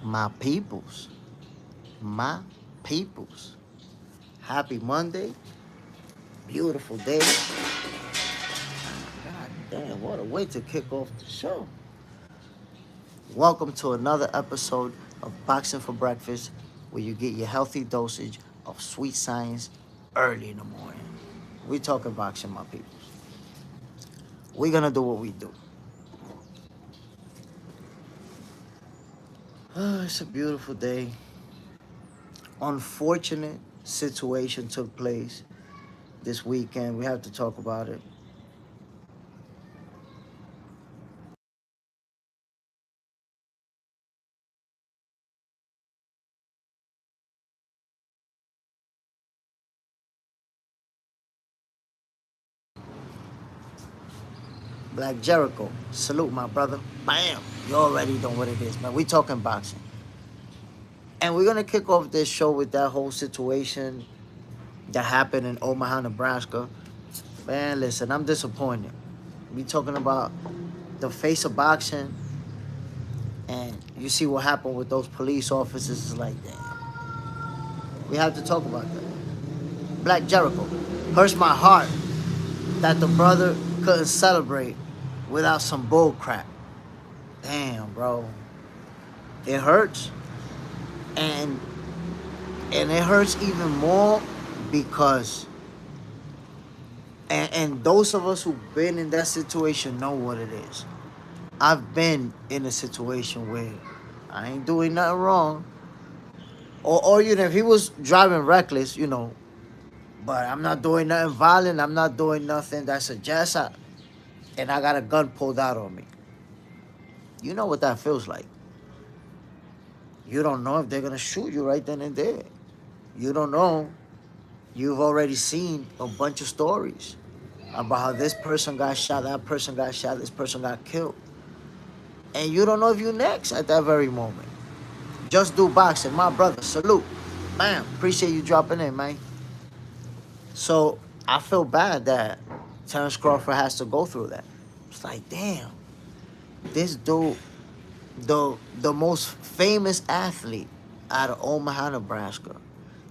My peoples, my peoples. Happy Monday, beautiful day. God damn, what a way to kick off the show. Welcome to another episode of Boxing for Breakfast, where you get your healthy dosage of sweet science early in the morning. We talking boxing, my peoples. We're gonna do what we do. It's a beautiful day. Unfortunate situation took place this weekend. We have to talk about it. Black Jericho, salute my brother. Bam! You already know what it is, man. We talking boxing. And we're gonna kick off this show with that whole situation that happened in Omaha, Nebraska. Man, listen, I'm disappointed. We talking about the face of boxing, and you see what happened with those police officers. It's like, damn. We have to talk about that. Black Jericho. Hurts my heart that the brother couldn't celebrate without some bull crap. Damn, bro. It hurts. And it hurts even more because and those of us who've been in that situation know what it is. I've been in a situation where I ain't doing nothing wrong. Or you know, if he was driving reckless, you know, but I'm not doing nothing violent, I'm not doing nothing that suggests and I got a gun pulled out on me. You know what that feels like. You don't know if they're gonna shoot you right then and there. You don't know. You've already seen a bunch of stories about how this person got shot, that person got shot, this person got killed. And you don't know if you're next at that very moment. Just do boxing, my brother. Salute. Man, appreciate you dropping in, man. So I feel bad that Terence Crawford has to go through that. It's like, damn, this dude, the most famous athlete out of Omaha, Nebraska.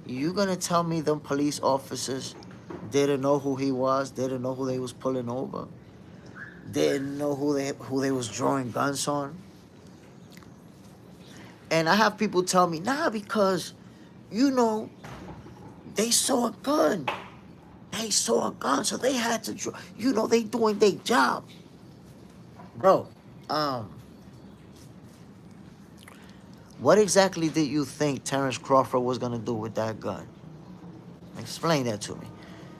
You gonna tell me them police officers didn't know who he was, didn't know who they was pulling over, didn't know who they was drawing guns on? And I have people tell me, nah, because, you know, they saw a gun. They saw a gun, so they had to draw. You know, they doing their job. Bro, what exactly did you think Terence Crawford was gonna do with that gun? Explain that to me.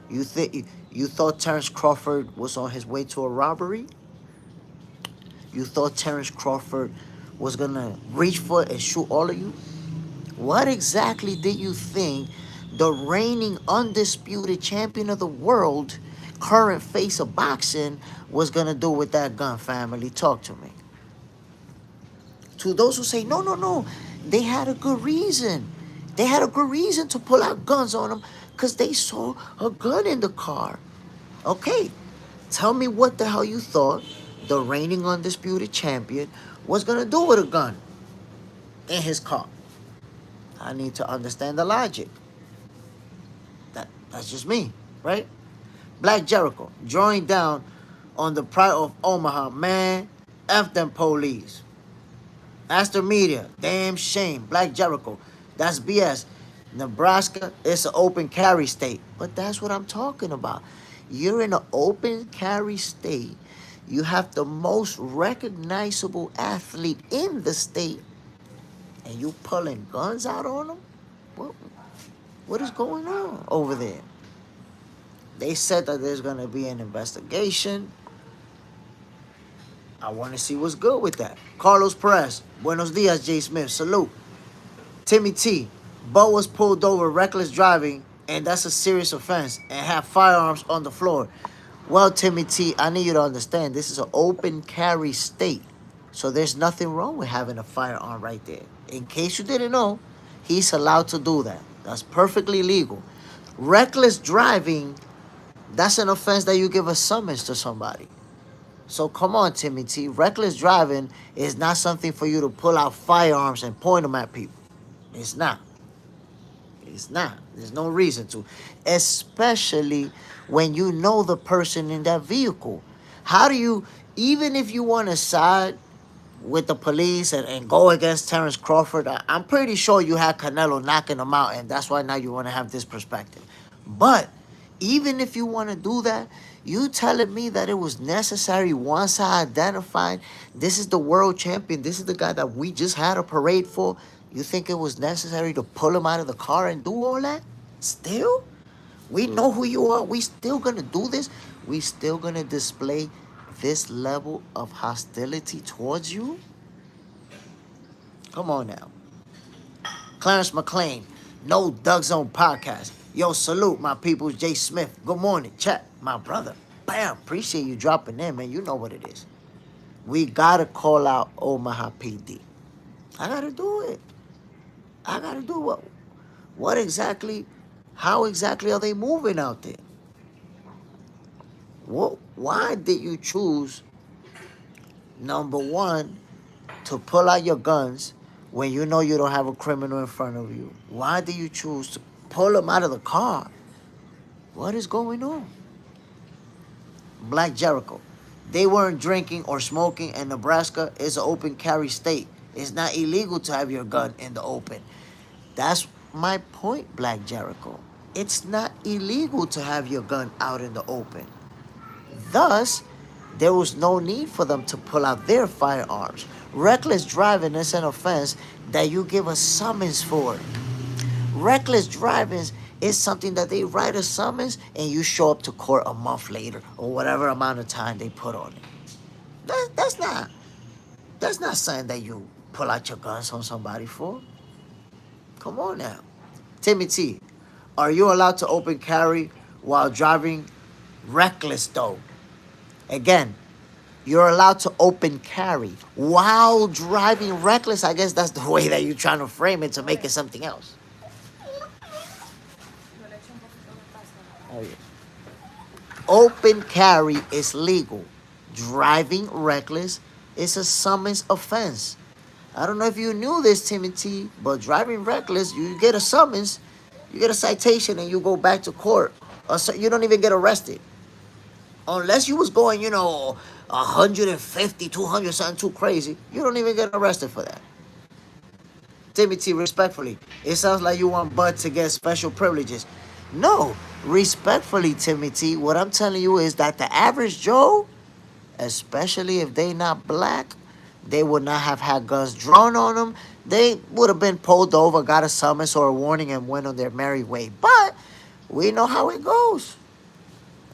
You thought Terence Crawford was on his way to a robbery? You thought Terence Crawford was gonna reach for it and shoot all of you? What exactly did you think the reigning undisputed champion of the world, current face of boxing, was gonna do with that gun, family? Talk to me. To those who say, no, no, no, they had a good reason. They had a good reason to pull out guns on them because they saw a gun in the car. Okay, tell me what the hell you thought the reigning undisputed champion was gonna do with a gun in his car. I need to understand the logic. That's just me, right? Black Jericho drawing down on the pride of Omaha. Man, F them police. Aster Media, damn shame. Black Jericho, that's BS. Nebraska is an open carry state. But that's what I'm talking about. You're in an open carry state. You have the most recognizable athlete in the state, and you pulling guns out on them? What is going on over there? They said that there's going to be an investigation. I want to see what's good with that. Carlos Perez, buenos dias, Jay Smith, salute. Timmy T, Bo was pulled over reckless driving, and that's a serious offense, and have firearms on the floor. Well, Timmy T, I need you to understand, this is an open carry state, so there's nothing wrong with having a firearm right there. In case you didn't know, he's allowed to do that. That's perfectly legal. Reckless driving, that's an offense that you give a summons to somebody. So come on, Timmy T. Reckless driving is not something for you to pull out firearms and point them at people. It's not. It's not. There's no reason to. Especially when you know the person in that vehicle. How do you, even if you want to side with the police and go against Terence Crawford, I'm pretty sure you had Canelo knocking him out, and that's why now you want to have this perspective. But even if you want to do that, you telling me that it was necessary once I identified this is the world champion, this is the guy that we just had a parade for, you think it was necessary to pull him out of the car and do all that? Still? We know who you are. We still gonna do this? We still gonna display this level of hostility towards you? Come on now. Clarence McLean, no Doug Zone podcast. Yo, salute my peoples. Jay Smith, good morning. Chat, my brother. Bam, appreciate you dropping in, man. You know what it is. We gotta call out Omaha PD. I gotta do it. I gotta do what? What exactly? How exactly are they moving out there? What? Why did you choose, number one, to pull out your guns when you know you don't have a criminal in front of you? Why do you choose to pull them out of the car? What is going on? Black Jericho. They weren't drinking or smoking, and Nebraska is an open carry state. It's not illegal to have your gun in the open. That's my point, Black Jericho. It's not illegal to have your gun out in the open. Thus, there was no need for them to pull out their firearms. Reckless driving is an offense that you give a summons for. Reckless driving is something that they write a summons and you show up to court a month later or whatever amount of time they put on it. That's not something that you pull out your guns on somebody for. Come on now. Timmy T, are you allowed to open carry while driving reckless though? Again, you're allowed to open carry while driving reckless. I guess that's the way that you're trying to frame it to make it something else. Oh, yeah. Open carry is legal. Driving reckless is a summons offense. I don't know if you knew this, Timothy, but driving reckless, you get a summons, you get a citation, and you go back to court. Or so you don't even get arrested. Unless you was going, 150, 200, something too crazy, you don't even get arrested for that. Timothy, respectfully, it sounds like you want Bud to get special privileges. No, respectfully, Timothy, what I'm telling you is that the average Joe, especially if they not black, they would not have had guns drawn on them. They would have been pulled over, got a summons or a warning, and went on their merry way. But we know how it goes.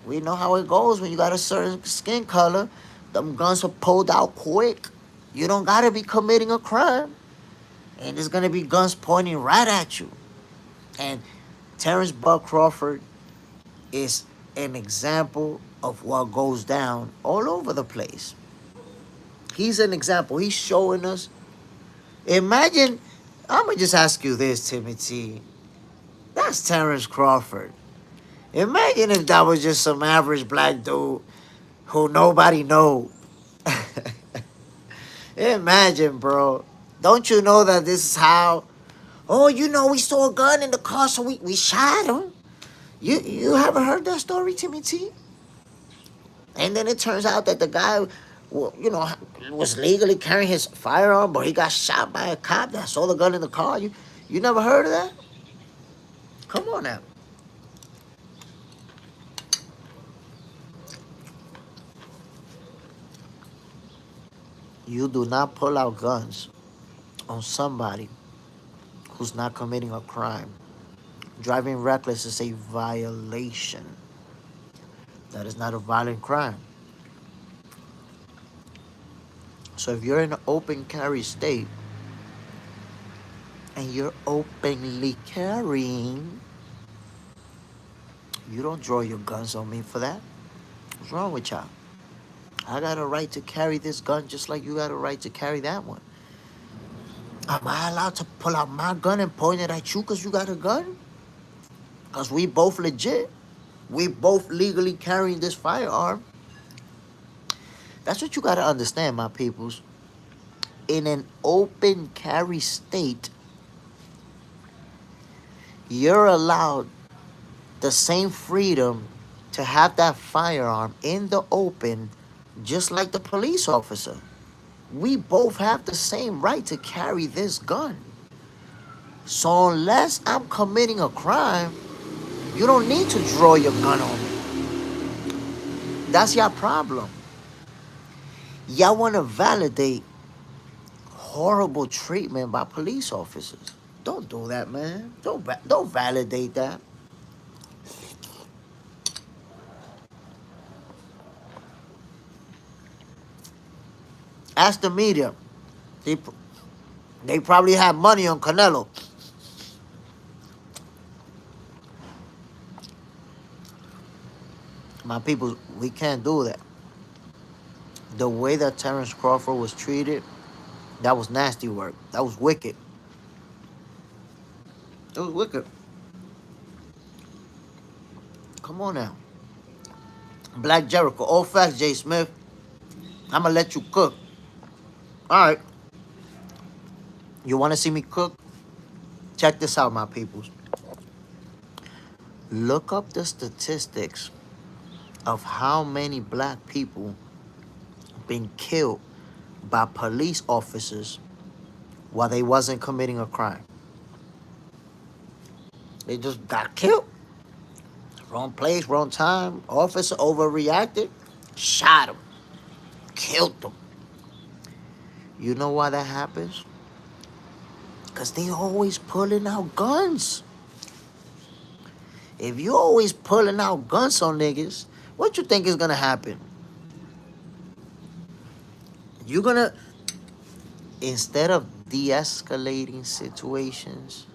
We know how it goes when you got a certain skin color. Them guns are pulled out quick. You don't got to be committing a crime. And there's going to be guns pointing right at you. And Terence Crawford is an example of what goes down all over the place. He's an example. He's showing us. Imagine, I'm going to just ask you this, Timothy. That's Terence Crawford. Imagine if that was just some average black dude who nobody know. Imagine, bro. Don't you know that this is how? Oh, we saw a gun in the car, so we shot him. You haven't heard that story, Timmy T? And then it turns out that the guy, was legally carrying his firearm, but he got shot by a cop that saw the gun in the car. You never heard of that? Come on now. You do not pull out guns on somebody who's not committing a crime. Driving reckless is a violation. That is not a violent crime. So if you're in an open carry state and you're openly carrying, you don't draw your guns on me for that. What's wrong with y'all? I got a right to carry this gun just like you got a right to carry that one. Am I allowed to pull out my gun and point it at you because you got a gun? Because we both legit. We both legally carrying this firearm. That's what you gotta understand, my peoples. In an open carry state, you're allowed the same freedom to have that firearm in the open, just like the police officer. We both have the same right to carry this gun. So unless I'm committing a crime, you don't need to draw your gun on me. That's your problem. Y'all want to validate horrible treatment by police officers. Don't do that, man. Don't validate that. Ask the media. They, they probably have money on Canelo. My people, we can't do that. The way that Terence Crawford was treated, that was nasty work. That was wicked. It was wicked. Come on now. Black Jericho. All facts, Jay Smith. I'm going to let you cook. All right. You want to see me cook? Check this out, my peoples. Look up the statistics of how many black people been killed by police officers while they wasn't committing a crime. They just got killed. Wrong place, wrong time. Officer overreacted. Shot him. Killed them. You know why that happens? Because they always pulling out guns. If you always pulling out guns on niggas, what you think is going to happen? You're going to, instead of de-escalating situations,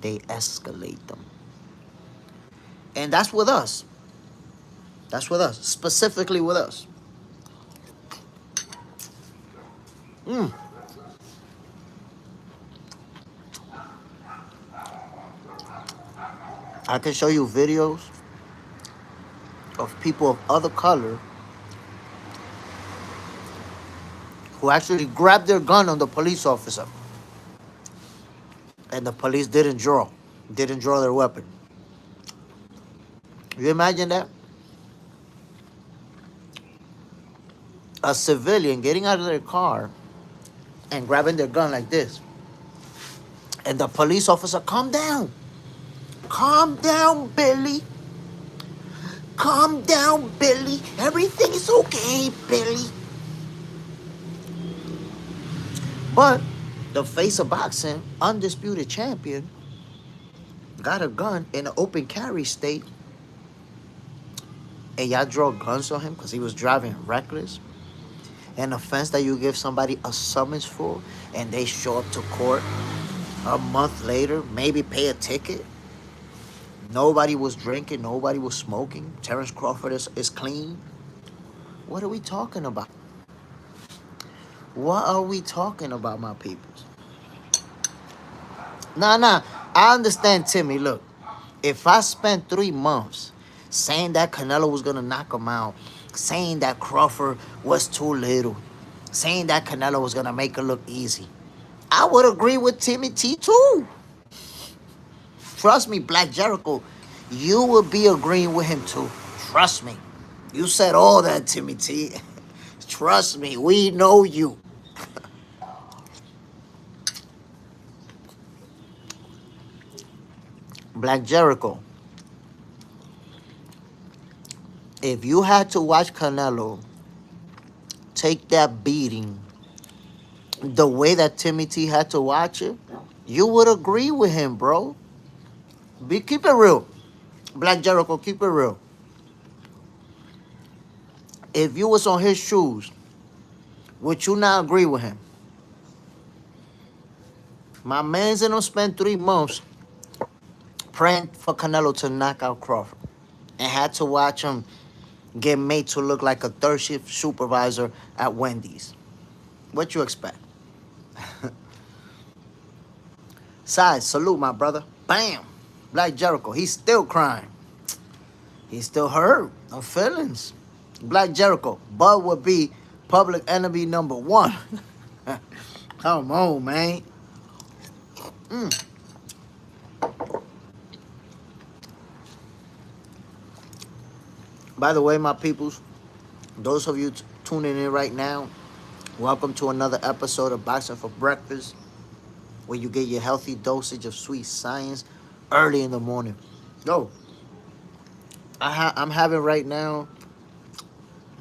they escalate them. And that's with us. That's with us. Specifically with us. I can show you videos of people of other color who actually grabbed their gun on the police officer. And the police didn't draw their weapon. You imagine that? A civilian getting out of their car and grabbing their gun like this. And the police officer, calm down. Calm down, Billy. Calm down, Billy. Everything is okay, Billy. But the face of boxing, undisputed champion, got a gun in an open carry state. And y'all draw guns on him because he was driving reckless. An offense that you give somebody a summons for, and they show up to court a month later, maybe pay a ticket. Nobody was drinking, nobody was smoking. Terence Crawford is clean. What are we talking about? What are we talking about, my peoples? Nah. I understand, Timmy. Look, if I spent 3 months saying that Canelo was going to knock him out, saying that Crawford was too little, saying that Canelo was going to make it look easy, I would agree with Timmy T too. Trust me, Black Jericho, you would be agreeing with him too. Trust me. You said all that, Timmy T. Trust me, we know you. Black Jericho, if you had to watch Canelo take that beating the way that Timmy T had to watch it, you would agree with him, bro. Keep it real. Black Jericho, keep it real. If you was on his shoes, would you not agree with him? My man's in him spent 3 months praying for Canelo to knock out Crawford and had to watch him get made to look like a third shift supervisor at Wendy's. What you expect? Size, salute, my brother. Bam. Black Jericho, he's still crying. He's still hurt. No feelings. Black Jericho, Bud would be Public enemy number one. Come on, man. Mm. By the way, my peoples, those of you tuning in right now, welcome to another episode of Boxing for Breakfast, where you get your healthy dosage of sweet science early in the morning. Yo, I'm having right now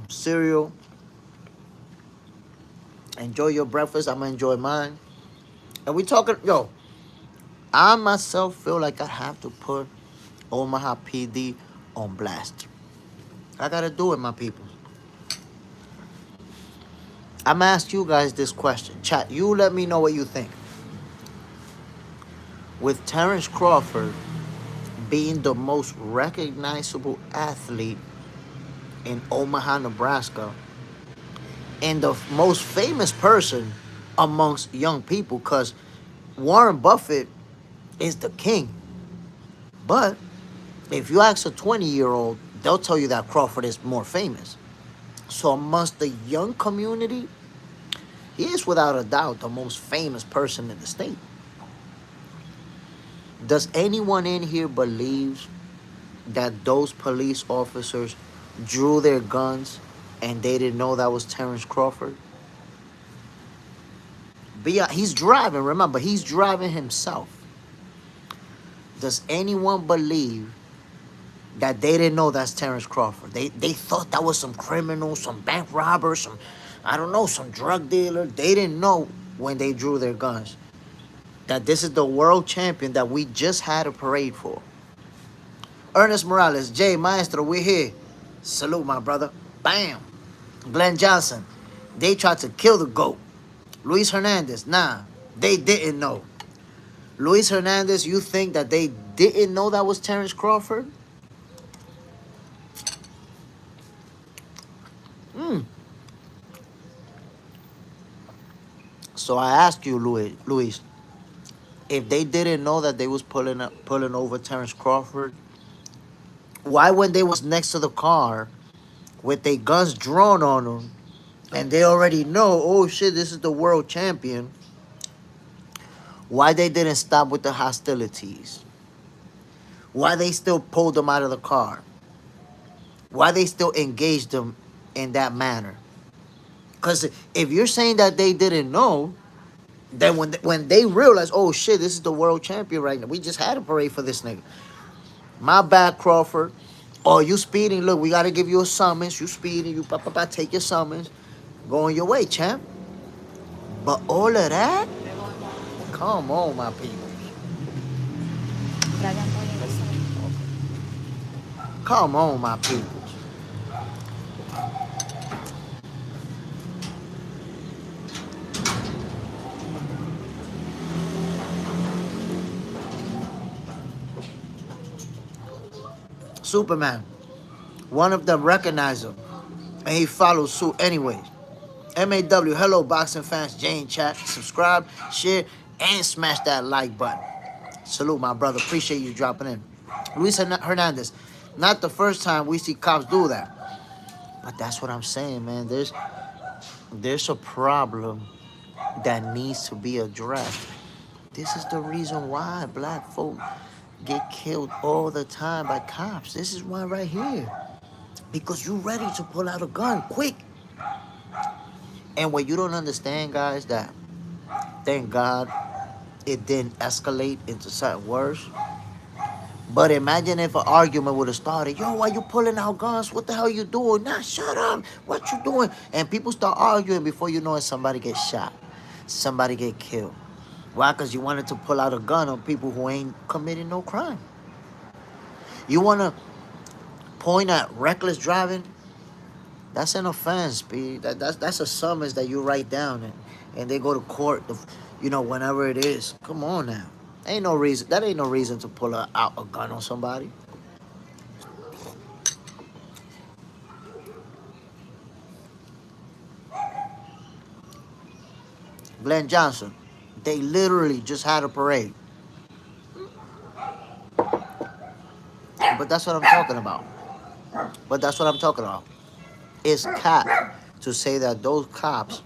cereal. Enjoy your breakfast. I'm gonna enjoy mine. And we talking, yo, I myself feel like I have to put Omaha PD on blast. I gotta do it, my people. I'm gonna ask you guys this question. Chat, you let me know what you think. With Terence Crawford being the most recognizable athlete in Omaha, Nebraska, and the most famous person amongst young people, because Warren Buffett is the king. But if you ask a 20-year-old, they'll tell you that Crawford is more famous. So amongst the young community, he is without a doubt the most famous person in the state. Does anyone in here believe that those police officers drew their guns and they didn't know that was Terence Crawford? He's driving, remember, he's driving himself. Does anyone believe that they didn't know that's Terence Crawford? They thought that was some criminal, some bank robber, some, I don't know, some drug dealer. They didn't know when they drew their guns that this is the world champion that we just had a parade for. Ernest Morales, Jay Maestro, we're here. Salute, my brother. Bam. Glenn Johnson, they tried to kill the GOAT. Luis Hernandez, nah, they didn't know. Luis Hernandez, you think that they didn't know that was Terence Crawford? Hmm. So I ask you, Luis, if they didn't know that they was pulling over Terence Crawford, why when they was next to the car with their guns drawn on them and they already know, oh shit, this is the world champion, why they didn't stop with the hostilities? Why they still pulled them out of the car? Why they still engaged them in that manner? Because if you're saying that they didn't know, then when they realize, oh shit, this is the world champion right now. We just had a parade for this nigga. My bad, Crawford. Oh, you speeding? Look, we gotta give you a summons. You speeding? You take your summons. Go on your way, champ. But all of that? Come on, my people. Come on, my people. Superman. One of them recognized him, and he followed suit anyways. MAW, hello, boxing fans. Jane chat, subscribe, share, and smash that like button. Salute, my brother. Appreciate you dropping in. Luis Hernandez, not the first time we see cops do that. But that's what I'm saying, man. There's a problem that needs to be addressed. This is the reason why black folk get killed all the time by cops. This is why right here. Because you ready to pull out a gun quick. And what you don't understand, guys, that thank God it didn't escalate into something worse. But imagine if an argument would have started. Yo, why you pulling out guns? What the hell you doing? Nah, shut up. What you doing? And people start arguing before you know it, somebody gets shot. Somebody get killed. Why? Because you wanted to pull out a gun on people who ain't committing no crime. You want to point at reckless driving? That's an offense, B. That's a summons that you write down and they go to court, whenever it is. Come on now. Ain't no reason. That ain't no reason to pull out a gun on somebody. Glenn Johnson, they literally just had a parade. But that's what I'm talking about. It's cap. to say that those cops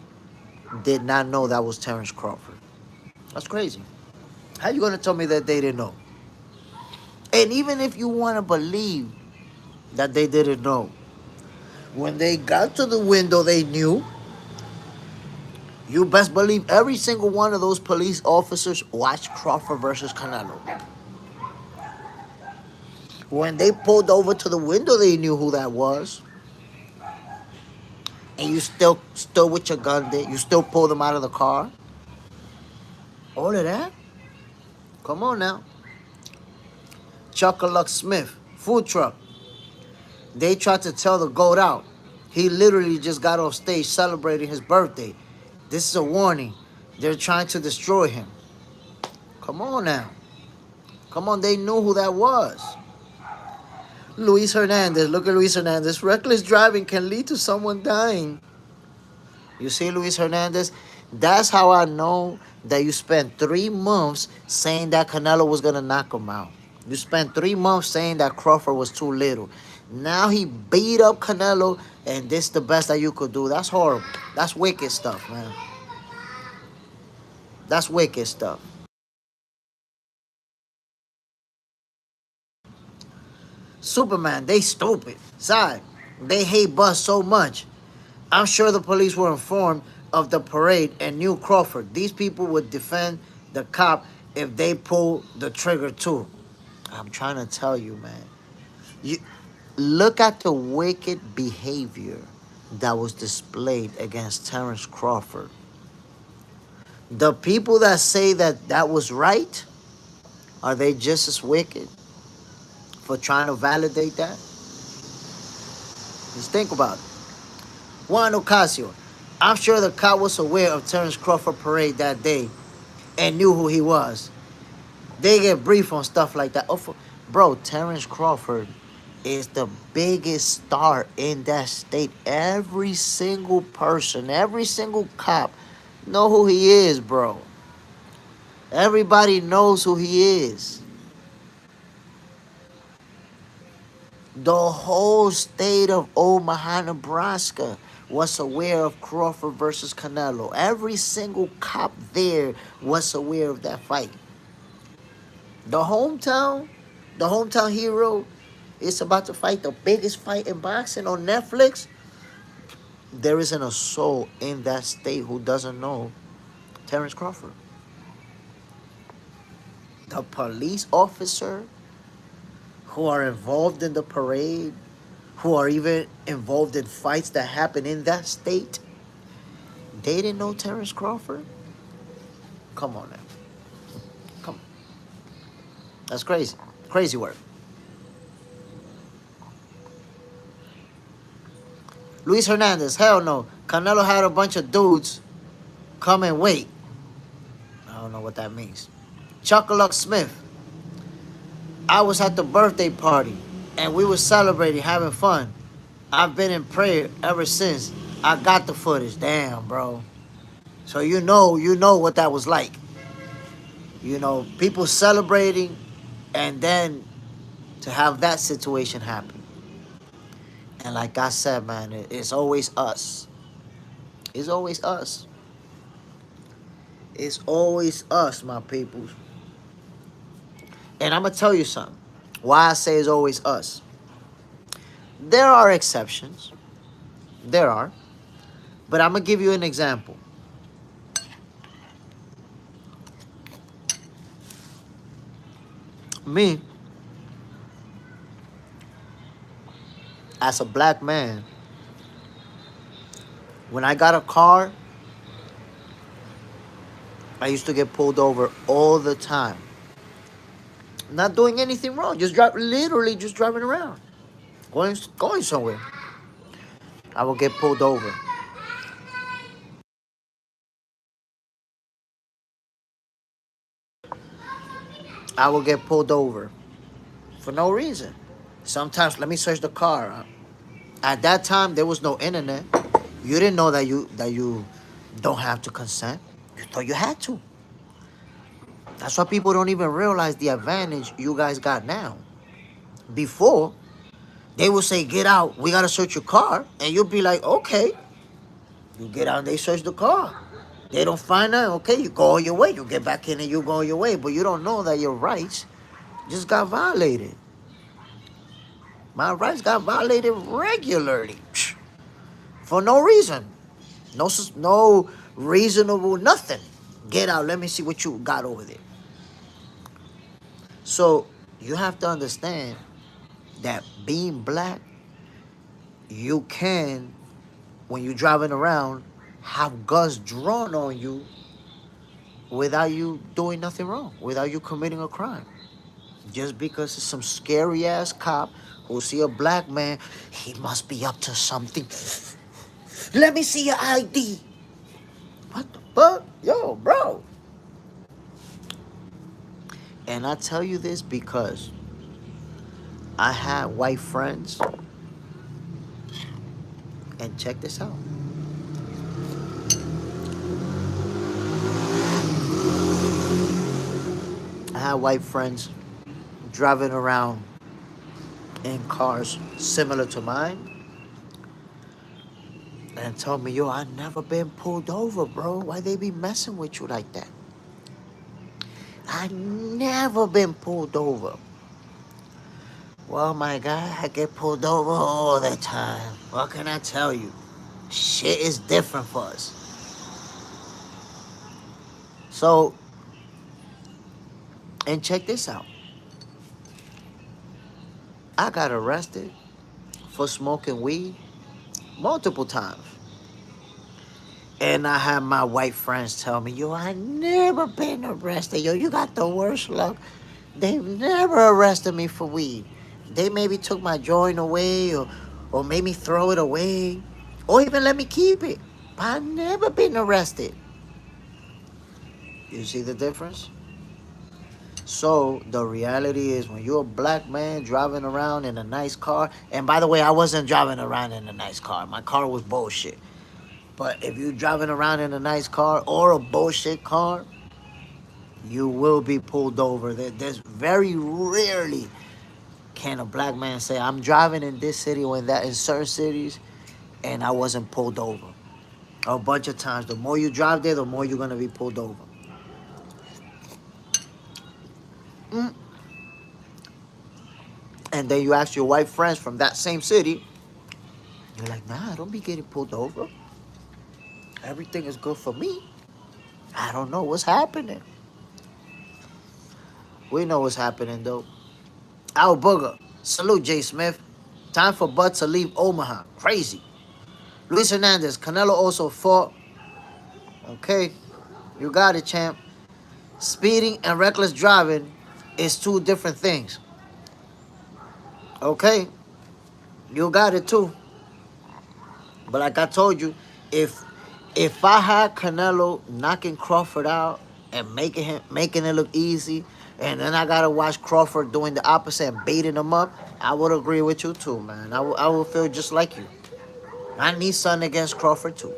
did not know that was Terence Crawford. That's crazy. How you gonna tell me that they didn't know? And even if you want to believe that they didn't know, when they got to the window, they knew. You best believe every single one of those police officers watched Crawford versus Canelo. When they pulled over to the window, they knew who that was. And you still with your gun there. You still pull them out of the car. All of that? Come on now. Chuck Smith, food truck. They tried to tell the GOAT out. He literally just got off stage celebrating his birthday. This is a warning. They're trying to destroy him. Come on now. Come on, they knew who that was. Luis Hernandez. Look at Luis Hernandez. Reckless driving can lead to someone dying. You see, Luis Hernandez? That's how I know that you spent 3 months saying that Canelo was going to knock him out. You spent 3 months saying that Crawford was too little. Now he beat up Canelo, and this is the best that you could do. That's horrible. That's wicked stuff, man. That's wicked stuff. Superman, they stupid. Side, they hate Bus so much. I'm sure the police were informed of the parade and knew Crawford. These people would defend the cop if they pull the trigger too. I'm trying to tell you, man. You look at the wicked behavior that was displayed against Terence Crawford. The people that say that that was right, are they just as wicked for trying to validate that? Just think about it. Juan Ocasio, I'm sure the cop was aware of Terence Crawford parade that day and knew who he was. They get briefed on stuff like that. Bro, Terence Crawford is the biggest star in that state. Every single person, every single cop know who he is, bro. Everybody knows who he is. The whole state of Omaha, Nebraska was aware of Crawford versus Canelo. Every single cop there was aware of that fight. The hometown hero is about to fight the biggest fight in boxing on Netflix. There isn't a soul in that state who doesn't know Terence Crawford. The police officer who are involved in the parade, who are even involved in fights that happen in that state, they didn't know Terence Crawford? Come on now. Come on. That's crazy. Crazy work. Luis Hernandez, hell no. Canelo had a bunch of dudes come and wait. I don't know what that means. Chuck Smith, I was at the birthday party and we were celebrating, having fun. I've been in prayer ever since. I got the footage. Damn, bro. So you know what that was like. You know, people celebrating and then to have that situation happen. And like I said, man, it's always us. It's always us. It's always us, my peoples. And I'm going to tell you something. Why I say it's always us. There are exceptions. There are. But I'm going to give you an example. Me, as a black man, when I got a car, I used to get pulled over all the time. Not doing anything wrong, literally just driving around, going somewhere. I will get pulled over. I will get pulled over for no reason. Sometimes, let me search the car. At that time, there was no internet. You didn't know that you don't have to consent. You thought you had to. That's why people don't even realize the advantage you guys got now. Before, they would say, get out, we gotta search your car. And you'll be like, okay. You get out and they search the car. They don't find out, okay, you go your way. You get back in and you go your way. But you don't know that your rights just got violated. My rights got violated regularly. For no reason. No reasonable nothing. Get out. Let me see what you got over there. So you have to understand that being black, you can, when you're driving around, have guns drawn on you without you doing nothing wrong, without you committing a crime. Just because it's some scary ass cop who see a black man, he must be up to something. Let me see your ID. What the fuck? Yo, bro. And I tell you this because I had white friends, and check this out. I had white friends driving around in cars similar to mine and told me, yo, I never been pulled over, bro. Why they be messing with you like that? I never been pulled over. Well, my guy, I get pulled over all the time. What can I tell you? Shit is different for us. So, and check this out. I got arrested for smoking weed multiple times. And I had my white friends tell me, yo, I never been arrested. Yo, you got the worst luck. They've never arrested me for weed. They maybe took my joint away or made me throw it away or even let me keep it. But I've never been arrested. You see the difference? So the reality is when you're a black man driving around in a nice car, and by the way, I wasn't driving around in a nice car. My car was bullshit. But if you're driving around in a nice car or a bullshit car, you will be pulled over. There's very rarely can a black man say, I'm driving in this city or in that in certain cities and I wasn't pulled over. A bunch of times. The more you drive there, the more you're gonna be pulled over. And then you ask your white friends from that same city, you're like, nah, I don't be getting pulled over. Everything is good for me. I don't know what's happening. We know what's happening though. Al Booger. Salute, Jay Smith. Time for Bud to leave Omaha. Crazy. Luis Hernandez. Canelo also fought. Okay. You got it, champ. Speeding and reckless driving is two different things. Okay. You got it too. But like I told you, if I had Canelo knocking Crawford out and making it look easy, and then I gotta watch Crawford doing the opposite and beating him up, I would agree with you too, man. I would feel just like you. I need something against Crawford too.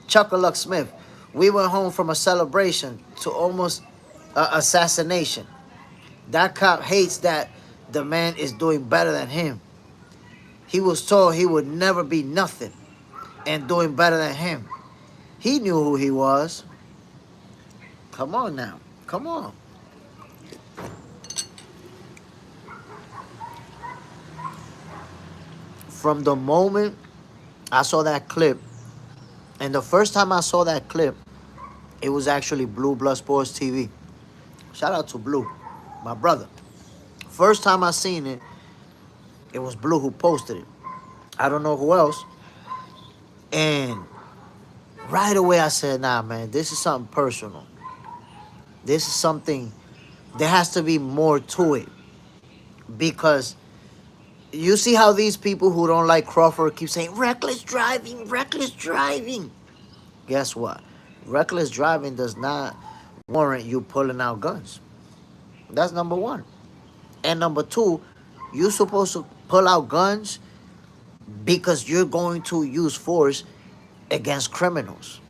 Chuck-a-Luck Smith. We went home from a celebration to almost assassination. That cop hates that the man is doing better than him. He was told he would never be nothing and doing better than him. He knew who he was. Come on now. Come on. From the moment I saw that clip, and the first time I saw that clip, it was actually Blue Blood Sports TV. Shout out to Blue, my brother. First time I seen it, it was Blue who posted it. I don't know who else. And right away I said, nah, man, this is something personal. This is something, there has to be more to it. Because you see how these people who don't like Crawford keep saying, reckless driving, reckless driving. Guess what? Reckless driving does not warrant you pulling out guns. That's number one. And number two, you're supposed to pull out guns because you're going to use force against criminals.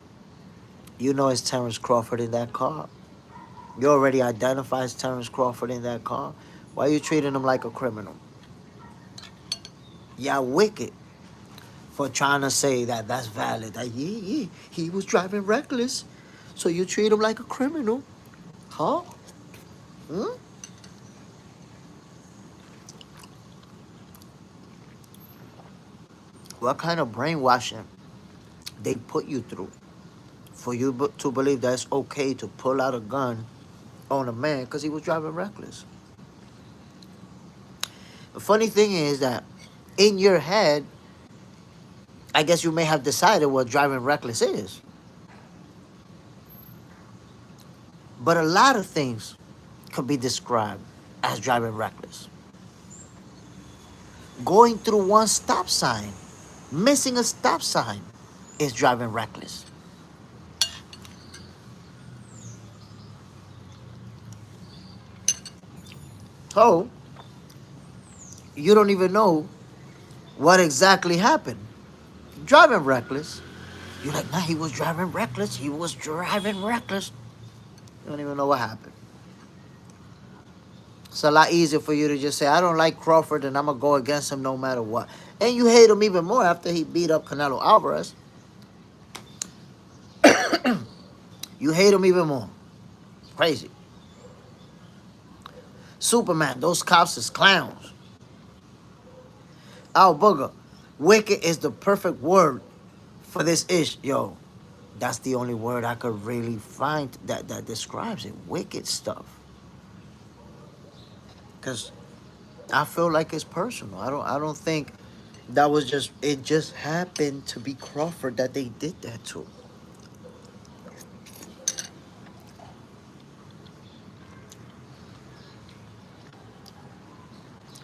You know it's Terence Crawford in that car. You already identify as Terence Crawford in that car. Why are you treating him like a criminal? Y'all wicked for trying to say that that's valid. That yeah, he was driving reckless. So you treat him like a criminal. Huh? Hmm? What kind of brainwashing they put you through for you to believe that it's okay to pull out a gun on a man because he was driving reckless? The funny thing is that in your head, I guess you may have decided what driving reckless is. But a lot of things could be described as driving reckless. Going through one stop sign, missing a stop sign, is driving reckless. So, you don't even know what exactly happened. Driving reckless. You're like, man, he was driving reckless. He was driving reckless. You don't even know what happened. It's a lot easier for you to just say, I don't like Crawford and I'm going to go against him no matter what. And you hate him even more after he beat up Canelo Alvarez. You hate him even more. Crazy. Superman, those cops is clowns. Al Booger, wicked is the perfect word for this ish. Yo, that's the only word I could really find that describes it. Wicked stuff. Because I feel like it's personal. I don't think that was just, it just happened to be Crawford that they did that to.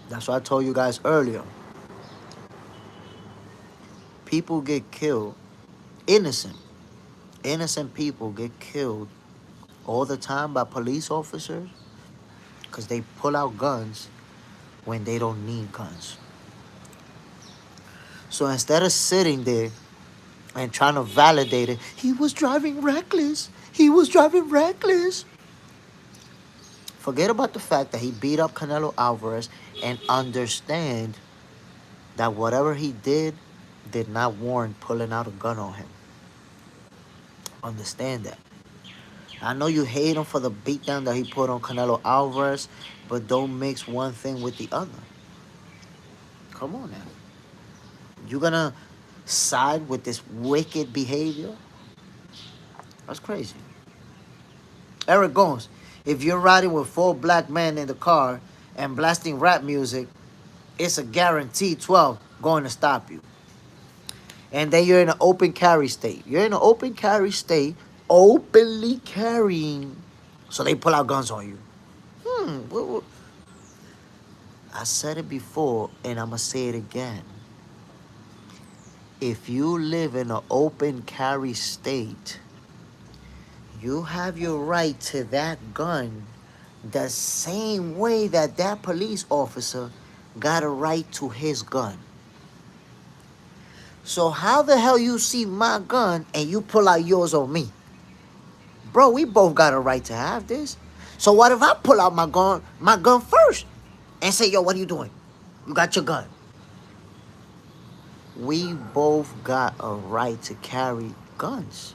That's what I told you guys earlier. People get killed, innocent. Innocent people get killed all the time by police officers because they pull out guns when they don't need guns. So instead of sitting there and trying to validate it, he was driving reckless. He was driving reckless. Forget about the fact that he beat up Canelo Alvarez and understand that whatever he did not warrant pulling out a gun on him. Understand that. I know you hate him for the beatdown that he put on Canelo Alvarez, but don't mix one thing with the other. Come on now. You gonna side with this wicked behavior? That's crazy. Eric Gomes, if you're riding with 4 black men in the car and blasting rap music, it's a guaranteed 12 going to stop you. And then you're in an open carry state. You're in an open carry state, openly carrying. So they pull out guns on you. I said it before, and I'm going to say it again. If you live in an open carry state, you have your right to that gun the same way that that police officer got a right to his gun. So how the hell you see my gun and you pull out yours on me? Bro, we both got a right to have this. So what if I pull out my gun first and say, yo, what are you doing? You got your gun. We both got a right to carry guns.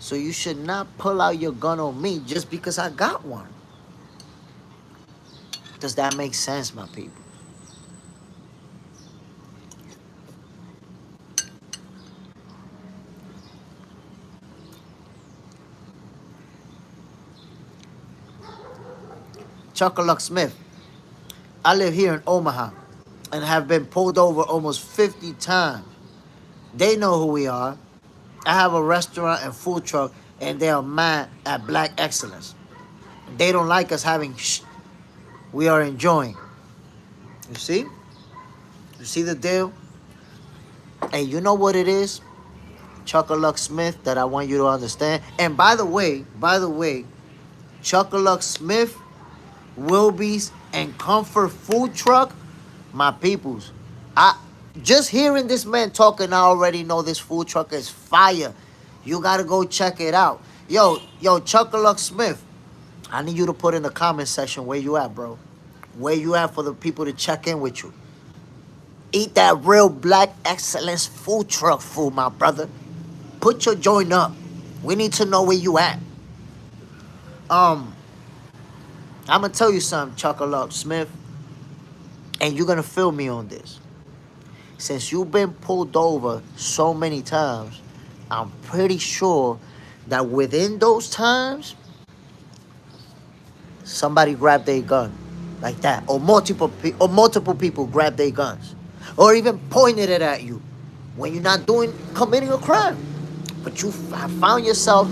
So you should not pull out your gun on me just because I got one. Does that make sense, my people? Chuckaluck Smith, I live here in Omaha and have been pulled over almost 50 times. They know who we are. I have a restaurant and food truck, and they are mad at black excellence. They don't like us having we are enjoying. You see? You see the deal? And you know what it is, Chuckaluck Smith, that I want you to understand. And by the way, Chuckaluck Smith, Wilby's, and Comfort Food Truck, my peoples. I just hearing this man talking, I already know this food truck is fire. You gotta go check it out. Yo, Chuckaluck Smith, I need you to put in the comment section where you at, bro. Where you at for the people to check in with you? Eat that real black excellence food truck food, my brother. Put your joint up. We need to know where you at. Um, I'm gonna tell you something, Chuckle Smith, and you're gonna feel me on this. Since you've been pulled over so many times, I'm pretty sure that within those times, somebody grabbed their gun like that, or multiple people grabbed their guns, or even pointed it at you when you're not committing a crime. But you have found yourself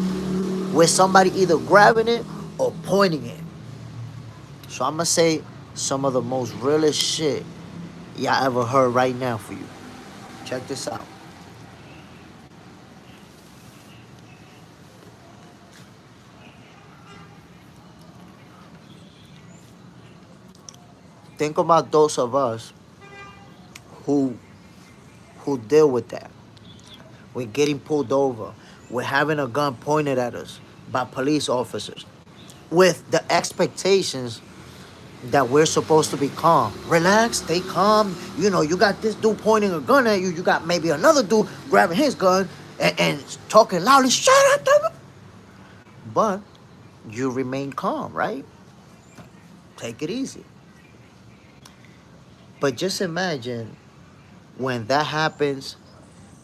with somebody either grabbing it or pointing it. So I'm gonna say some of the most realest shit y'all ever heard right now for you. Check this out. Think about those of us who deal with that. We're getting pulled over. We're having a gun pointed at us by police officers with the expectations that we're supposed to be calm. Relax, stay calm. You know, you got this dude pointing a gun at you. You got maybe another dude grabbing his gun and talking loudly, shut up, dude. But you remain calm, right? Take it easy. But just imagine when that happens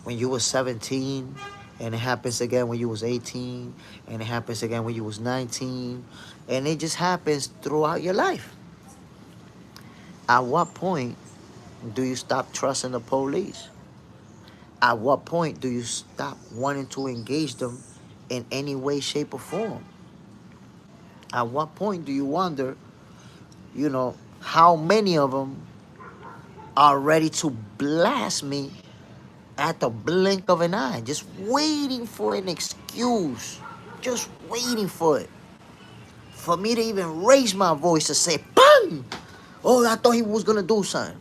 when you were 17, and it happens again when you was 18, and it happens again when you was 19, and it just happens throughout your life. At what point do you stop trusting the police? At what point do you stop wanting to engage them in any way, shape, or form? At what point do you wonder, how many of them are ready to blast me at the blink of an eye, just waiting for an excuse, just waiting for it, for me to even raise my voice to say, bang! Oh, I thought he was gonna do something.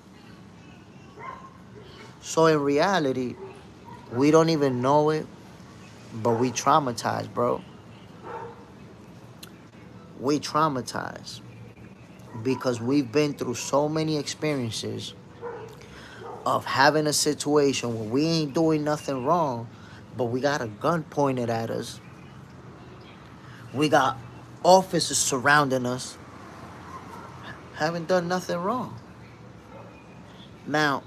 So in reality, we don't even know it, but we traumatized, bro. We traumatized because we've been through so many experiences of having a situation where we ain't doing nothing wrong, but we got a gun pointed at us. We got officers surrounding us, haven't done nothing wrong. Now,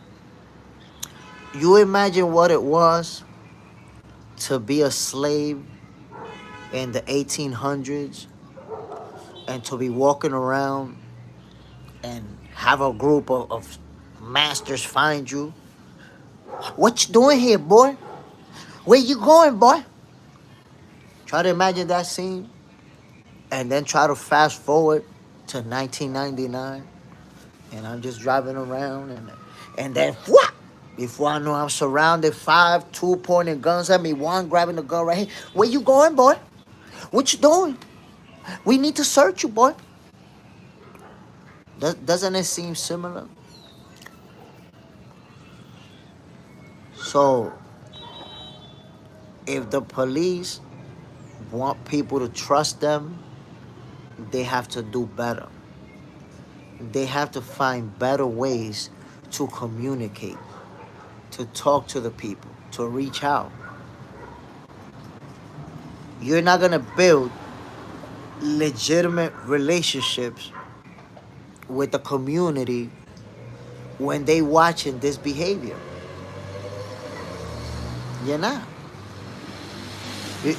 you imagine what it was to be a slave in the 1800s and to be walking around and have a group of masters find you. What you doing here, boy? Where you going, boy? Try to imagine that scene and then try to fast forward to 1999 and I'm just driving around and then what? Before I know I'm surrounded, 5, 2 pointing guns at me, 1 grabbing the gun right here. Where you going, boy? What you doing? We need to search you, boy. Doesn't it seem similar? So, if the police want people to trust them, they have to do better. They have to find better ways to communicate, to talk to the people, to reach out. You're not going to build legitimate relationships with the community when they watching this behavior. You're not.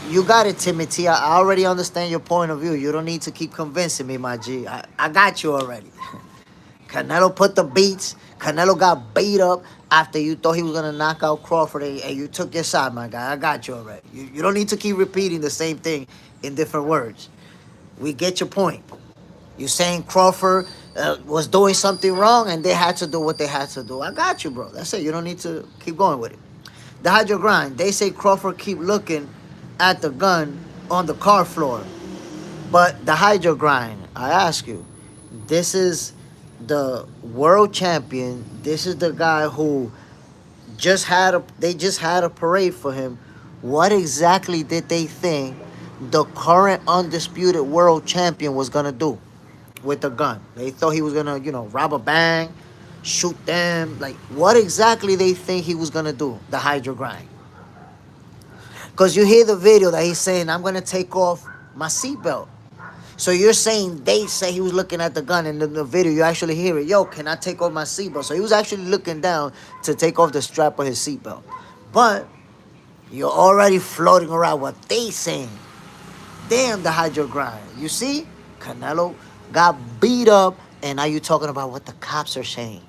You got it, Timothy. I already understand your point of view. You don't need to keep convincing me, my G. I got you already. Canelo put the beats. Canelo got beat up after you thought he was going to knock out Crawford, and you took your side, my guy. I got you already. You don't need to keep repeating the same thing in different words. We get your point. You're saying Crawford was doing something wrong and they had to do what they had to do. I got you, bro. That's it. You don't need to keep going with it. The hydro grind. They say Crawford keep looking at the gun on the car floor. But the hydro grind, I ask you, this is the world champion. This is the guy who they just had a parade for him. What exactly did they think the current undisputed world champion was going to do? with the gun. They thought he was gonna, rob a bank, shoot them. Like, what exactly they think he was gonna do? The hydro grind. Because you hear the video that he's saying, I'm gonna take off my seatbelt. So you're saying they say he was looking at the gun, and in the video you actually hear it. Yo, can I take off my seatbelt? So he was actually looking down to take off the strap of his seatbelt. But you're already floating around what they saying. Damn, the hydro grind. You see? Canelo got beat up, and now you're talking about what the cops are saying.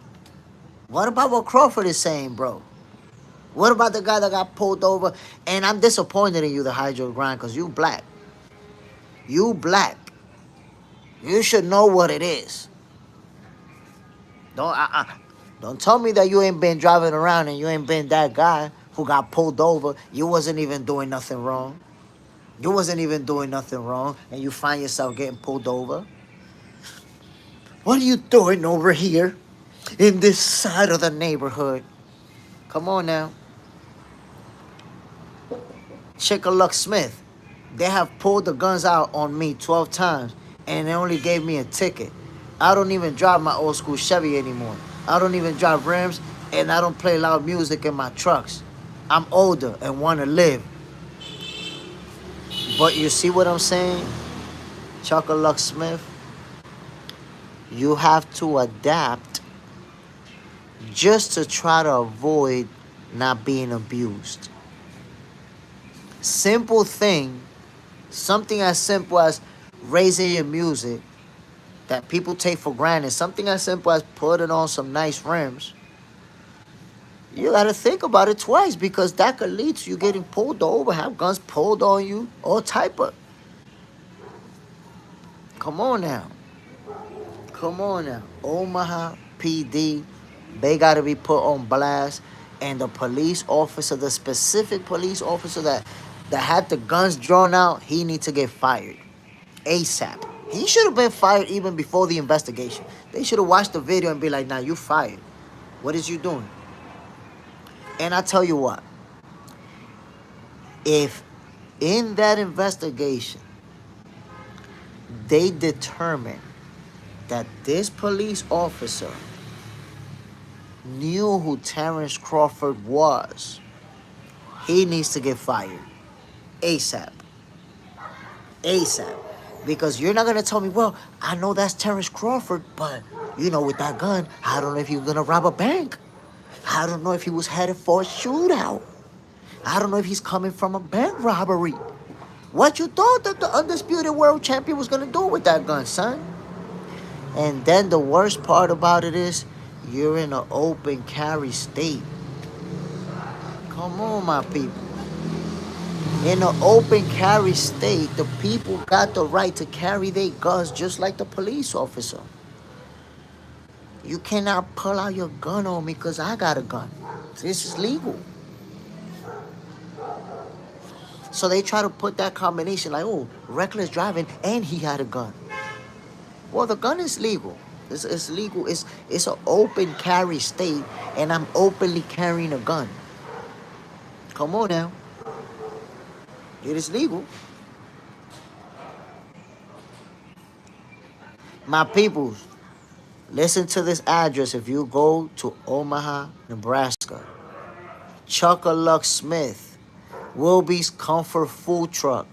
What about what Crawford is saying, bro? What about the guy that got pulled over? And I'm disappointed in you, the hydro grind, because you black. You black. You should know what it is. Don't tell me that you ain't been driving around and you ain't been that guy who got pulled over. You wasn't even doing nothing wrong. You wasn't even doing nothing wrong, and you find yourself getting pulled over. What are you doing over here in this side of the neighborhood? Come on now. Chick-a-Luck Smith. They have pulled the guns out on me 12 times, and they only gave me a ticket. I don't even drive my old school Chevy anymore. I don't even drive rims, and I don't play loud music in my trucks. I'm older and want to live. But you see what I'm saying? Chick-a-Luck Smith, you have to adapt just to try to avoid not being abused. Simple thing, something as simple as raising your music that people take for granted, something as simple as putting on some nice rims. You gotta think about it twice, because that could lead to you getting pulled over, have guns pulled on you, all type of. Come on now. Come on now. Omaha PD, they gotta be put on blast. And the police officer, the specific police officer that had the guns drawn out, he needs to get fired. ASAP. He should have been fired even before the investigation. They should have watched the video and be like, nah, you fired. What is you doing? And I tell you what, if in that investigation they determine that this police officer knew who Terence Crawford was, he needs to get fired. ASAP. ASAP. Because you're not going to tell me, well, I know that's Terence Crawford, but, with that gun, I don't know if he was going to rob a bank. I don't know if he was headed for a shootout. I don't know if he's coming from a bank robbery. What you thought that the undisputed world champion was going to do with that gun, son? And then the worst part about it is, you're in an open carry state. Come on, my people. In an open carry state, the people got the right to carry their guns just like the police officer. You cannot pull out your gun on me because I got a gun. This is legal. So they try to put that combination like, oh, reckless driving and he had a gun. Well, the gun is legal. It's legal. It's an open carry state, and I'm openly carrying a gun. Come on now. It is legal. My peoples, listen to this address if you go to Omaha, Nebraska. Chick-a-Luck Smith, Wilby's Comfort Food Truck,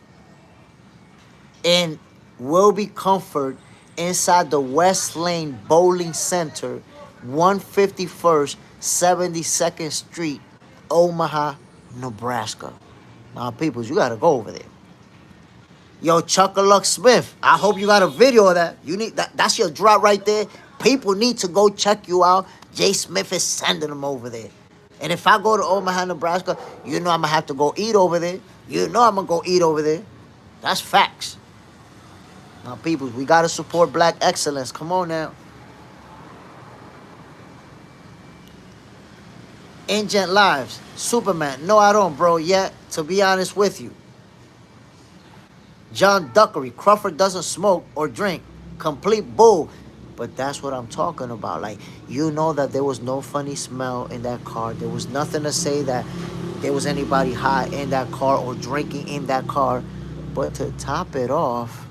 in Wilby Comfort inside the West Lane Bowling Center, 151st 72nd Street, Omaha, Nebraska. My peoples, you gotta go over there. Yo, Chick-a-Luck Smith, I hope you got a video of that. You need that. That's your drop right there. People need to go check you out. Jay Smith is sending them over there. And if I go to Omaha, Nebraska, I'm gonna have to go eat over there. I'm gonna go eat over there. That's facts. Now, people, we gotta support black excellence. Come on now. Ingent Lives, Superman. No, I don't, bro, yet, to be honest with you. John Duckery, Crawford doesn't smoke or drink. Complete bull. But that's what I'm talking about. Like, that there was no funny smell in that car. There was nothing to say that there was anybody high in that car or drinking in that car. But to top it off,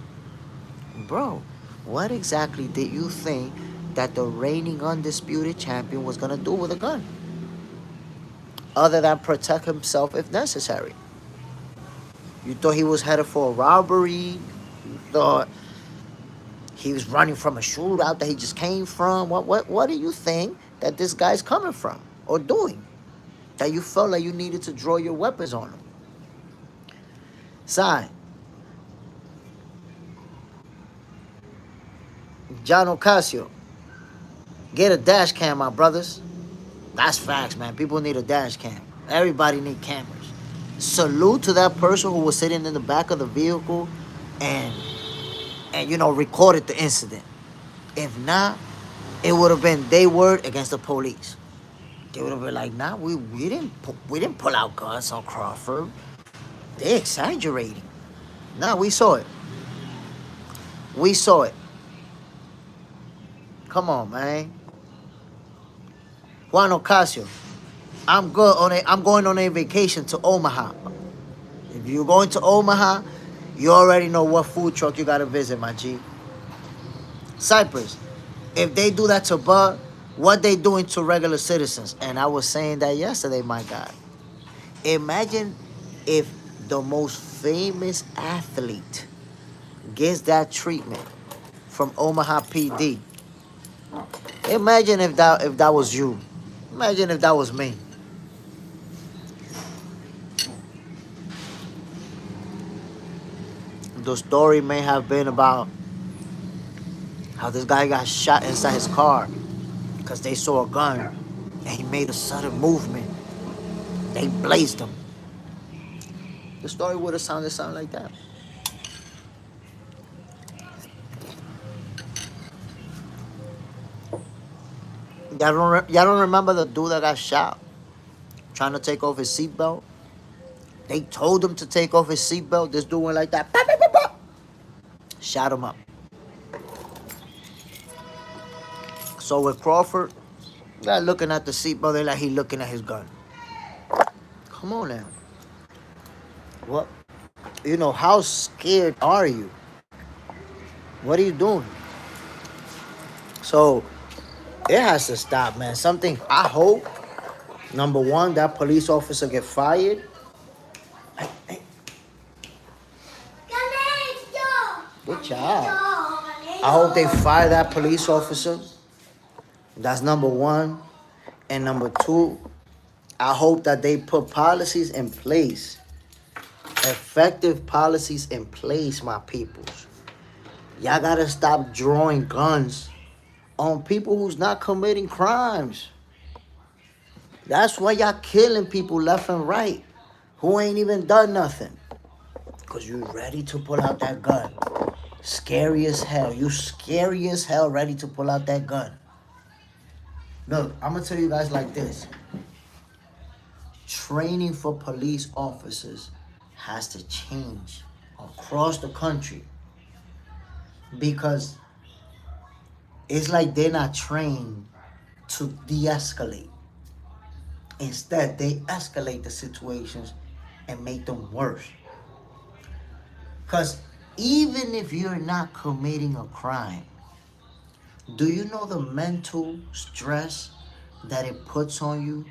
bro, What exactly did you think that the reigning undisputed champion was gonna do with a gun? Other than protect himself if necessary. You thought he was headed for a robbery? You thought he was running from a shootout that he just came from? What do you think that this guy's coming from or doing? That you felt like you needed to draw your weapons on him? Sign. John Ocasio. Get a dash cam, my brothers. That's facts, man. People need a dash cam. Everybody need cameras. Salute to that person who was sitting in the back of the vehicle and recorded the incident. If not, it would have been their word against the police. They would have been like, nah, we didn't pull out guns on Crawford. They exaggerating. Nah, we saw it. We saw it. Come on, man. Juan Ocasio, I'm going on a vacation to Omaha. If you're going to Omaha, you already know what food truck you gotta visit, my G. Cyprus, if they do that to Bud, what they doing to regular citizens? And I was saying that yesterday, my God. Imagine if the most famous athlete gets that treatment from Omaha PD. Imagine if that was you. Imagine if that was me. The story may have been about how this guy got shot inside his car because they saw a gun and he made a sudden movement. They blazed him. The story would have sounded something like that. Y'all don't remember the dude that got shot trying to take off his seatbelt? They told him to take off his seatbelt. This dude went like that. Bah, bah, bah, bah. Shot him up. So with Crawford, they're looking at the seatbelt. They're like he looking at his gun. Come on now. What? How scared are you? What are you doing? So it has to stop, man. Something, I hope, number one, that police officer get fired. Good job. I hope they fire that police officer. That's number one. And number two, I hope that they put policies in place. Effective policies in place, my peoples. Y'all gotta stop drawing guns on people who's not committing crimes. That's why y'all killing people left and right who ain't even done nothing. Because you ready to pull out that gun. Scary as hell. You scary as hell ready to pull out that gun. Look, I'm going to tell you guys like this. Training for police officers has to change across the country. Because it's like they're not trained to de-escalate. Instead, they escalate the situations and make them worse. Because even if you're not committing a crime, do you know the mental stress that it puts on you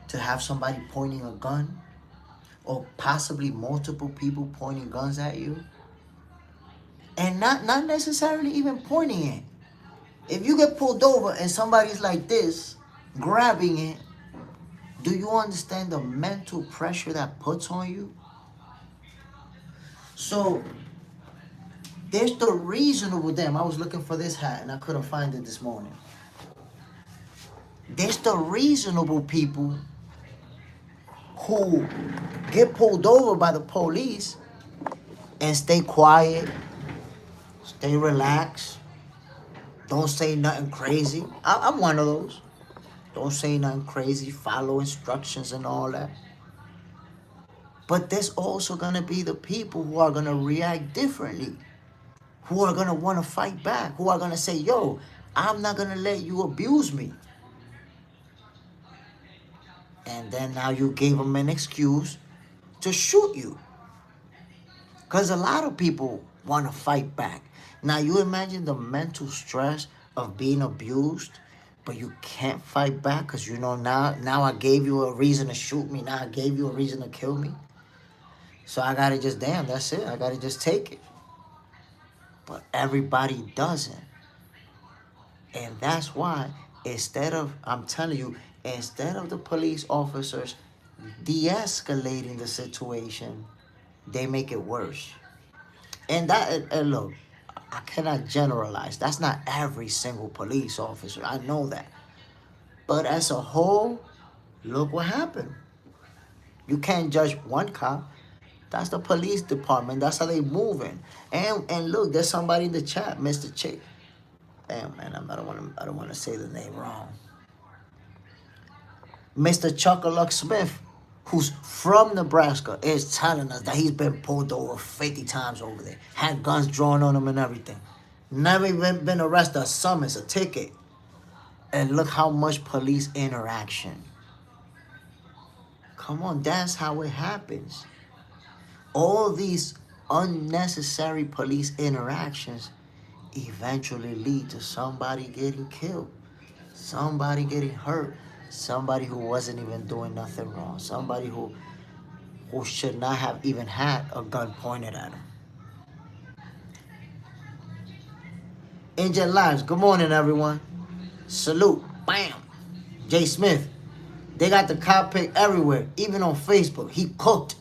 to have somebody pointing a gun? Or possibly multiple people pointing guns at you? And not necessarily even pointing it. If you get pulled over and somebody's like this, grabbing it, do you understand the mental pressure that puts on you? So, there's the reasonable them. I was looking for this hat and I couldn't find it this morning. There's the reasonable people who get pulled over by the police and stay quiet, stay relaxed, don't say nothing crazy. I'm one of those. Don't say nothing crazy, follow instructions and all that. But there's also going to be the people who are going to react differently, who are going to want to fight back, who are going to say, yo, I'm not going to let you abuse me. And then now you gave them an excuse to shoot you. Because a lot of people want to fight back. Now, you imagine the mental stress of being abused, but you can't fight back because you know now I gave you a reason to shoot me. Now I gave you a reason to kill me. So I got to just, damn, that's it. I got to just take it. But everybody doesn't. And that's why, I'm telling you, instead of the police officers de-escalating the situation, they make it worse. And and look, I cannot generalize. That's not every single police officer. I know that. But as a whole, look what happened. You can't judge one cop. That's the police department. That's how they moving. And look, there's somebody in the chat, Mr. Chick. Damn man, I don't want to say the name wrong. Mr. Chuckaluck Smith, who's from Nebraska, is telling us that he's been pulled over 50 times over there. Had guns drawn on him and everything. Never even been arrested, a summons, a ticket. And look how much police interaction. Come on, that's how it happens. All these unnecessary police interactions eventually lead to somebody getting killed, somebody getting hurt, somebody who wasn't even doing nothing wrong, somebody who should not have even had a gun pointed at him. Injured lives. Good morning, everyone. Salute. Bam. Jay Smith. They got the cop pic everywhere, even on Facebook. He cooked.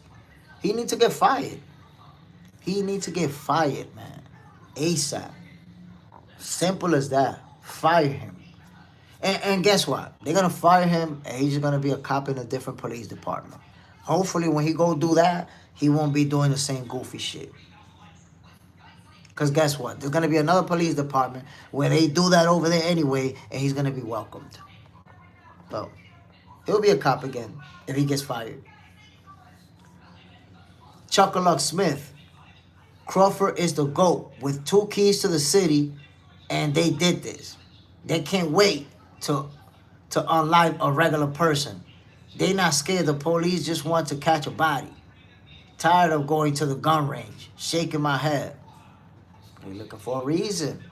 He needs to get fired. He needs to get fired, man. ASAP. Simple as that. Fire him. And guess what? They're going to fire him, and he's going to be a cop in a different police department. Hopefully, when he go do that, he won't be doing the same goofy shit. Because guess what? There's going to be another police department where they do that over there anyway, and he's going to be welcomed. So, he'll be a cop again if he gets fired. Chuckaluck Smith. Crawford is the GOAT with 2 keys to the city, and they did this. They can't wait to unlive a regular person. They not scared. The police just want to catch a body. Tired of going to the gun range, shaking my head. They looking for a reason.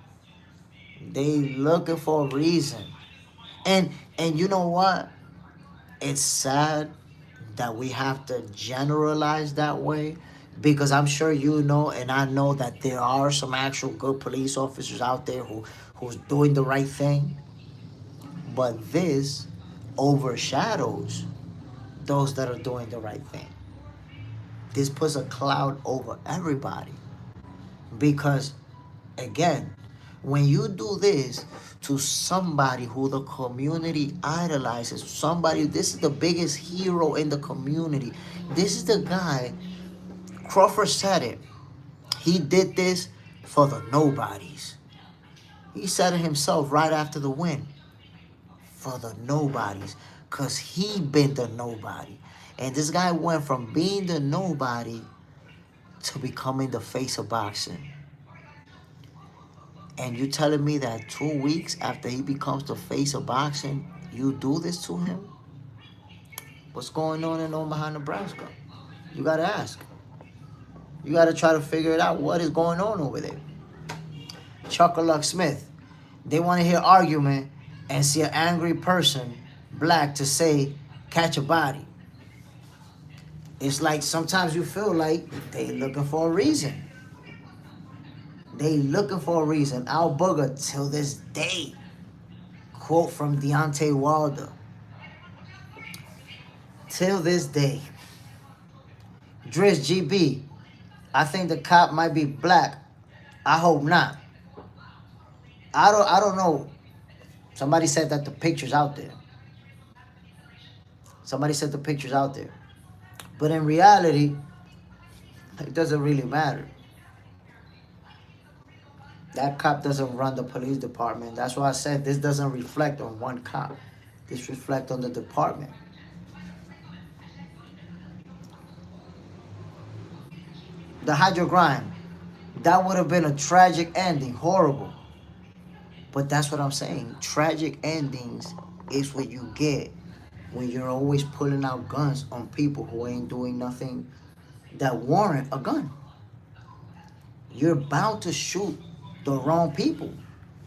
They looking for a reason. And you know what? It's sad that we have to generalize that way, because I'm sure you know and I know that there are some actual good police officers out there who's doing the right thing. But this overshadows those that are doing the right thing. This puts a cloud over everybody. Because, again, when you do this to somebody who the community idolizes, somebody, this is the biggest hero in the community. This is the guy, Crawford said it. He did this for the nobodies. He said it himself right after the win. For the nobodies. Because he been the nobody. And this guy went from being the nobody to becoming the face of boxing. And you telling me that 2 weeks after he becomes the face of boxing, you do this to him? What's going on in Omaha, Nebraska? You got to ask. You got to try to figure it out. What is going on over there? Chuckaluck Smith. They want to hear argument and see an angry person, black, to say, catch a body. It's like sometimes you feel like they looking for a reason. They looking for a reason. Al Booger, till this day. Quote from Deontay Wilder. Till this day. Driz GB. I think the cop might be black. I hope not. I don't know. Somebody said that the picture's out there. Somebody said the picture's out there. But in reality, it doesn't really matter. That cop doesn't run the police department. That's why I said this doesn't reflect on one cop. This reflects on the department. The Hydro Grind. That would have been a tragic ending. Horrible. But that's what I'm saying. Tragic endings is what you get when you're always pulling out guns on people who ain't doing nothing that warrant a gun. you're bound to shoot the wrong people.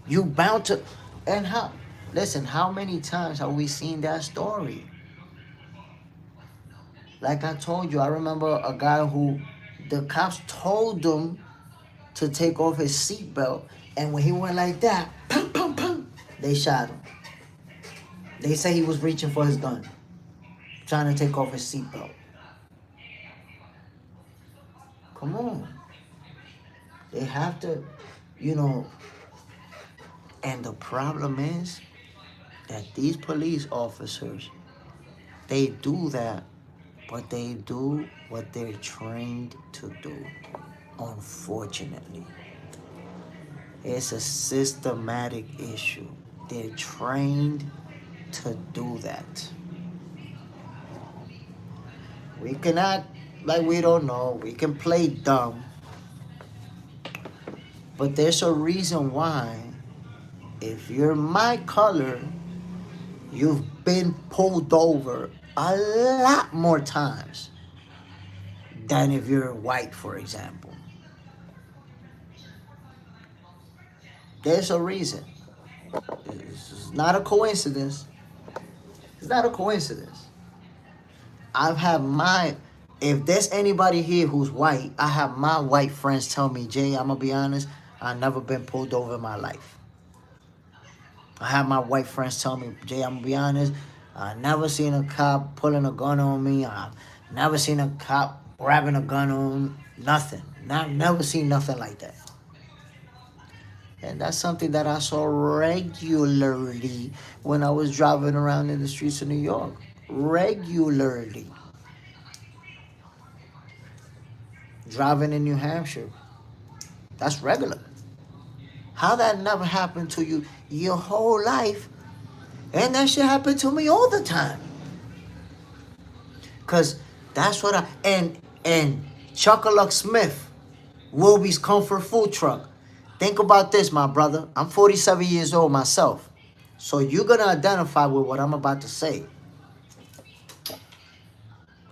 You bound to, and how? Listen, how many times have we seen that story? Like I told you, I remember a guy who the cops told him to take off his seatbelt, and when he went like that, pum, pum, pum, they shot him. They say he was reaching for his gun, trying to take off his seatbelt. Come on. They have to, you know, and the problem is that these police officers, they do that, but they do what they're trained to do. Unfortunately, it's a systematic issue. They're trained to do that. We can act like we don't know. We can play dumb. But there's a reason why, if you're my color, you've been pulled over a lot more times than if you're white, for example. There's a reason. It's not a coincidence. It's not a coincidence. I've had my, if there's anybody here who's white, I have my white friends tell me, Jay, I'm going to be honest, I've never been pulled over in my life. I have my white friends tell me, Jay, I'm going to be honest, I never seen a cop pulling a gun on me. I've never seen a cop grabbing a gun on nothing. Never seen nothing like that. And that's something that I saw regularly when I was driving around in the streets of New York. Regularly. Driving in New Hampshire. That's regular. How that never happened to you your whole life, and that shit happened to me all the time. Cause that's what and Chuck-a-Luck Smith, Wilby's Comfort Food Truck. Think about this, my brother. I'm 47 years old myself. So you're gonna identify with what I'm about to say.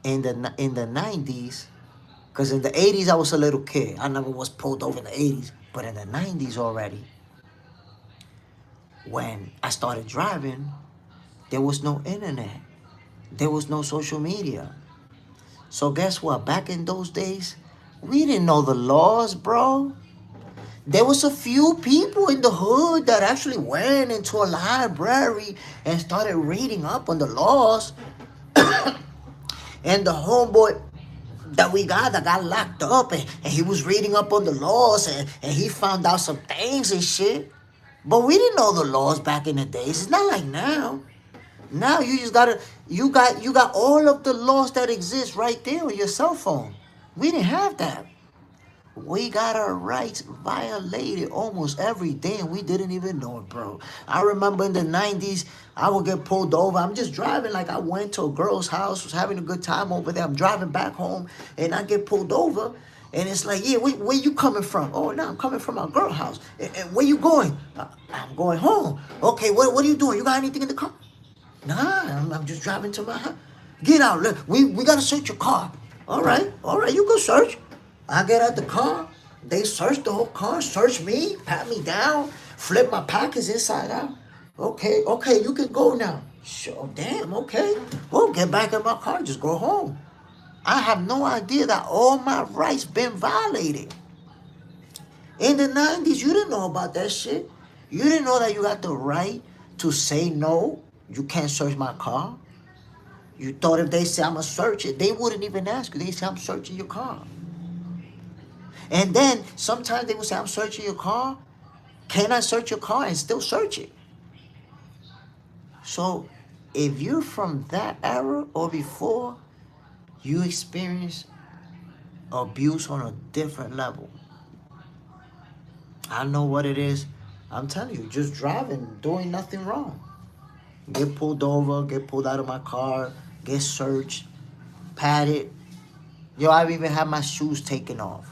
In the 90s, because in the 80s I was a little kid. I never was pulled over in the 80s. But in the 90s already, when I started driving, there was no internet. There was no social media. So guess what? Back in those days, we didn't know the laws, bro. There was a few people in the hood that actually went into a library and started reading up on the laws. And the homeboy that we got that got locked up, and he was reading up on the laws, and he found out some things and shit. But we didn't know the laws back in the days. It's not like now. Now you just you got all of the laws that exist right there on your cell phone. We didn't have that. We got our rights violated almost every day, and we didn't even know it, bro. I remember in the 90s, I would get pulled over. I'm just driving like I went to a girl's house, was having a good time over there. I'm driving back home, and I get pulled over. And it's like, yeah, where you coming from? Oh, no, I'm coming from my girl's house. And where you going? I'm going home. Okay, what are you doing? You got anything in the car? Nah, I'm just driving to my house. Get out. Look, we got to search your car. All right, you go search. I get out the car. They search the whole car, search me, pat me down, flip my pockets inside out. Okay, you can go now. Sure, damn, okay. Well, get back in my car, just go home. I have no idea that all my rights been violated. In the 90s, you didn't know about that shit. You didn't know that you got the right to say no. You can't search my car. You thought if they say I'm going to search it, they wouldn't even ask you. They say I'm searching your car. And then sometimes they will say I'm searching your car. Can I search your car and still search it? So if you're from that era or before, you experience abuse on a different level. I know what it is. I'm telling you, just driving, doing nothing wrong. Get pulled over, get pulled out of my car, get searched, patted. Yo, I've even had my shoes taken off.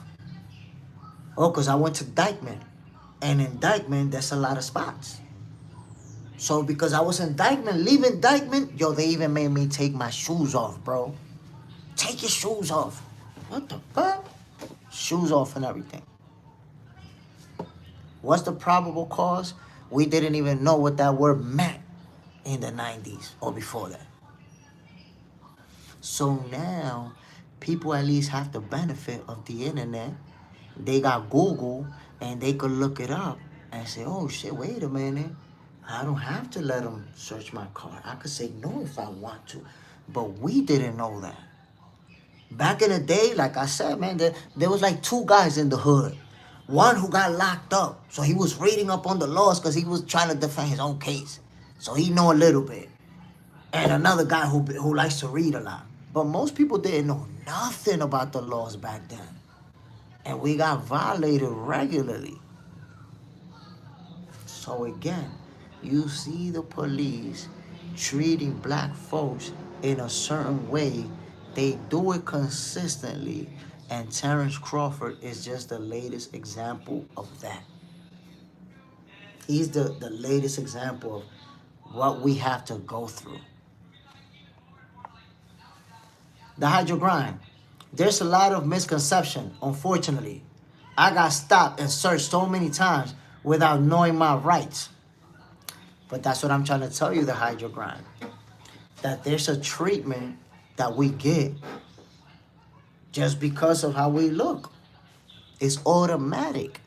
Oh, because I went to Dykeman. And in Dykeman, there's a lot of spots. So because I was in Dykeman, leaving Dykeman, yo, they even made me take my shoes off, bro. Take your shoes off. What the fuck? Shoes off and everything. What's the probable cause? We didn't even know what that word meant in the 90s or before that. So now, people at least have the benefit of the internet. They got Google and they could look it up and say, oh shit, wait a minute. I don't have to let them search my car. I could say no if I want to. But we didn't know that. Back in the day, like I said, man, there was like two guys in the hood. One who got locked up. So he was reading up on the laws because he was trying to defend his own case. So he know a little bit. And another guy who likes to read a lot. But most people didn't know nothing about the laws back then. And we got violated regularly. So again, you see the police treating black folks in a certain way. They do it consistently. And Terence Crawford is just the latest example of that. He's the latest example of what we have to go through. The hydro grind. There's a lot of misconception, unfortunately. I got stopped and searched so many times without knowing my rights. But that's what I'm trying to tell you, the hydro grind. That there's a treatment that we get just because of how we look. It's automatic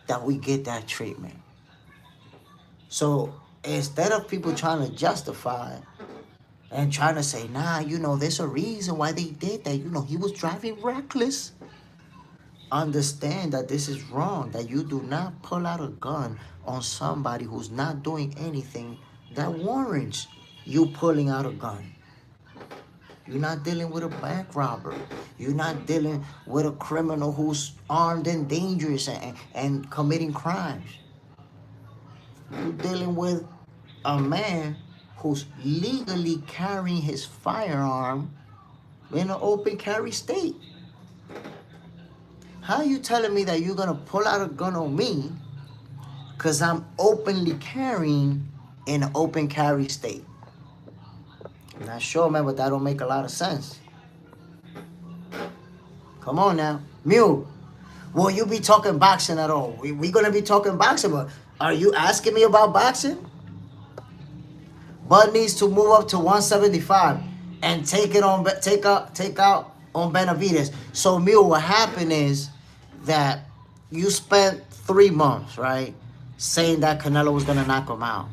that we get that treatment. So instead of people trying to justify and trying to say, nah, there's a reason why they did that. He was driving reckless. Understand that this is wrong, that you do not pull out a gun on somebody who's not doing anything that warrants you pulling out a gun. You're not dealing with a bank robber. You're not dealing with a criminal who's armed and dangerous and committing crimes. You're dealing with a man who's legally carrying his firearm in an open carry state. How are you telling me that you're going to pull out a gun on me because I'm openly carrying in an open carry state? I'm not sure, man, but that don't make a lot of sense. Come on now. Mule, will you be talking boxing at all? We going to be talking boxing, but are you asking me about boxing? Bud needs to move up to 175 and take out on Benavidez. So, Mule, what happened is that you spent 3 months, right, saying that Canelo was going to knock him out,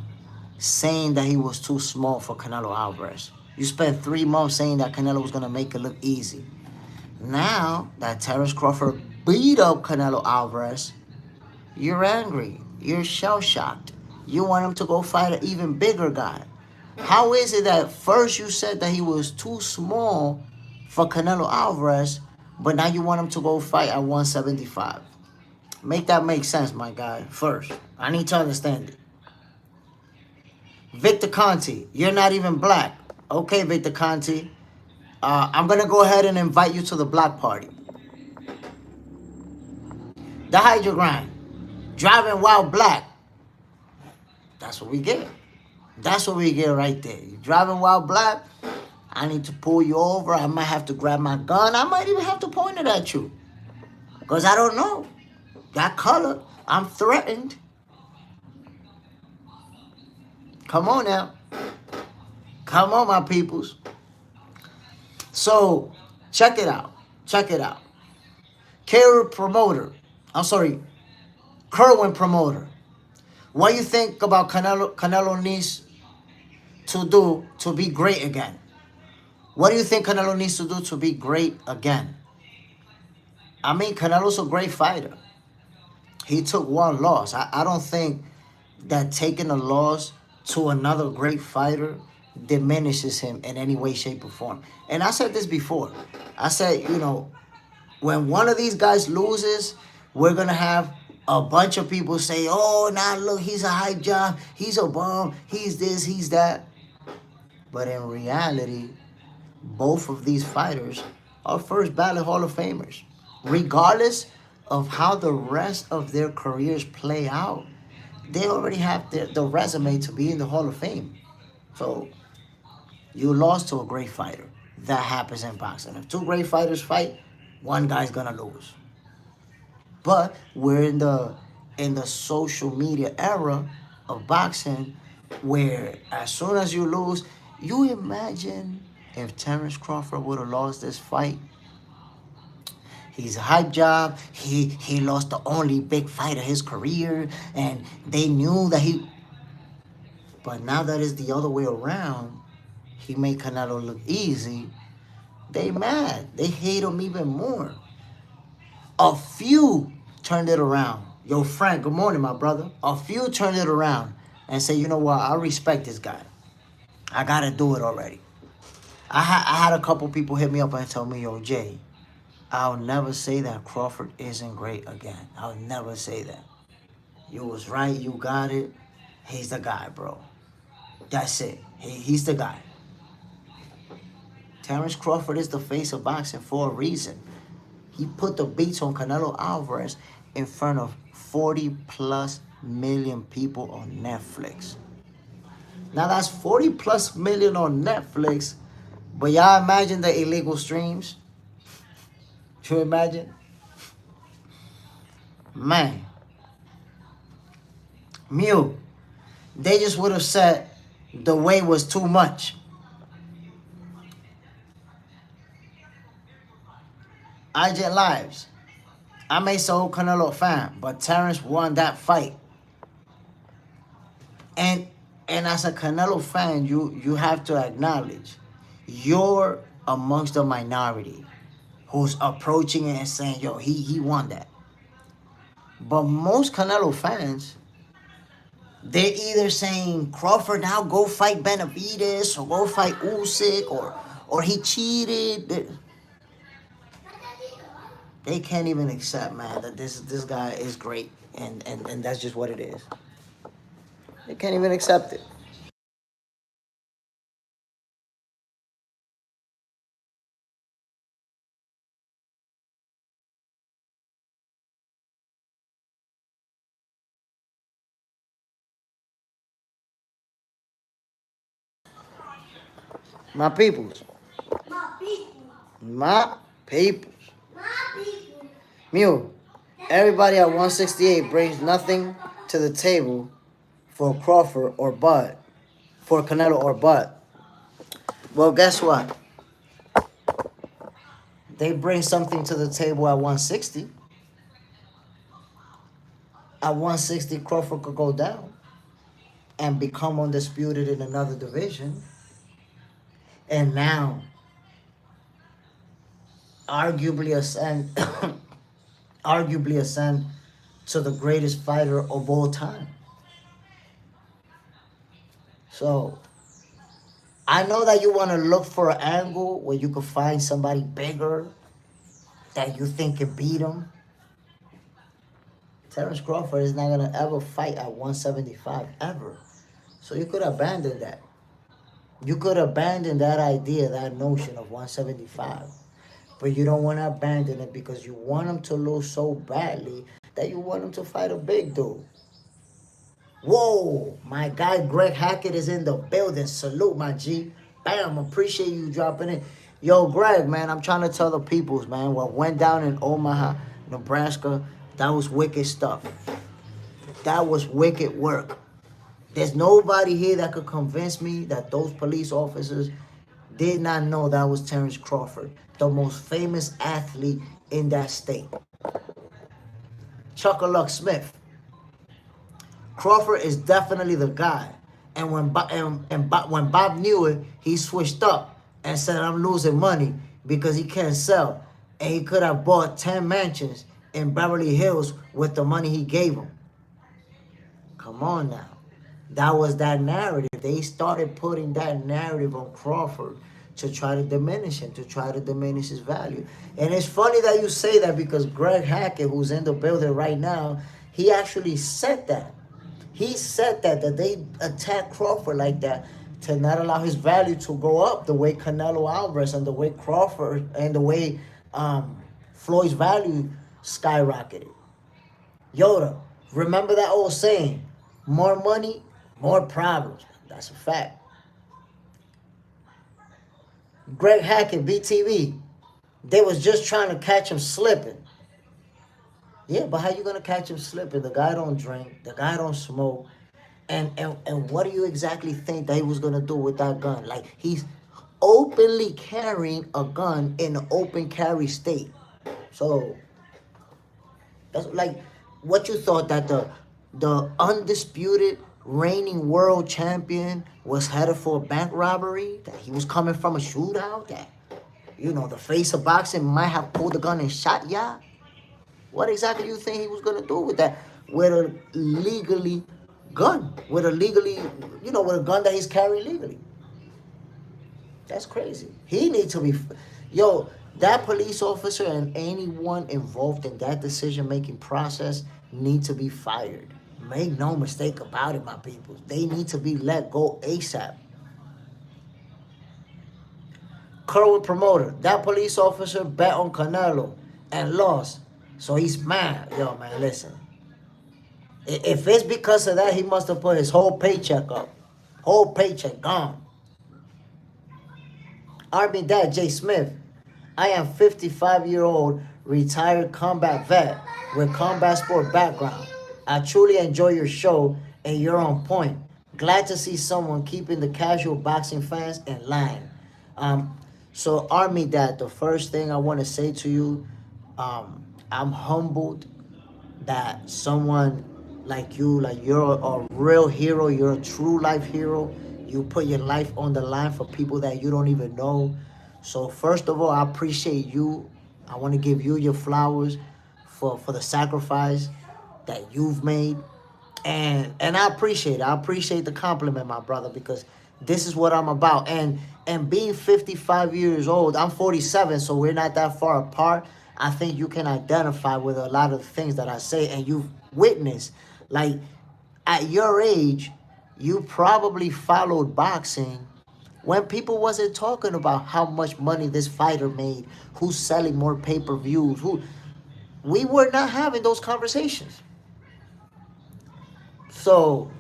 saying that he was too small for Canelo Alvarez. You spent 3 months saying that Canelo was going to make it look easy. Now that Terence Crawford beat up Canelo Alvarez, you're angry. You're shell-shocked. You want him to go fight an even bigger guy. How is it that first you said that he was too small for Canelo Alvarez, but now you want him to go fight at 175? Make that make sense, my guy, first. I need to understand it. Victor Conti, you're not even black. Okay, Victor Conti. I'm going to go ahead and invite you to the block party. The hydro grind. Driving while black. That's what we get. That's what we get right there. You're driving while black. I need to pull you over. I might have to grab my gun. I might even have to point it at you. Because I don't know. That color. I'm threatened. Come on now. Come on, my peoples. So, check it out. Check it out. Kerwin promoter. What do you think about Canelo needs to do to be great again? What do you think Canelo needs to do to be great again? I mean, Canelo's a great fighter. He took one loss. I don't think that taking a loss to another great fighter diminishes him in any way, shape, or form. And I said this before. I said, when one of these guys loses, we're going to have a bunch of people say, oh, nah, look, he's a hype job. He's a bum. He's this, he's that. But in reality, both of these fighters are first ballot Hall of Famers. Regardless of how the rest of their careers play out, they already have the resume to be in the Hall of Fame. So you lost to a great fighter. That happens in boxing. If two great fighters fight, one guy's going to lose. But we're in the in the social media era of boxing, where as soon as you lose, you imagine if Terence Crawford would have lost this fight. He's a hype job. He lost the only big fight of his career, and they knew that he. But now that it's the other way around, he made Canelo look easy. They mad. They hate him even more. A few turned it around. Yo, Frank, good morning, my brother. A few turned it around and say, you know what? I respect this guy. I gotta do it already. I had a couple people hit me up and tell me, yo, Jay, I'll never say that Crawford isn't great again. I'll never say that. You was right. You got it. He's the guy, bro. That's it. He's the guy. Terence Crawford is the face of boxing for a reason. He put the beats on Canelo Alvarez in front of 40 plus million people on Netflix. Now that's 40 plus million on Netflix, but y'all imagine the illegal streams? You imagine? Man. Mew, they just would have said the weight was too much. Agent Lives. I'm a sole Canelo fan, but Terence won that fight. And as a Canelo fan, you have to acknowledge you're amongst the minority who's approaching it and saying, yo, he won that. But most Canelo fans, they're either saying Crawford now go fight Benavidez or go fight Usyk or he cheated. They can't even accept, man, that this guy is great, and that's just what it is. They can't even accept it. My peoples. My people. My peoples. My people. Mew, everybody at 168 brings nothing to the table for Crawford or Bud, for Canelo or Bud. Well, guess what? They bring something to the table at 160. At 160, Crawford could go down and become undisputed in another division. And now, arguably ascend, arguably ascend to the greatest fighter of all time. So, I know that you want to look for an angle where you could find somebody bigger that you think can beat him. Terence Crawford is not going to ever fight at 175, ever. So you could abandon that. You could abandon that idea, that notion of 175. But you don't want to abandon it because you want him to lose so badly that you want him to fight a big dude. Whoa, my guy Greg Hackett is in the building. Salute, my G. Bam, appreciate you dropping in. Yo, Greg, man, I'm trying to tell the peoples, man, what went down in Omaha, Nebraska, that was wicked stuff. That was wicked work. There's nobody here that could convince me that those police officers did not know that was Terence Crawford, the most famous athlete in that state. Chuck-a-Luck Smith. Crawford is definitely the guy. And when Bob knew it, he switched up and said, I'm losing money because he can't sell. And he could have bought 10 mansions in Beverly Hills with the money he gave him. Come on now. That was that narrative. They started putting that narrative on Crawford to try to diminish him, to try to diminish his value. And it's funny that you say that because Greg Hackett, who's in the building right now, he actually said that. He said that they attacked Crawford like that to not allow his value to go up the way Canelo Alvarez and the way Crawford and the way Floyd's value skyrocketed. Yoda, remember that old saying, more money, more problems. That's a fact. Greg Hackett, BTV, they was just trying to catch him slipping. Yeah, but how you gonna catch him slipping? The guy don't drink. The guy don't smoke. And what do you exactly think that he was gonna do with that gun? Like he's openly carrying a gun in an open carry state. So that's like what you thought that the undisputed reigning world champion was headed for a bank robbery, that he was coming from a shootout, that the face of boxing might have pulled the gun and shot ya. What exactly you think he was gonna do with that? With a legally gun. With a legally, with a gun that he's carrying legally. That's crazy. He needs to be, yo, that police officer and anyone involved in that decision making process need to be fired. Make no mistake about it, my people. They need to be let go ASAP. Current promoter, that police officer bet on Canelo and lost. So he's mad. Yo, man, listen. If it's because of that, he must have put his whole paycheck up. Whole paycheck gone. Army Dad Jay Smith. I am 55-year-old retired combat vet with combat sport background. I truly enjoy your show and you're on point. Glad to see someone keeping the casual boxing fans in line. Um, so Army Dad, the first thing I want to say to you, I'm humbled that someone like you're a real hero, you're a true life hero. You put your life on the line for people that you don't even know. So first of all, I appreciate you. I want to give you your flowers for the sacrifice that you've made. And I appreciate it. I appreciate the compliment, my brother, because this is what I'm about. And being 55 years old, I'm 47, so we're not that far apart. I think you can identify with a lot of the things that I say, and you've witnessed. Like at your age, you probably followed boxing when people wasn't talking about how much money this fighter made, who's selling more pay-per-views, who we were not having those conversations. So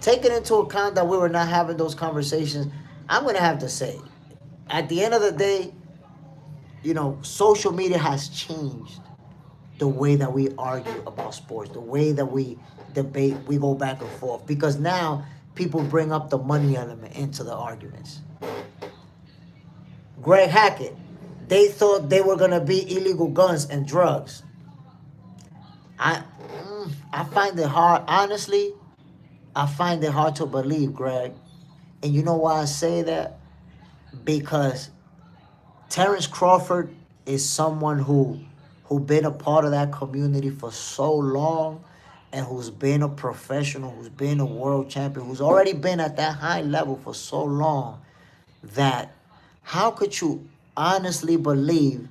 taking into account that we were not having those conversations, I'm gonna have to say, at the end of the day, social media has changed the way that we argue about sports, the way that we debate, we go back and forth. Because now people bring up the money element into the arguments. Greg Hackett, they thought they were gonna be illegal guns and drugs. I I find it hard, honestly. I find it hard to believe, Greg. And you know why I say that? Because Terence Crawford is someone who been a part of that community for so long, and who's been a professional, who's been a world champion, who's already been at that high level for so long, that how could you honestly believe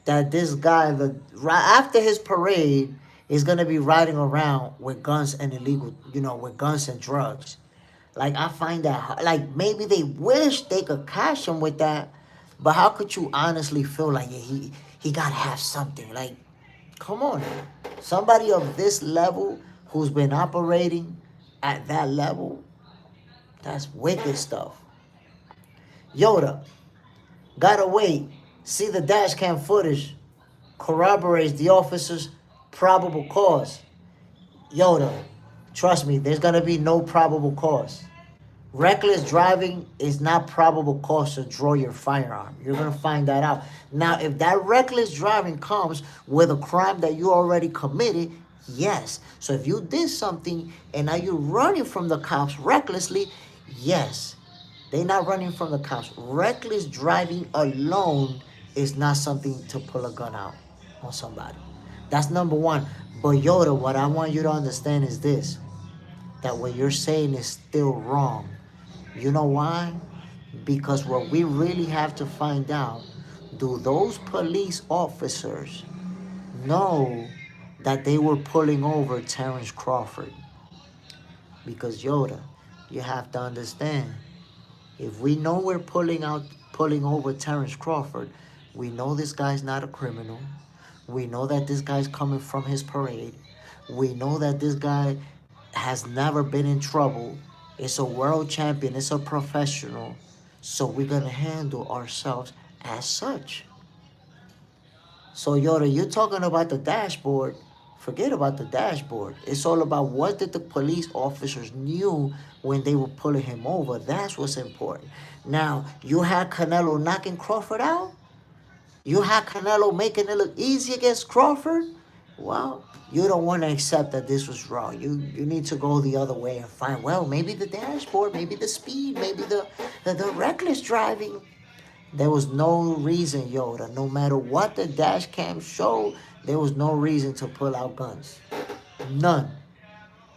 that this guy, right after his parade, is gonna be riding around with guns and illegal, with guns and drugs? Like I find that like maybe they wish they could cash him with that, but how could you honestly feel like, yeah, he gotta have something? Like, come on, man. Somebody of this level who's been operating at that level, that's wicked stuff. Yoda, gotta wait. See the dash cam footage corroborates the officer's probable cause. Yoda, trust me, there's gonna be no probable cause. Reckless driving is not probable cause to draw your firearm. You're gonna find that out. Now, if that reckless driving comes with a crime that you already committed, yes. So if you did something and now you're running from the cops recklessly, yes. They're not running from the cops. Reckless driving alone is not something to pull a gun out on somebody. That's number one. But Yoda, what I want you to understand is this, that what you're saying is still wrong. You know why? Because what we really have to find out, do those police officers know that they were pulling over Terence Crawford? Because Yoda, you have to understand, if we know we're pulling over Terence Crawford, we know this guy's not a criminal. We know that this guy's coming from his parade. We know that this guy has never been in trouble. It's a world champion. It's a professional. So we're going to handle ourselves as such. So, Yoda, you're talking about the dashboard Forget about the dashboard. It's all about what did the police officers knew when they were pulling him over. That's what's important. Now, you had Canelo knocking Crawford out. You had Canelo making it look easy against Crawford. Well, you don't want to accept that this was wrong. You need to go the other way and find, well, maybe the dashboard, maybe the speed, maybe the reckless driving. There was no reason, Yoda. No matter what the dash cam showed, there was no reason to pull out guns. None.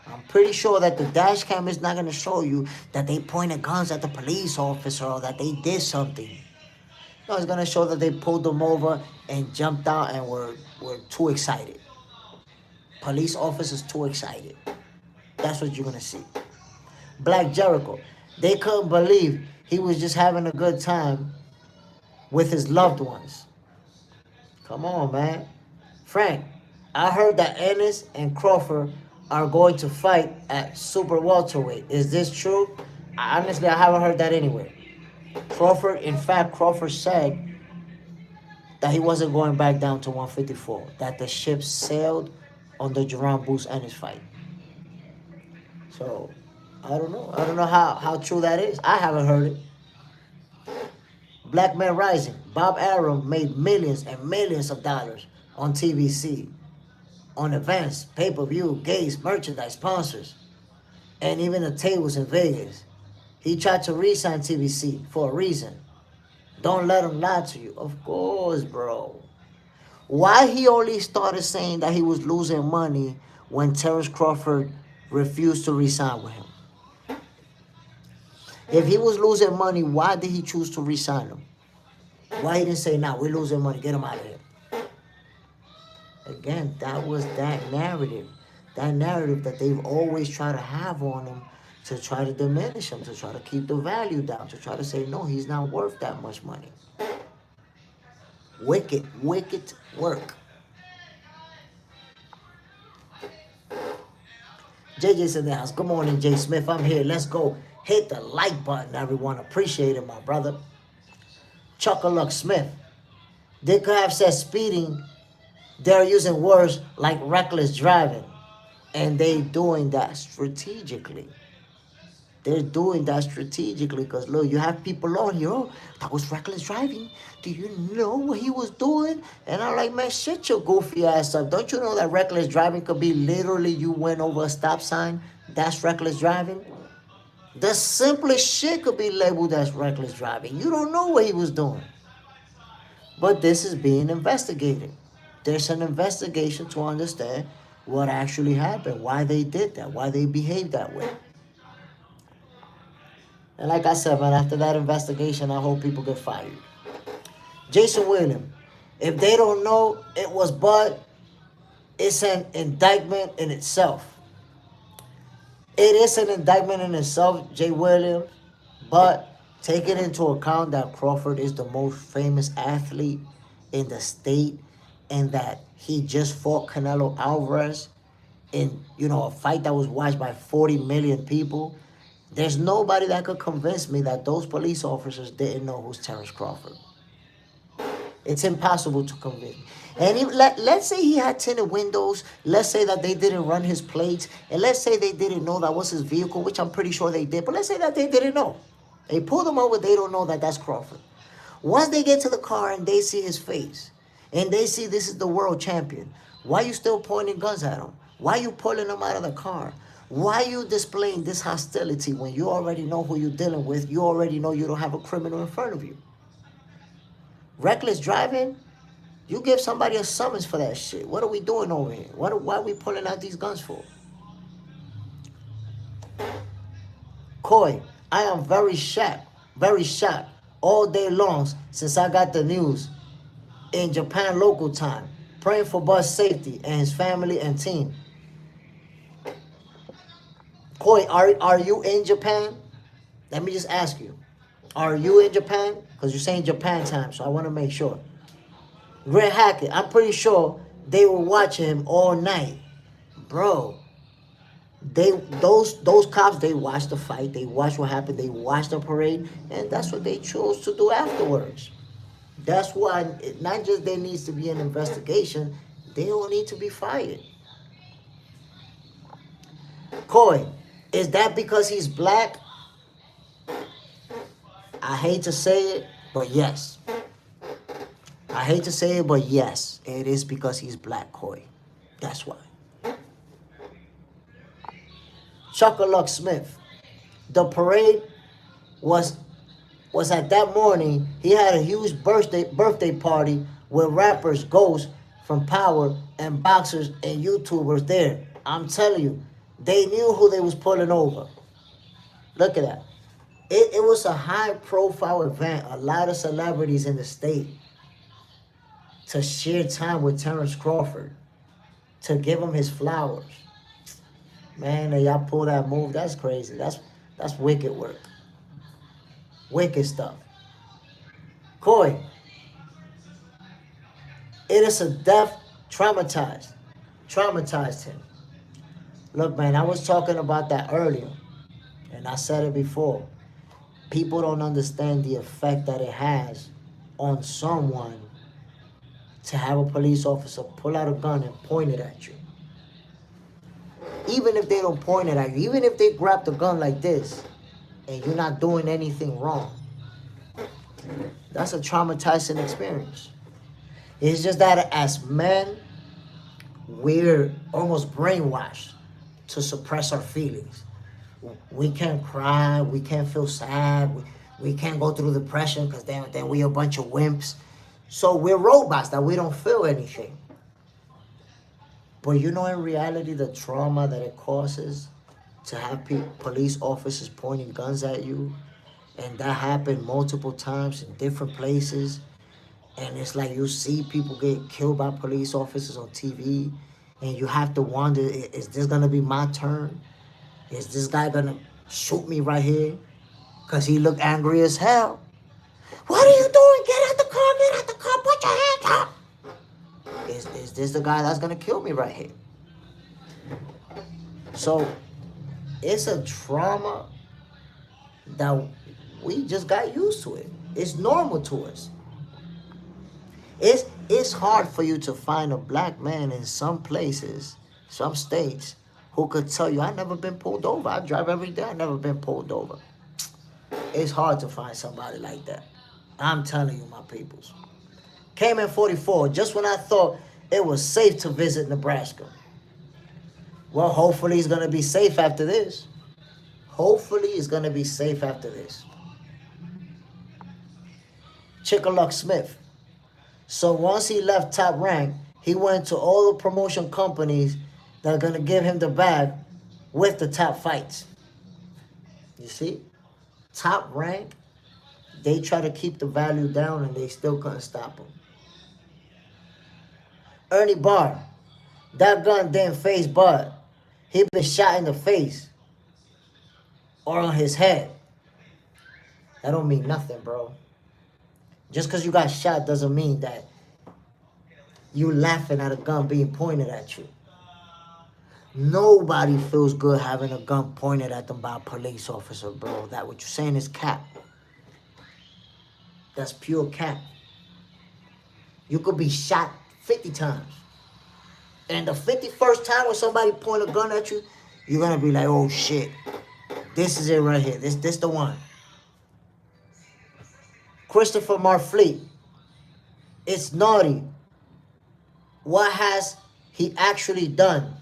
I'm pretty sure that the dash cam is not going to show you that they pointed guns at the police officer or that they did something. No, it's going to show that they pulled them over and jumped out and were too excited. Police officers too excited. That's what you're going to see. Black Jericho. They couldn't believe he was just having a good time with his loved ones. Come on, man. Frank, I heard that Ennis and Crawford are going to fight at super welterweight. Is this true? Honestly, I haven't heard that anywhere. Crawford said that he wasn't going back down to 154, that the ship sailed on the Jerome Booth Ennis fight. So, I don't know. I don't know how true that is. I haven't heard it. Black Man Rising. Bob Arum made millions and millions of dollars on TVC, on events, pay-per-view, gays, merchandise, sponsors, and even the tables in Vegas. He tried to re-sign TVC for a reason. Don't let him lie to you. Of course, bro. Why he only started saying that he was losing money when Terence Crawford refused to re-sign with him? If he was losing money, why did he choose to re-sign him? Why he didn't say, nah, we're losing money, get him out of here? Again, that was that narrative. That narrative that they've always tried to have on him to try to diminish him, to try to keep the value down, to try to say, no, he's not worth that much money. Wicked, wicked work. JJ's in the house. Good morning, Jay Smith. I'm here. Let's go. Hit the like button, everyone. Appreciate it, my brother. Chuck-a-Luck Smith. They could have said speeding. They're using words like reckless driving. And they doing that strategically. They're doing that strategically because, look, you have people on here, oh, that was reckless driving. Do you know what he was doing? And I'm like, man, shut your goofy ass up. Don't you know that reckless driving could be literally you went over a stop sign? That's reckless driving. The simplest shit could be labeled as reckless driving. You don't know what he was doing. But this is being investigated. There's an investigation to understand what actually happened, why they did that, why they behaved that way. And like I said, man, after that investigation, I hope people get fired. Jason Williams, if they don't know it was Bud, it's an indictment in itself. It is an indictment in itself, Jay Williams, but take it into account that Crawford is the most famous athlete in the state and that he just fought Canelo Alvarez in, a fight that was watched by 40 million people. There's nobody that could convince me that those police officers didn't know who's Terence Crawford. It's impossible to convince me. And let's say he had tinted windows. Let's say that they didn't run his plates. And let's say they didn't know that was his vehicle, which I'm pretty sure they did. But let's say that they didn't know. They pulled him over. They don't know that that's Crawford. Once they get to the car and they see his face, and they see this is the world champion, why are you still pointing guns at him? Why are you pulling him out of the car? Why are you displaying this hostility when you already know who you're dealing with? You already know you don't have a criminal in front of you. Reckless driving? You give somebody a summons for that shit. What are we doing over here? Why are we pulling out these guns for? Coy, I am very shocked all day long since I got the news in Japan local time. Praying for Bud's safety and his family and team. Coy, are you in Japan? Let me just ask you. Are you in Japan? Because you're saying Japan time, so I want to make sure. Greg Hackett, I'm pretty sure they were watching him all night. Bro, those cops, they watched the fight, they watched what happened, they watched the parade, and that's what they chose to do afterwards. That's why not just there needs to be an investigation, they all need to be fired. Coy, is that because he's black? I hate to say it, but yes. I hate to say it, but yes, it is because he's black, Coy. That's why. Chuck Smith. The parade was at that morning. He had a huge birthday party with rappers, Ghost from Power, and boxers and YouTubers there. I'm telling you, they knew who they was pulling over. Look at that. It was a high profile event. A lot of celebrities in the state to share time with Terence Crawford, to give him his flowers. Man, y'all pull that move. That's crazy. That's wicked work. Wicked stuff. Coy, it is a death traumatized him. Look, man, I was talking about that earlier, and I said it before. People don't understand the effect that it has on someone to have a police officer pull out a gun and point it at you. Even if they don't point it at you, even if they grab the gun like this and you're not doing anything wrong, that's a traumatizing experience. It's just that as men, we're almost brainwashed to suppress our feelings. We can't cry, we can't feel sad, we can't go through depression because then we're a bunch of wimps. So we're robots that we don't feel anything. But you know, in reality, the trauma that it causes to have police officers pointing guns at you, and that happened multiple times in different places, and it's like you see people get killed by police officers on TV, and you have to wonder, is this gonna be my turn? Is this guy gonna shoot me right here? Because he looked angry as hell. What are you doing? Get out the car, put your hands up. Is this the guy that's gonna kill me right here? So it's a trauma that we just got used to it. It's normal to us. It's hard for you to find a black man in some places, some states, who could tell you, I've never been pulled over. I drive every day, I've never been pulled over. It's hard to find somebody like that. I'm telling you, my peoples. Came in 44, just when I thought it was safe to visit Nebraska. Well, hopefully he's going to be safe after this. Hopefully he's going to be safe after this. Chuck Smith. So once he left Top Rank, he went to all the promotion companies that are going to give him the bag with the top fights. You see? Top Rank, they try to keep the value down and they still couldn't stop him. Ernie Barr, that gun didn't phase Bud. He been shot in the face or on his head. That don't mean nothing, bro. Just because you got shot doesn't mean that you laughing at a gun being pointed at you. Nobody feels good having a gun pointed at them by a police officer, bro. That what you're saying is cap. That's pure cap. You could be shot 50 times. And the 51st time when somebody point a gun at you, you're going to be like, oh, shit. This is it right here. This the one. Christopher Marfleet. It's naughty. What has he actually done?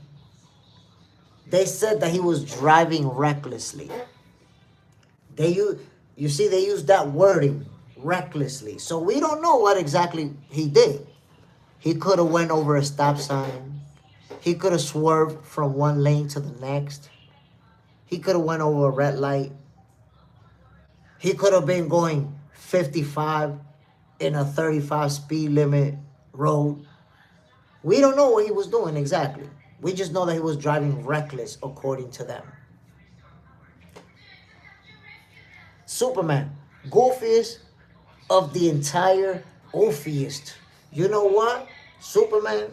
They said that he was driving recklessly. You see, they use that wording, recklessly. So we don't know what exactly he did. He could have went over a stop sign. He could have swerved from one lane to the next. He could have went over a red light. He could have been going 55 in a 35 speed limit road. We don't know what he was doing exactly. We just know that he was driving reckless according to them. Superman, goofiest of the entire Oofiest. You know what? Superman,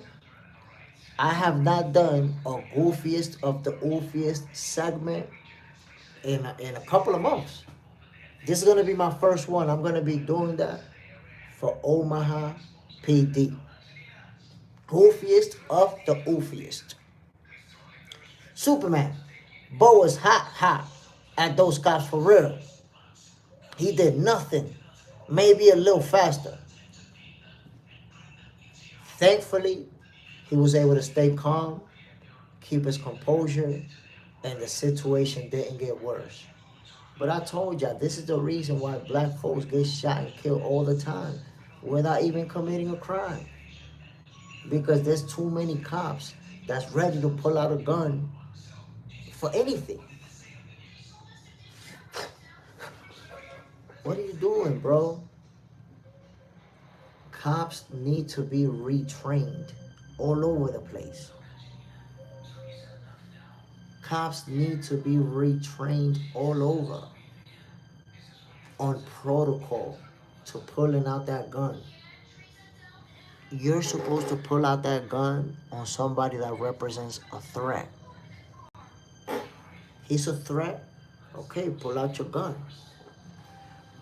I have not done a goofiest of the Oofiest segment in a couple of months. This is going to be my first one. I'm going to be doing that for Omaha PD. Goofiest of the Oofiest. Superman, Bo was hot at those cops for real. He did nothing. Maybe a little faster. Thankfully, he was able to stay calm, keep his composure, and the situation didn't get worse. But I told y'all, this is the reason why black folks get shot and killed all the time without even committing a crime. Because there's too many cops that's ready to pull out a gun for anything. What are you doing, bro? Cops need to be retrained all over the place. Cops need to be retrained all over on protocol to pulling out that gun. You're supposed to pull out that gun on somebody that represents a threat. He's a threat? Okay, pull out your gun.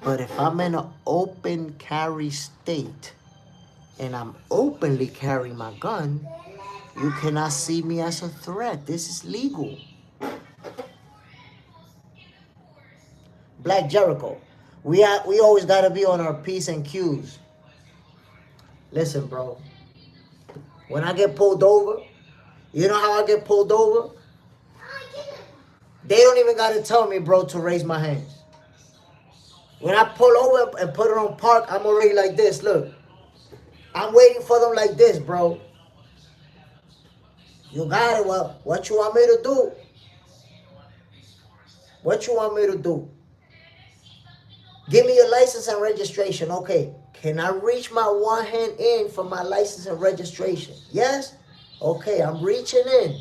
But if I'm in an open carry state and I'm openly carrying my gun, you cannot see me as a threat. This is legal. Black Jericho, we always gotta be on our P's and Q's. Listen, bro. When I get pulled over, you know how I get pulled over? They don't even gotta tell me, bro, to raise my hands. When I pull over and put it on park, I'm already like this. Look, I'm waiting for them like this, bro. You got it. Well, what you want me to do? What you want me to do? Give me your license and registration. Okay. Can I reach my one hand in for my license and registration? Yes? Okay, I'm reaching in.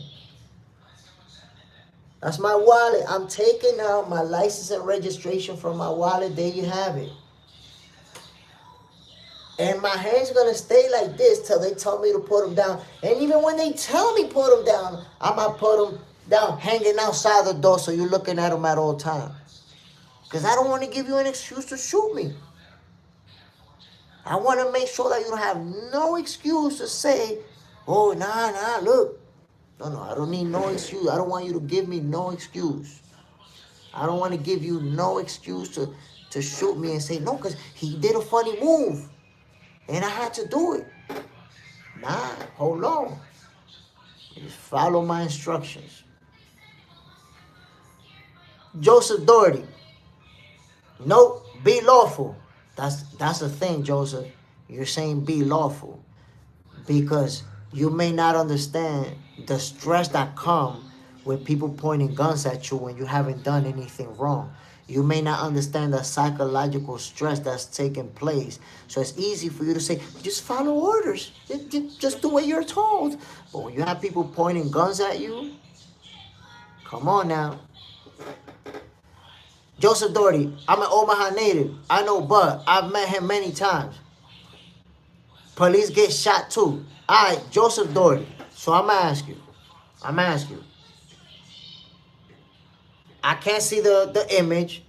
That's my wallet. I'm taking out my license and registration from my wallet. There you have it. And my hand's going to stay like this till they tell me to put them down. And even when they tell me put them down, I might put them down hanging outside the door so you're looking at them at all times. Because I don't want to give you an excuse to shoot me. I want to make sure that you don't have no excuse to say, oh, nah, look. No, I don't need no excuse. I don't want you to give me no excuse. I don't want to give you no excuse to shoot me and say, no, because he did a funny move. And I had to do it. Nah, hold on. Just follow my instructions. Joseph Doherty. Nope, be lawful. That's the thing, Joseph. You're saying be lawful. Because you may not understand the stress that comes with people pointing guns at you when you haven't done anything wrong. You may not understand the psychological stress that's taking place. So it's easy for you to say, just follow orders. Just do what you're told. But when you have people pointing guns at you, come on now. Joseph Doherty, I'm an Omaha native. I know Bud. I've met him many times. Police get shot too. All right, Joseph Doherty. So I'm going to ask you. I can't see the image.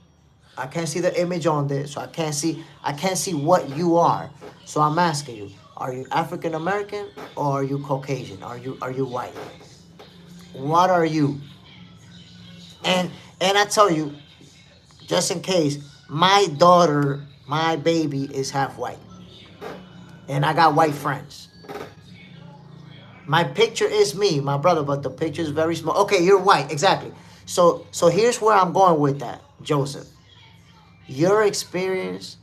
I can't see the image on this. So I can't see what you are. So I'm asking you, are you African American or are you Caucasian? Are you white? What are you? And I tell you, just in case, my daughter, my baby is half white. And I got white friends. My picture is me, my brother, but the picture is very small. Okay, you're white, exactly. So here's where I'm going with that, Joseph. Your experience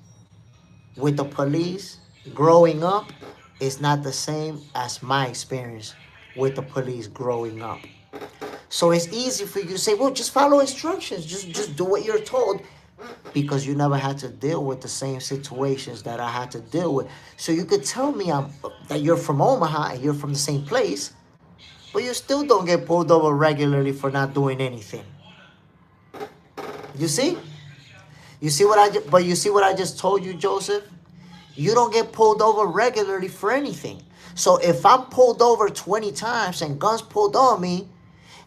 with the police growing up is not the same as my experience with the police growing up. So it's easy for you to say, well, just follow instructions. Just do what you're told. Because you never had to deal with the same situations that I had to deal with. So you could tell me that you're from Omaha and you're from the same place, but you still don't get pulled over regularly for not doing anything. You see? You see what I just told you, Joseph? You don't get pulled over regularly for anything. So if I'm pulled over 20 times and guns pulled on me,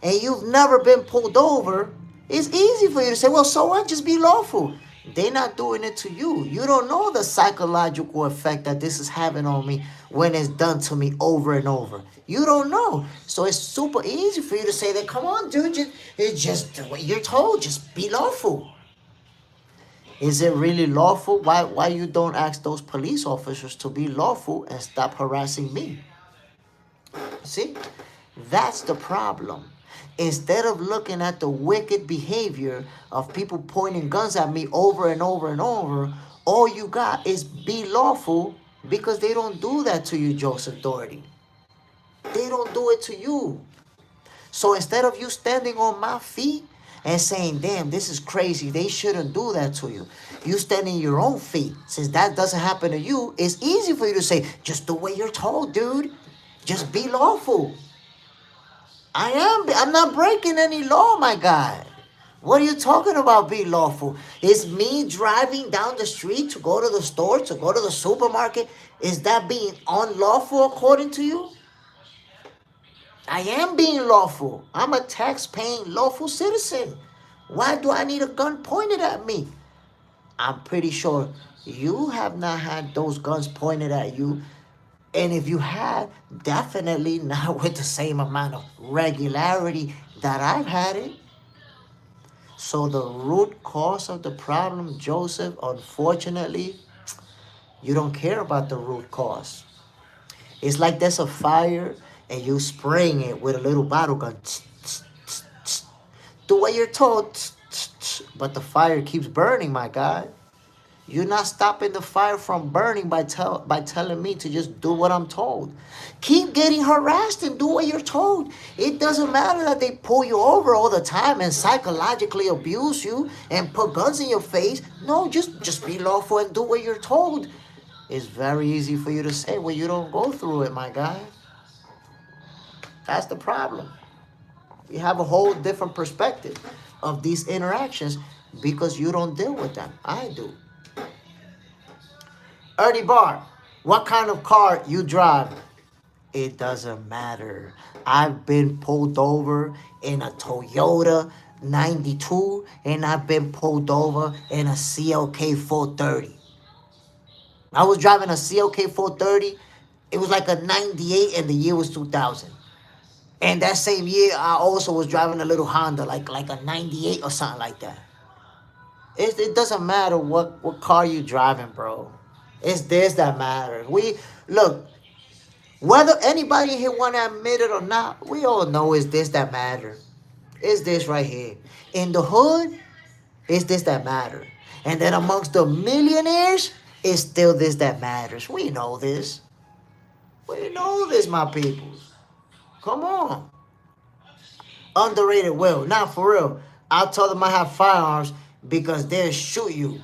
and you've never been pulled over, it's easy for you to say, well, so what? Just be lawful. They're not doing it to you. You don't know the psychological effect that this is having on me when it's done to me over and over. You don't know. So it's super easy for you to say that, come on, dude, it's just the way you're told. Just be lawful. Is it really lawful? Why you don't ask those police officers to be lawful and stop harassing me? See? That's the problem. Instead of looking at the wicked behavior of people pointing guns at me over and over and over, all you got is be lawful, because they don't do that to you, Joseph Doherty. They don't do it to you. So instead of you standing on my feet and saying, damn, this is crazy, they shouldn't do that to you, you stand in your own feet. Since that doesn't happen to you, it's easy for you to say, just do what you're told, dude. Just be lawful. I'm not breaking any law, my guy. What are you talking about, be lawful? Is me driving down the street to go to the store, to go to the supermarket, is that being unlawful according to you? I am being lawful. I'm a tax-paying lawful citizen. Why do I need a gun pointed at me? I'm pretty sure you have not had those guns pointed at you. And if you had, definitely not with the same amount of regularity that I've had it. So the root cause of the problem, Joseph, unfortunately, you don't care about the root cause. It's like there's a fire and you spraying it with a little bottle gun. Do what you're told, but the fire keeps burning, my guy. You're not stopping the fire from burning by telling me to just do what I'm told. Keep getting harassed and do what you're told. It doesn't matter that they pull you over all the time and psychologically abuse you and put guns in your face. No, just be lawful and do what you're told. It's very easy for you to say when you don't go through it, my guy. That's the problem. We have a whole different perspective of these interactions because you don't deal with them. I do. Ernie Bar, what kind of car you drive? It doesn't matter. I've been pulled over in a Toyota 92 and I've been pulled over in a CLK 430. I was driving a CLK 430. It was like a 98 and the year was 2000. And that same year, I also was driving a little Honda, like a 98 or something like that. It doesn't matter what car you driving, bro. It's this that matters. Look, whether anybody here want to admit it or not, we all know it's this that matters. It's this right here. In the hood, it's this that matters. And then amongst the millionaires, it's still this that matters. We know this. We know this, my peoples. Come on. Underrated will. Not for real. I told them I have firearms because they'll shoot you.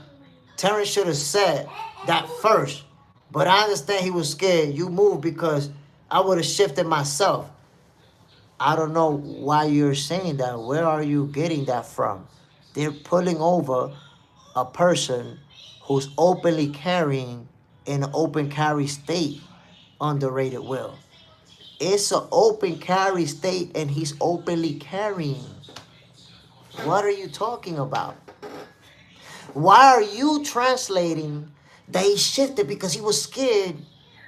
Terence should have said that first. But I understand he was scared. You moved because I would have shifted myself. I don't know why you're saying that. Where are you getting that from? They're pulling over a person who's openly carrying in an open carry state. Underrated will. It's an open carry state and he's openly carrying. What are you talking about? Why are you translating that he shifted because he was scared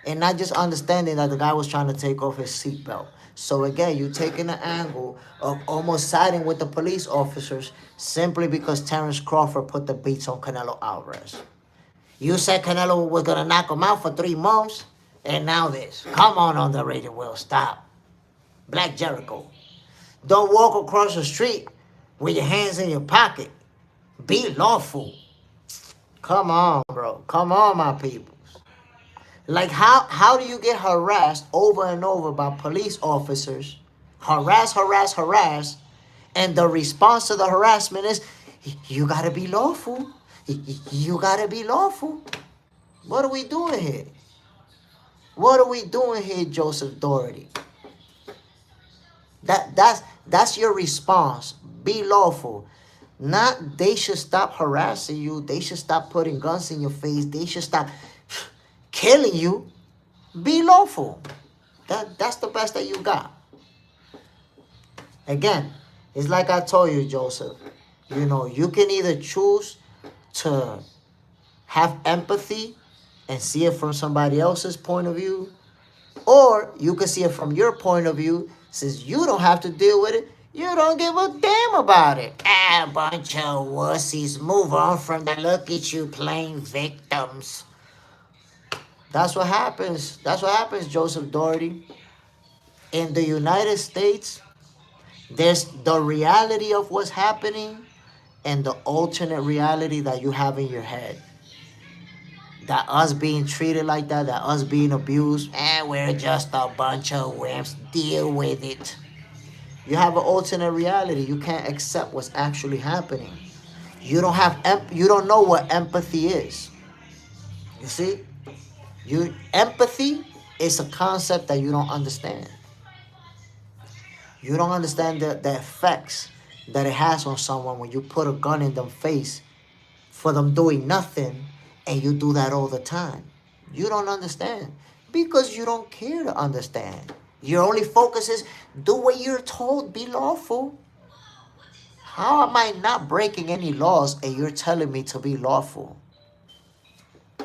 and not just understanding that the guy was trying to take off his seatbelt? So again, you're taking the angle of almost siding with the police officers simply because Terence Crawford put the beats on Canelo Alvarez. You said Canelo was going to knock him out for 3 months, and now this. Come on, underrated will. Stop. Black Jericho. Don't walk across the street with your hands in your pocket. Be lawful. Come on, bro. Come on, my people. Like, how do you get harassed over and over by police officers? Harass. And the response to the harassment is, you got to be lawful. You got to be lawful. What are we doing here? What are we doing here, Joseph Doherty? That's your response. Be lawful. Not they should stop harassing you. They should stop putting guns in your face. They should stop killing you. Be lawful. That's the best that you got. Again, it's like I told you, Joseph. You know, you can either choose to have empathy and see it from somebody else's point of view, or you can see it from your point of view. Since you don't have to deal with it, you don't give a damn about it. Ah, bunch of wussies. Move on from that. Look at you playing victims. That's what happens. That's what happens, Joseph Doherty. In the United States, there's the reality of what's happening and the alternate reality that you have in your head. That us being treated like that us being abused, and we're just a bunch of wimps. Deal with it. You have an alternate reality. You can't accept what's actually happening. You don't have you don't know what empathy is. You see? Empathy is a concept that you don't understand. You don't understand the effects that it has on someone when you put a gun in their face for them doing nothing, and you do that all the time. You don't understand because you don't care to understand. Your only focus is do what you're told, be lawful. How am I not breaking any laws and you're telling me to be lawful?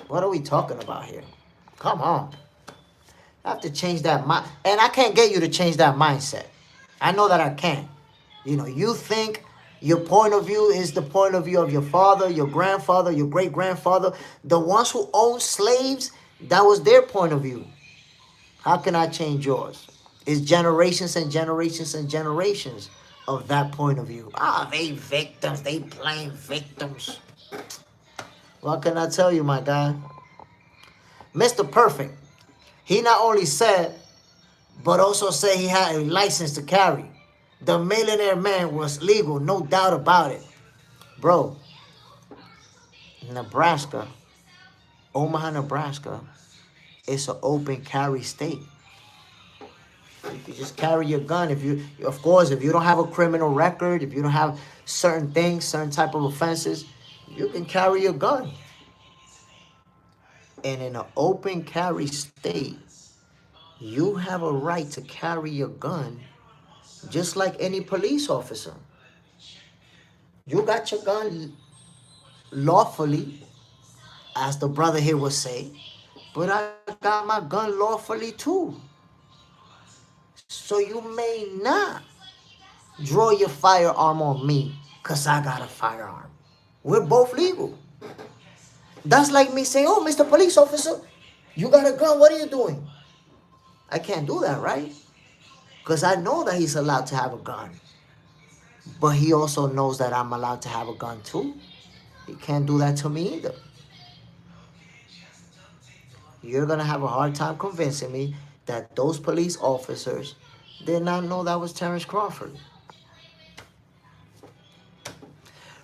What are we talking about here? Come on. I have to change that mind. And I can't get you to change that mindset. I know that I can't. You think your point of view is the point of view of your father, your grandfather, your great-grandfather. The ones who owned slaves, that was their point of view. How can I change yours? It's generations and generations and generations of that point of view. They victims. They playing victims. What can I tell you, my guy? Mr. Perfect. He not only said, but also said he had a license to carry. The millionaire man was legal, no doubt about it. Bro, Nebraska, Omaha, Nebraska, it's an open carry state. You can just carry your gun. If you don't have a criminal record, if you don't have certain things, certain type of offenses, you can carry your gun. And in an open carry state, you have a right to carry your gun just like any police officer. You got your gun lawfully, as the brother here would say, but I got my gun lawfully too. So you may not draw your firearm on me because I got a firearm. We're both legal. That's like me saying, oh, Mr. Police Officer, you got a gun, what are you doing? I can't do that, right? Because I know that he's allowed to have a gun. But he also knows that I'm allowed to have a gun too. He can't do that to me either. You're going to have a hard time convincing me that those police officers did not know that was Terence Crawford.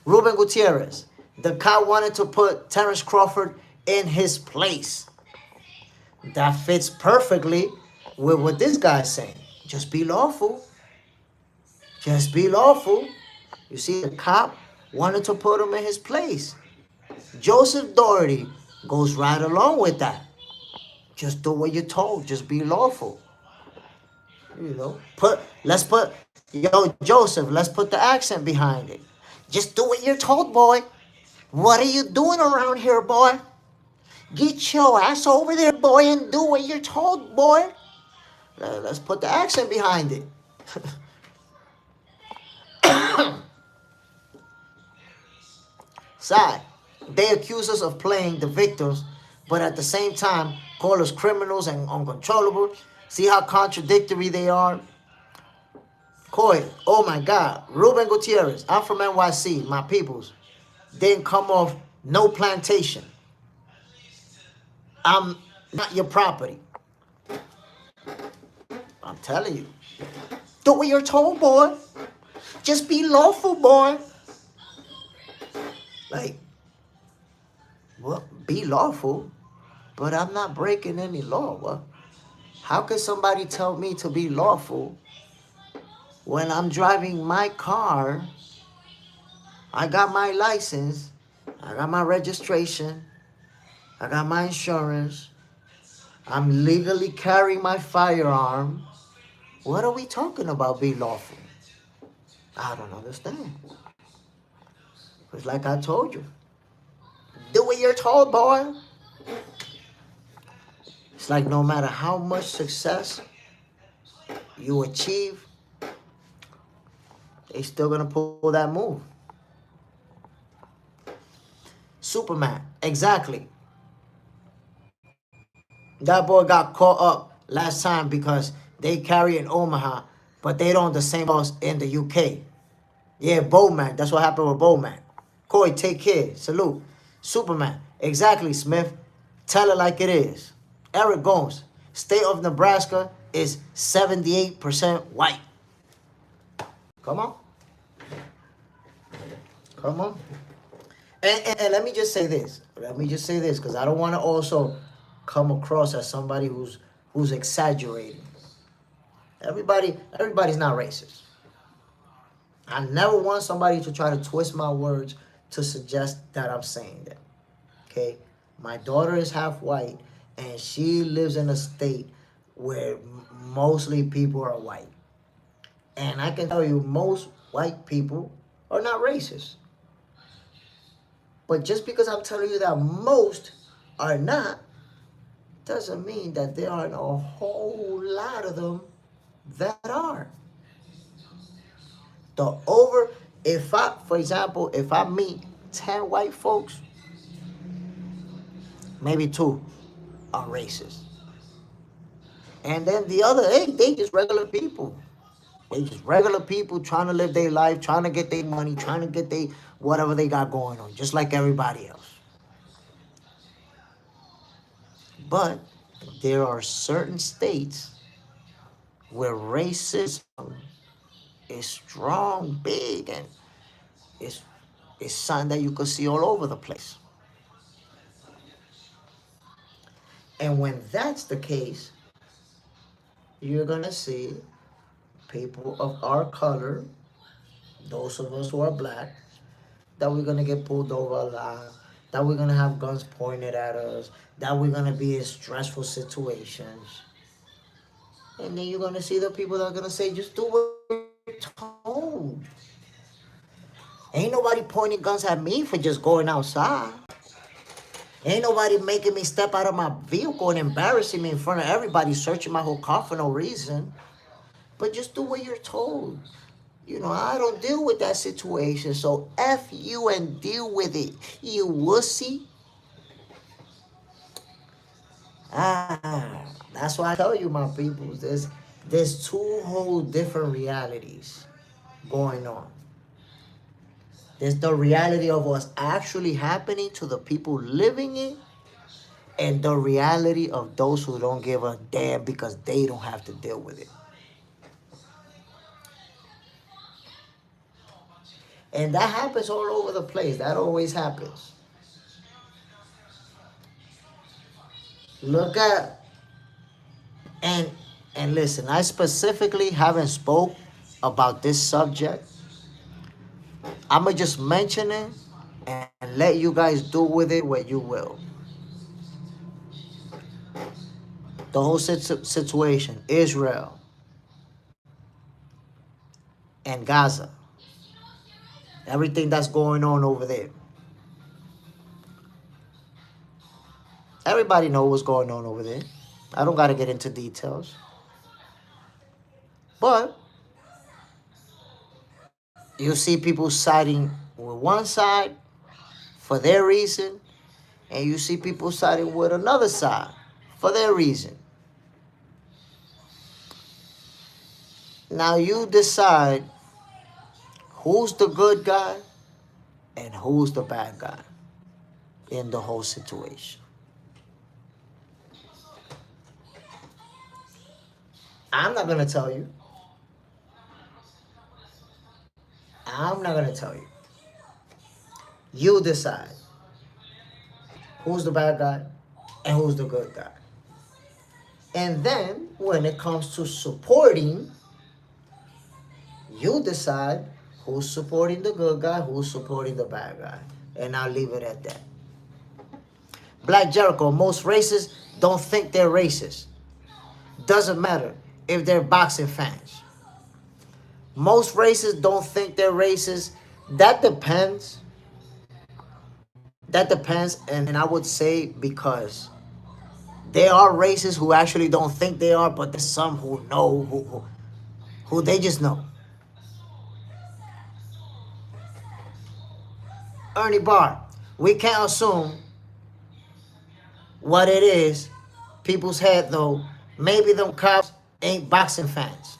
Ruben Gutierrez, the cop wanted to put Terence Crawford in his place. That fits perfectly with what this guy's saying. Just be lawful. Just be lawful. You see, the cop wanted to put him in his place. Joseph Doherty goes right along with that. Just do what you're told. Just be lawful. Joseph, let's put the accent behind it. Just do what you're told, boy. What are you doing around here, boy? Get your ass over there, boy, and do what you're told, boy. Let's put the accent behind it. Sad. They accuse us of playing the victims, but at the same time, call us criminals and uncontrollable. See how contradictory they are? Coy, oh my God. Ruben Gutierrez, I'm from NYC, my peoples. Didn't come off no plantation. I'm not your property. I'm telling you. Do what you're told, boy. Just be lawful, boy. Like, well, be lawful, but I'm not breaking any law. What? How can somebody tell me to be lawful when I'm driving my car? I got my license, I got my registration, I got my insurance, I'm legally carrying my firearm. What are we talking about, be lawful? I don't understand. It's like I told you. Do what you're told, boy. It's like no matter how much success you achieve, they still gonna pull that move. Superman, exactly. That boy got caught up last time because they carry in Omaha, but they don't the same boss in the UK. Yeah, Bowman. That's what happened with Bowman. Corey, take care. Salute. Superman. Exactly, Smith. Tell it like it is. Eric Gomes. State of Nebraska is 78% white. Come on. Come on. And let me just say this. Let me just say this, because I don't want to also come across as somebody who's exaggerating. Everybody's not racist. I never want somebody to try to twist my words to suggest that I'm saying that. Okay? My daughter is half white, and she lives in a state where mostly people are white. And I can tell you, most white people are not racist. But just because I'm telling you that most are not, doesn't mean that there aren't a whole lot of them that are. The over, if I, for example, if I meet 10 white folks, maybe 2 are racist. And then the other 8, they just regular people. They just regular people trying to live their life, trying to get their money, trying to get their whatever they got going on, just like everybody else. But there are certain states where racism is strong, big, and it's something that you can see all over the place. And when that's the case, you're gonna see people of our color, those of us who are black, that we're gonna get pulled over a lot, that we're gonna have guns pointed at us, that we're gonna be in stressful situations. And then you're gonna see the people that are gonna say, just do what you're told. Ain't nobody pointing guns at me for just going outside. Ain't nobody making me step out of my vehicle and embarrassing me in front of everybody, searching my whole car for no reason. But just do what you're told. You know, I don't deal with that situation, so F you and deal with it, you wussy. That's why I tell you, my people, there's 2 whole different realities going on. There's the reality of what's actually happening to the people living it, and the reality of those who don't give a damn because they don't have to deal with it. And that happens all over the place. That always happens. Look at and and listen, I specifically haven't spoke about this subject. I'ma just mention it and let you guys do with it what you will. The whole situation, Israel and Gaza, everything that's going on over there. Everybody know what's going on over there. I don't got to get into details. But you see people siding with one side for their reason, and you see people siding with another side for their reason. Now you decide who's the good guy and who's the bad guy in the whole situation. I'm not going to tell you. I'm not going to tell you. You decide who's the bad guy and who's the good guy. And then when it comes to supporting, you decide who's supporting the good guy, who's supporting the bad guy. And I'll leave it at that. Black Jericho, most racists don't think they're racist. Doesn't matter if they're boxing fans. Most racists don't think they're racist. That depends That depends, and I would say because there are races who actually don't think they are, but there's some who know, who they just know. Ernie Barr, we can't assume what it is. People's head though, maybe them cops ain't boxing fans.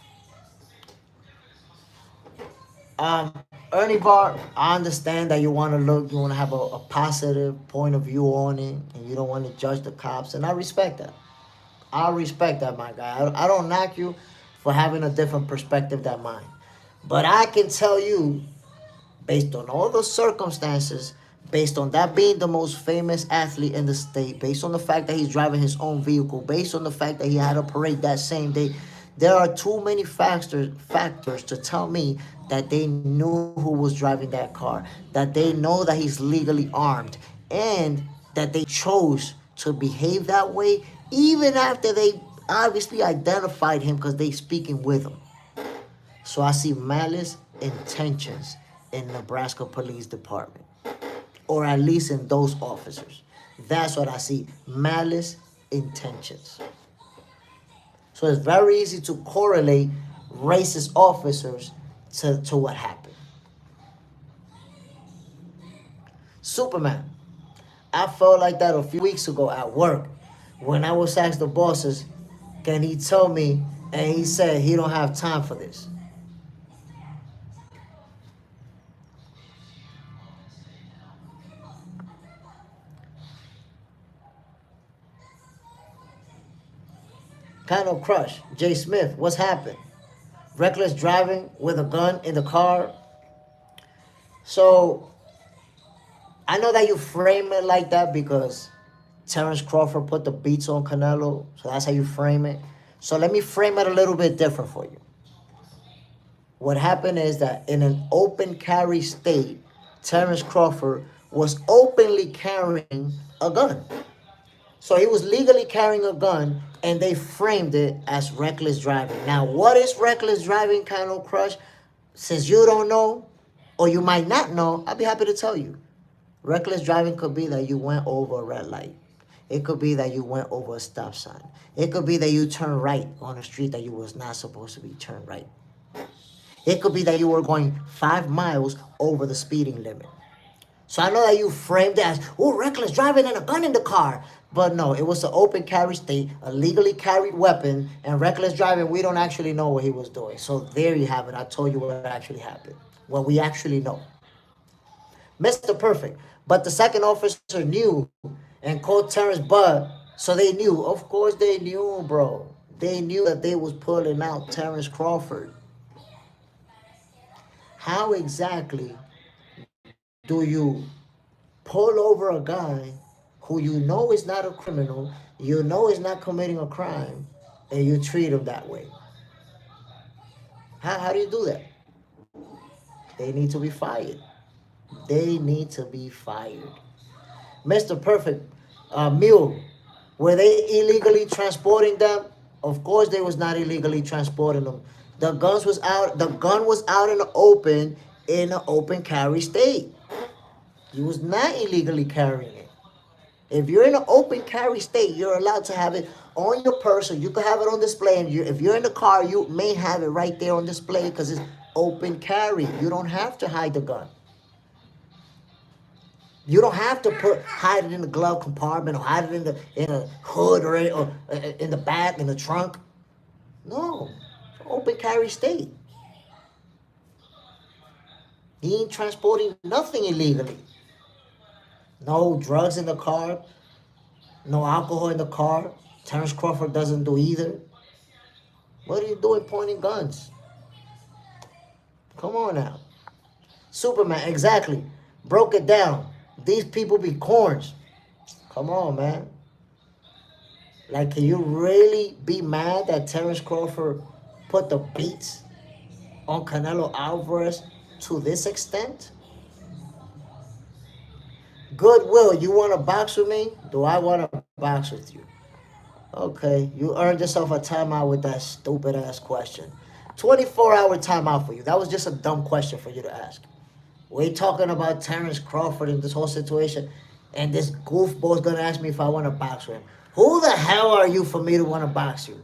Um, Ernie Barr, I understand that you want to look, you want to have a positive point of view on it, and you don't want to judge the cops, and I respect that. I respect that, my guy. I don't knock you for having a different perspective than mine. But I can tell you, based on all the circumstances, based on that being the most famous athlete in the state, based on the fact that he's driving his own vehicle, based on the fact that he had a parade that same day, there are too many factors to tell me that they knew who was driving that car, that they know that he's legally armed, and that they chose to behave that way even after they obviously identified him because they speaking with him. So I see malice intentions in Nebraska Police Department, or at least in those officers. That's what I see, malice intentions. So it's very easy to correlate racist officers to what happened. Superman, I felt like that a few weeks ago at work when I was asked the bosses, can he tell me, and he said he don't have time for this. Kind of crush. Jay Smith, what's happened? Reckless driving with a gun in the car. So I know that you frame it like that because Terence Crawford put the beats on Canelo. So that's how you frame it. So let me frame it a little bit different for you. What happened is that in an open carry state, Terence Crawford was openly carrying a gun. So he was legally carrying a gun, and they framed it as reckless driving. Now, what is reckless driving, kind of crush? Since you don't know, or you might not know, I'll be happy to tell you. Reckless driving could be that you went over a red light. It could be that you went over a stop sign. It could be that you turned right on a street that you was not supposed to be turned right. It could be that you were going 5 miles over the speeding limit. So I know that you framed it as, oh, reckless driving and a gun in the car. But no, it was an open carry state, a legally carried weapon, and reckless driving, we don't actually know what he was doing. So there you have it. I told you what actually happened. What we actually know. Mr. Perfect. But the second officer knew and called Terrence Bud. So they knew. Of course they knew, bro. They knew that they was pulling out Terence Crawford. How exactly do you pull over a guy who you know is not a criminal, you know is not committing a crime, and you treat him that way? How do you do that? They need to be fired. They need to be fired. Mr. Perfect, Mule, were they illegally transporting them? Of course they was not illegally transporting them. The gun was out in an open carry state. He was not illegally carrying it. If you're in an open carry state, you're allowed to have it on your person. You can have it on display. And if you're in the car, you may have it right there on display because it's open carry. You don't have to hide the gun. You don't have to hide it in the glove compartment or hide it in a hood or in the back, in the trunk. No, open carry state. He ain't transporting nothing illegally. No drugs in the car, no alcohol in the car. Terence Crawford doesn't do either. What are you doing pointing guns? Come on now. Superman, exactly. Broke it down. These people be corns. Come on, man. Like, can you really be mad that Terence Crawford put the beats on Canelo Alvarez to this extent? Goodwill, you want to box with me? Do I want to box with you? Okay, you earned yourself a timeout with that stupid ass question. 24-hour timeout for you. That was just a dumb question for you to ask. We talking about Terence Crawford and this whole situation. And this goofball's gonna ask me if I want to box with him. Who the hell are you for me to want to box you?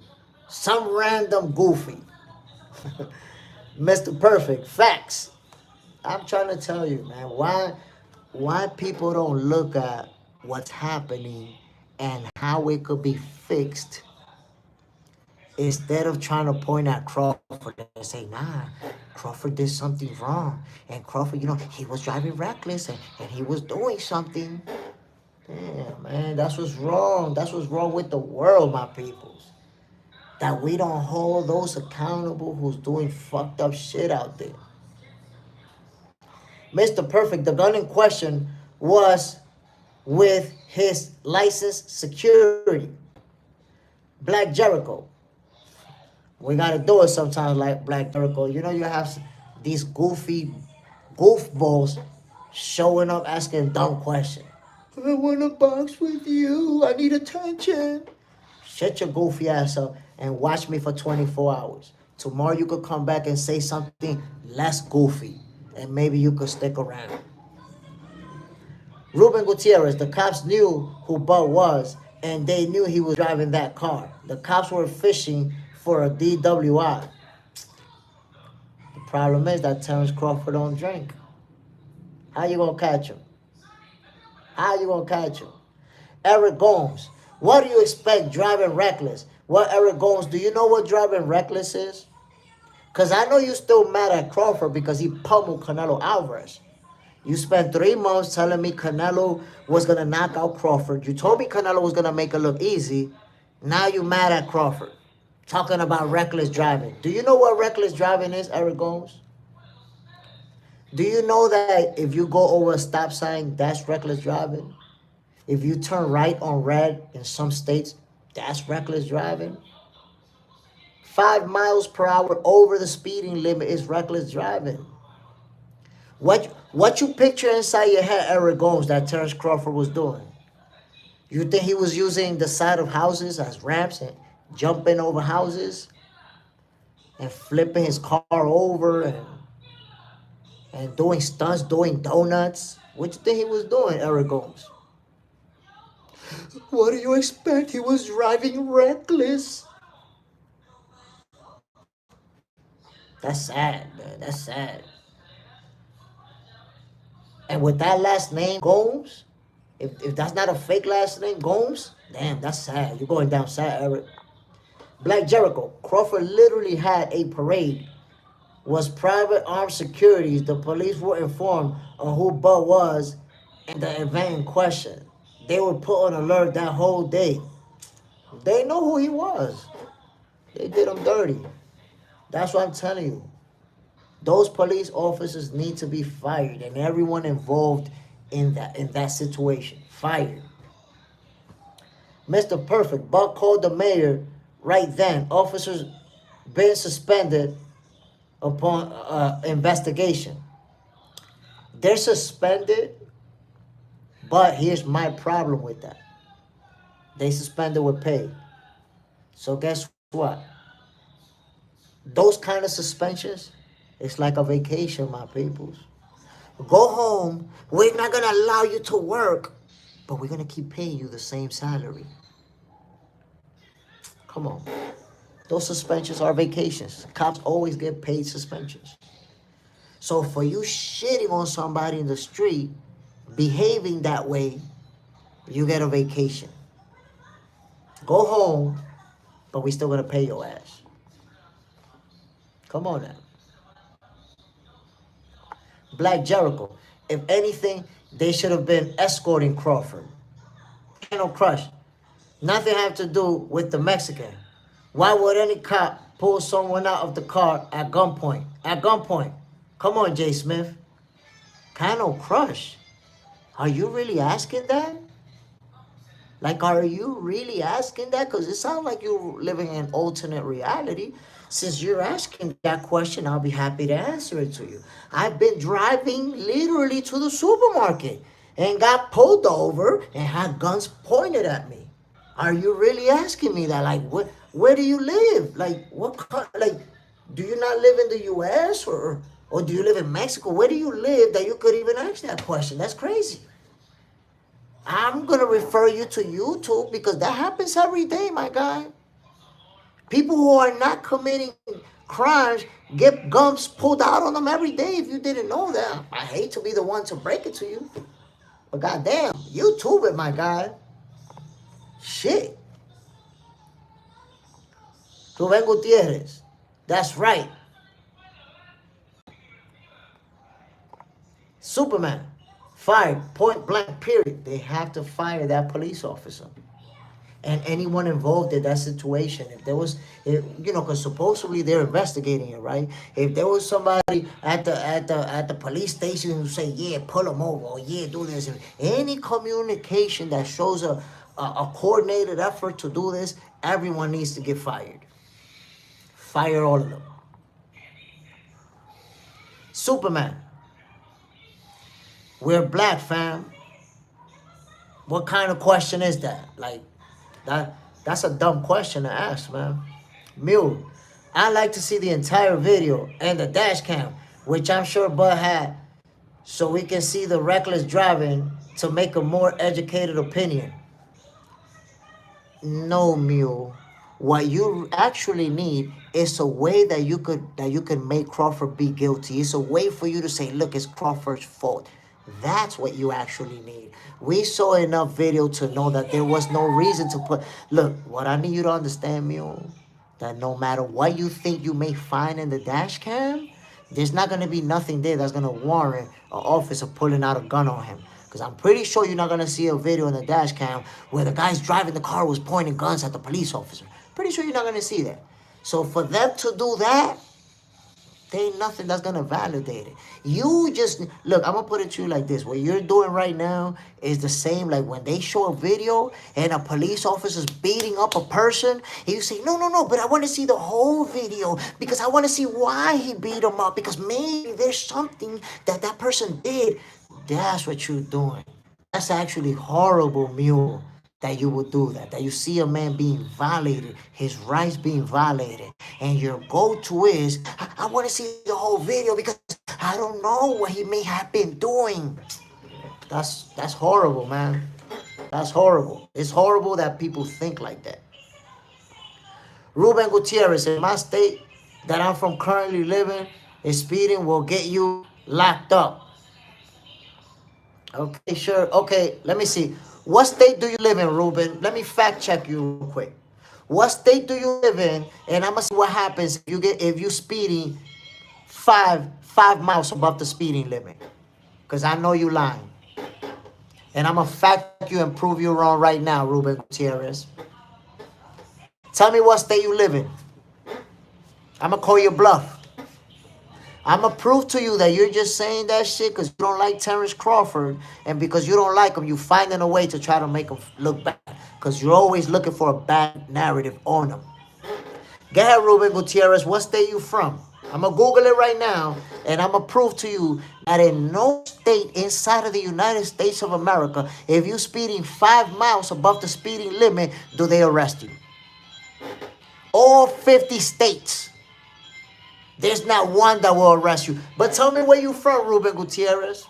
Some random goofy. Mr. Perfect. Facts. I'm trying to tell you, man, why people don't look at what's happening and how it could be fixed instead of trying to point at Crawford and say, nah, Crawford did something wrong. And Crawford, he was driving reckless and he was doing something. Damn, man, that's what's wrong. That's what's wrong with the world, my peoples. That we don't hold those accountable who's doing fucked up shit out there. Mr. Perfect, the gun in question was with his licensed security, Black Jericho. We gotta do it sometimes like Black Jericho. You have these goofy goofballs showing up asking dumb questions. I wanna box with you. I need attention. Shut your goofy ass up and watch me for 24 hours. Tomorrow you could come back and say something less goofy, and maybe you could stick around. Ruben Gutierrez, the cops knew who Bud was, and they knew he was driving that car. The cops were fishing for a DWI. The problem is that Terence Crawford don't drink. How you gonna catch him? How you gonna catch him? Eric Gomes, what do you expect driving reckless? What, Eric Gomes, do you know what driving reckless is? Because I know you still mad at Crawford because he pummeled Canelo Alvarez. You spent 3 months telling me Canelo was going to knock out Crawford. You told me Canelo was going to make it look easy. Now you mad at Crawford. Talking about reckless driving. Do you know what reckless driving is, Eric Gomes? Do you know that if you go over a stop sign, that's reckless driving? If you turn right on red in some states, that's reckless driving? 5 miles per hour over the speeding limit is reckless driving. What you picture inside your head, Eric Gomes, that Terence Crawford was doing? You think he was using the side of houses as ramps and jumping over houses and flipping his car over and doing stunts, doing donuts? What you think he was doing, Eric Gomes? What do you expect? He was driving reckless. That's sad, man. That's sad. And with that last name, Gomes, if that's not a fake last name, Gomes, damn, that's sad. You're going down sad, Eric. Black Jericho, Crawford literally had a parade. Was private armed securities. The police were informed on who Bud was and the event in question. They were put on alert that whole day. They know who he was. They did him dirty. That's what I'm telling you. Those police officers need to be fired, and everyone involved in that situation fired. Mr. Perfect, Buck called the mayor right then. Officers been suspended upon investigation. They're suspended, but here's my problem with that. They suspended with pay. So guess what? Those kind of suspensions, it's like a vacation, my peoples. Go home. We're not going to allow you to work, but we're going to keep paying you the same salary. Come on. Those suspensions are vacations. Cops always get paid suspensions. So for you shitting on somebody in the street, behaving that way, you get a vacation. Go home, but we still going to pay your ass. Come on now. Black Jericho. If anything, they should have been escorting Crawford. Ain't no crush. Nothing have to do with the Mexican. Why would any cop pull someone out of the car at gunpoint? At gunpoint. Come on, Jay Smith. Kind of crush. Are you really asking that? Like, are you really asking that? Because it sounds like you're living in alternate reality. Since you're asking that question, I'll be happy to answer it to you. I've been driving literally to the supermarket and got pulled over and had guns pointed at me. Are you really asking me that? Like, where do you live? Like, like, do you not live in the U.S. or do you live in Mexico? Where do you live that you could even ask that question? That's crazy. I'm going to refer you to YouTube because that happens every day, my guy. People who are not committing crimes get guns pulled out on them every day. If you didn't know that, I hate to be the one to break it to you. But goddamn, YouTube it, my guy. Shit. Rubén Gutierrez. That's right. Superman. Fired. Point blank, period. They have to fire that police officer. And anyone involved in that situation. If there was, because supposedly they're investigating it, right? If there was somebody at the police station who say, yeah, pull them over, or yeah, do this, any communication that shows a coordinated effort to do this, everyone needs to get fired. Fire all of them. Superman. We're black, fam. What kind of question is that? Like, that's a dumb question to ask, man. Mule, I like to see the entire video and the dash cam, which I'm sure Bud had, so we can see the reckless driving to make a more educated opinion. No, Mule. What you actually need is a way that you can make Crawford be guilty. It's a way for you to say, look, it's Crawford's fault. That's what you actually need. We saw enough video to know that there was no reason to put. Look, what I need you to understand, Mule, that no matter what you think you may find in the dash cam, there's not going to be nothing there that's going to warrant an officer pulling out a gun on him. Because I'm pretty sure you're not going to see a video in the dash cam where the guy's driving the car was pointing guns at the police officer. Pretty sure you're not going to see that. So for them to do that, there ain't nothing that's going to validate it. You just, look, I'm going to put it to you like this. What you're doing right now is the same like when they show a video and a police officer's beating up a person. And you say, no, but I want to see the whole video because I want to see why he beat him up. Because maybe there's something that person did. That's what you're doing. That's actually horrible, Mule, that you would do that. That you see a man being violated, his rights being violated, and your go-to is, I want to see the whole video because I don't know what he may have been doing. That's horrible, man. That's horrible. It's horrible that people think like that. Ruben Gutierrez, in my state that I'm from currently living, is speeding will get you locked up. Okay, sure. Okay, let me see. What state do you live in, Ruben? Let me fact check you real quick. What state do you live in? And I'm gonna see what happens if you speeding five miles above the speeding limit. Cause I know you lying. And I'm gonna fact you and prove you wrong right now, Ruben Gutierrez. Tell me what state you live in. I'm gonna call you bluff. I'm going to prove to you that you're just saying that shit because you don't like Terence Crawford. And because you don't like him, you finding a way to try to make him look bad. Because you're always looking for a bad narrative on him. Go ahead, Ruben Gutierrez. What state you from? I'm going to Google it right now. And I'm going to prove to you that in no state inside of the United States of America, if you're speeding 5 miles above the speeding limit, do they arrest you? All 50 states. There's not one that will arrest you. But tell me where you from, Ruben Gutierrez.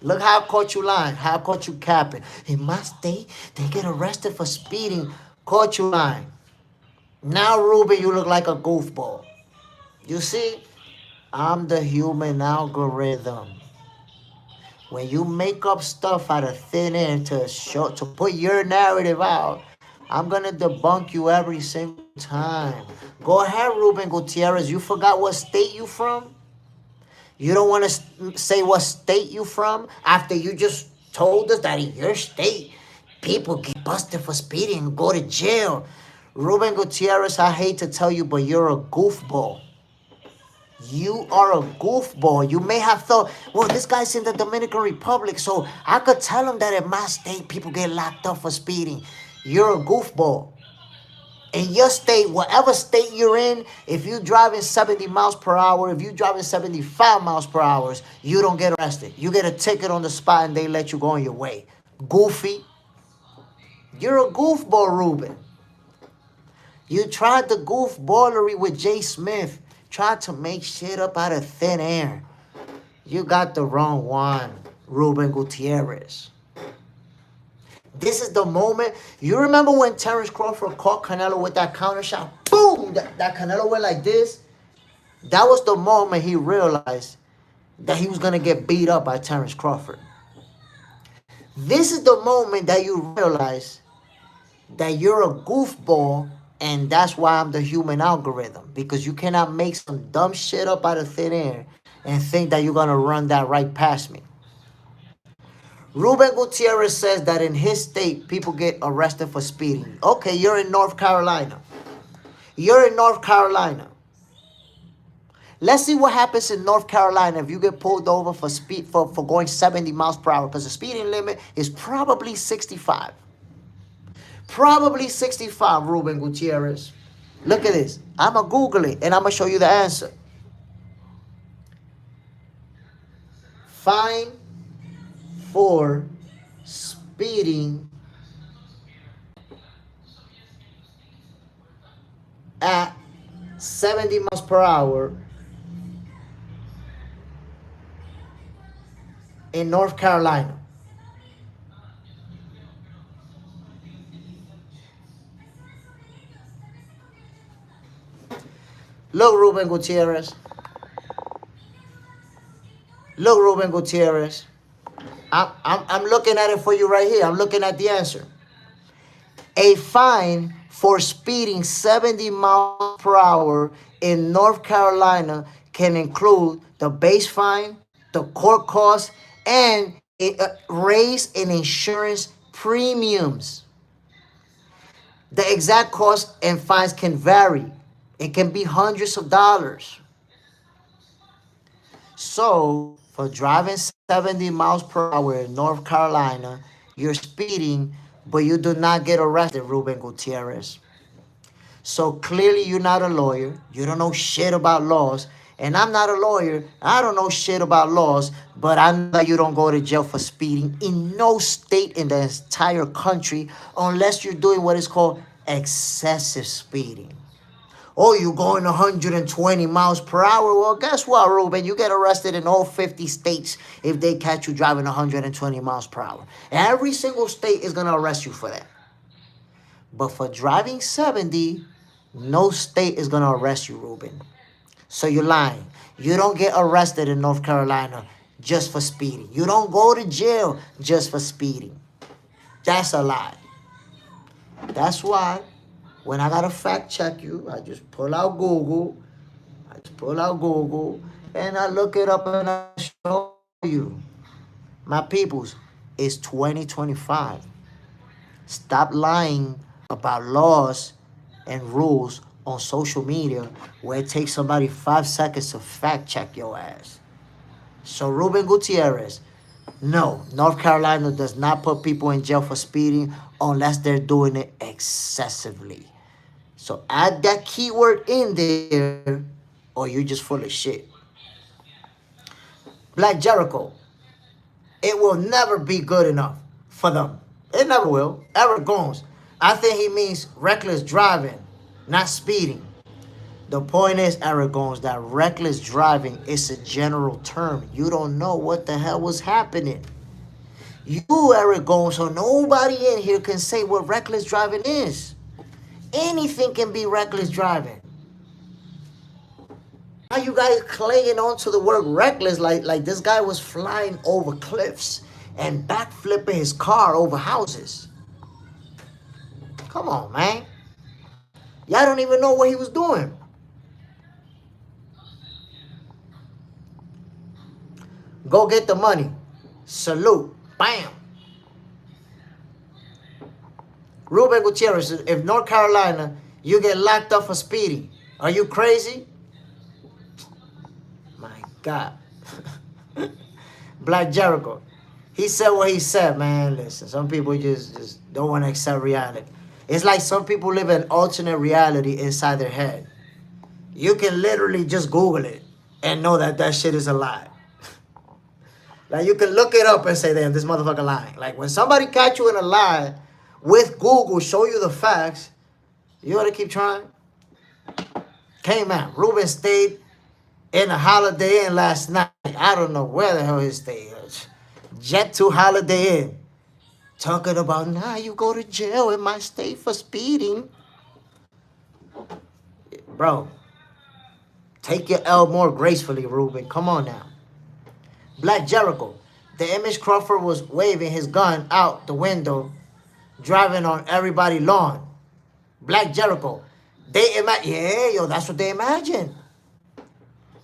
Look how I caught you lying. How I caught you capping. In my state, they get arrested for speeding. Caught you lying. Now, Ruben, you look like a goofball. You see? I'm the human algorithm. When you make up stuff out of thin air to put your narrative out, I'm going to debunk you every single time. Go ahead, Ruben Gutierrez. You forgot what state you from? You don't want to say what state you from after you just told us that in your state, people get busted for speeding and go to jail. Ruben Gutierrez, I hate to tell you, but you're a goofball. You are a goofball. You may have thought, well, this guy's in the Dominican Republic, so I could tell him that in my state, people get locked up for speeding. You're a goofball. In your state, whatever state you're in, if you're driving 70 miles per hour, if you're driving 75 miles per hour, you don't get arrested. You get a ticket on the spot and they let you go on your way. Goofy. You're a goofball, Ruben. You tried the goofballery with Jay Smith. Tried to make shit up out of thin air. You got the wrong one, Ruben Gutierrez. This is the moment. You remember when Terence Crawford caught Canelo with that counter shot? Boom! That Canelo went like this. That was the moment he realized that he was going to get beat up by Terence Crawford. This is the moment that you realize that you're a goofball, and that's why I'm the human algorithm. Because you cannot make some dumb shit up out of thin air and think that you're going to run that right past me. Ruben Gutierrez says that in his state, people get arrested for speeding. Okay, you're in North Carolina. You're in North Carolina. Let's see what happens in North Carolina if you get pulled over for speed for going 70 miles per hour, because the speeding limit is probably 65. Probably 65, Ruben Gutierrez. Look at this. I'm going to Google it, and I'm going to show you the answer. Fine for speeding at 70 miles per hour in North Carolina. Look, Ruben Gutierrez. Look, Ruben Gutierrez. I'm looking at it for you right here. I'm looking at the answer. A fine for speeding 70 miles per hour in North Carolina can include the base fine, the court costs, and raise in insurance premiums. The exact cost and fines can vary. It can be hundreds of dollars. So, for driving 70 miles per hour in North Carolina, you're speeding, but you do not get arrested, Ruben Gutierrez. So clearly you're not a lawyer. You don't know shit about laws. And I'm not a lawyer. I don't know shit about laws. But I know that you don't go to jail for speeding in no state in the entire country unless you're doing what is called excessive speeding. Oh, you're going 120 miles per hour. Well, guess what, Ruben? You get arrested in all 50 states if they catch you driving 120 miles per hour. Every single state is going to arrest you for that. But for driving 70, no state is going to arrest you, Ruben. So you're lying. You don't get arrested in North Carolina just for speeding. You don't go to jail just for speeding. That's a lie. That's why when I got to fact check you, I just pull out Google. And I look it up and I show you. My peoples, it's 2025. Stop lying about laws and rules on social media where it takes somebody 5 seconds to fact check your ass. So Ruben Gutierrez, no, North Carolina does not put people in jail for speeding unless they're doing it excessively. So add that keyword in there or you're just full of shit. Black Jericho, it will never be good enough for them. It never will. Eric Gomes, I think he means reckless driving, not speeding. The point is, Eric Gomes, that reckless driving is a general term. You don't know what the hell was happening. You, Eric Gomes, so nobody in here can say what reckless driving is. Anything can be reckless driving. Now you guys clinging on to the word reckless like this guy was flying over cliffs and backflipping his car over houses. Come on, man. Y'all don't even know what he was doing. Go get the money. Salute. Bam. Ruben Gutierrez, if North Carolina, you get locked up for speeding. Are you crazy? My God. Black Jericho. He said what he said, man. Listen, some people just don't want to accept reality. It's like some people live an alternate reality inside their head. You can literally just Google it and know that that shit is a lie. Like, you can look it up and say, damn, this motherfucker lying. Like, when somebody catch you in a lie with Google, show you the facts, you ought to keep trying. Came out. Ruben stayed in a Holiday Inn last night. I don't know where the hell he stayed. Jet to Holiday Inn. Talking about, nah, you go to jail in my state for speeding. Bro, take your L more gracefully, Ruben. Come on now. Black Jericho. The image Crawford was waving his gun out the window, driving on everybody's lawn. Black Jericho. They imagine, yeah, yo, that's what they imagine.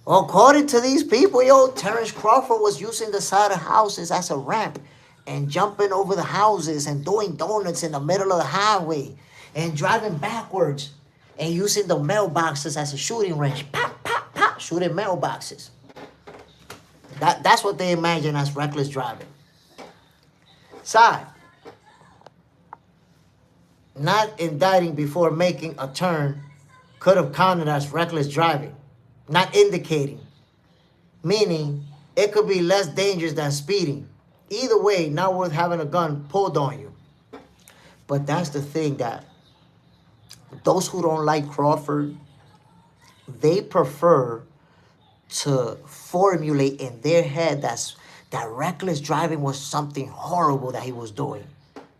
According to these people, yo, Terence Crawford was using the side of houses as a ramp and jumping over the houses and doing donuts in the middle of the highway and driving backwards and using the mailboxes as a shooting range. Pop, pop, pop, shooting mailboxes. That's what they imagine as reckless driving. Side. Not indicting before making a turn could have counted as reckless driving. Not indicating. Meaning, it could be less dangerous than speeding. Either way, not worth having a gun pulled on you. But that's the thing, that those who don't like Crawford, they prefer to formulate in their head that reckless driving was something horrible that he was doing.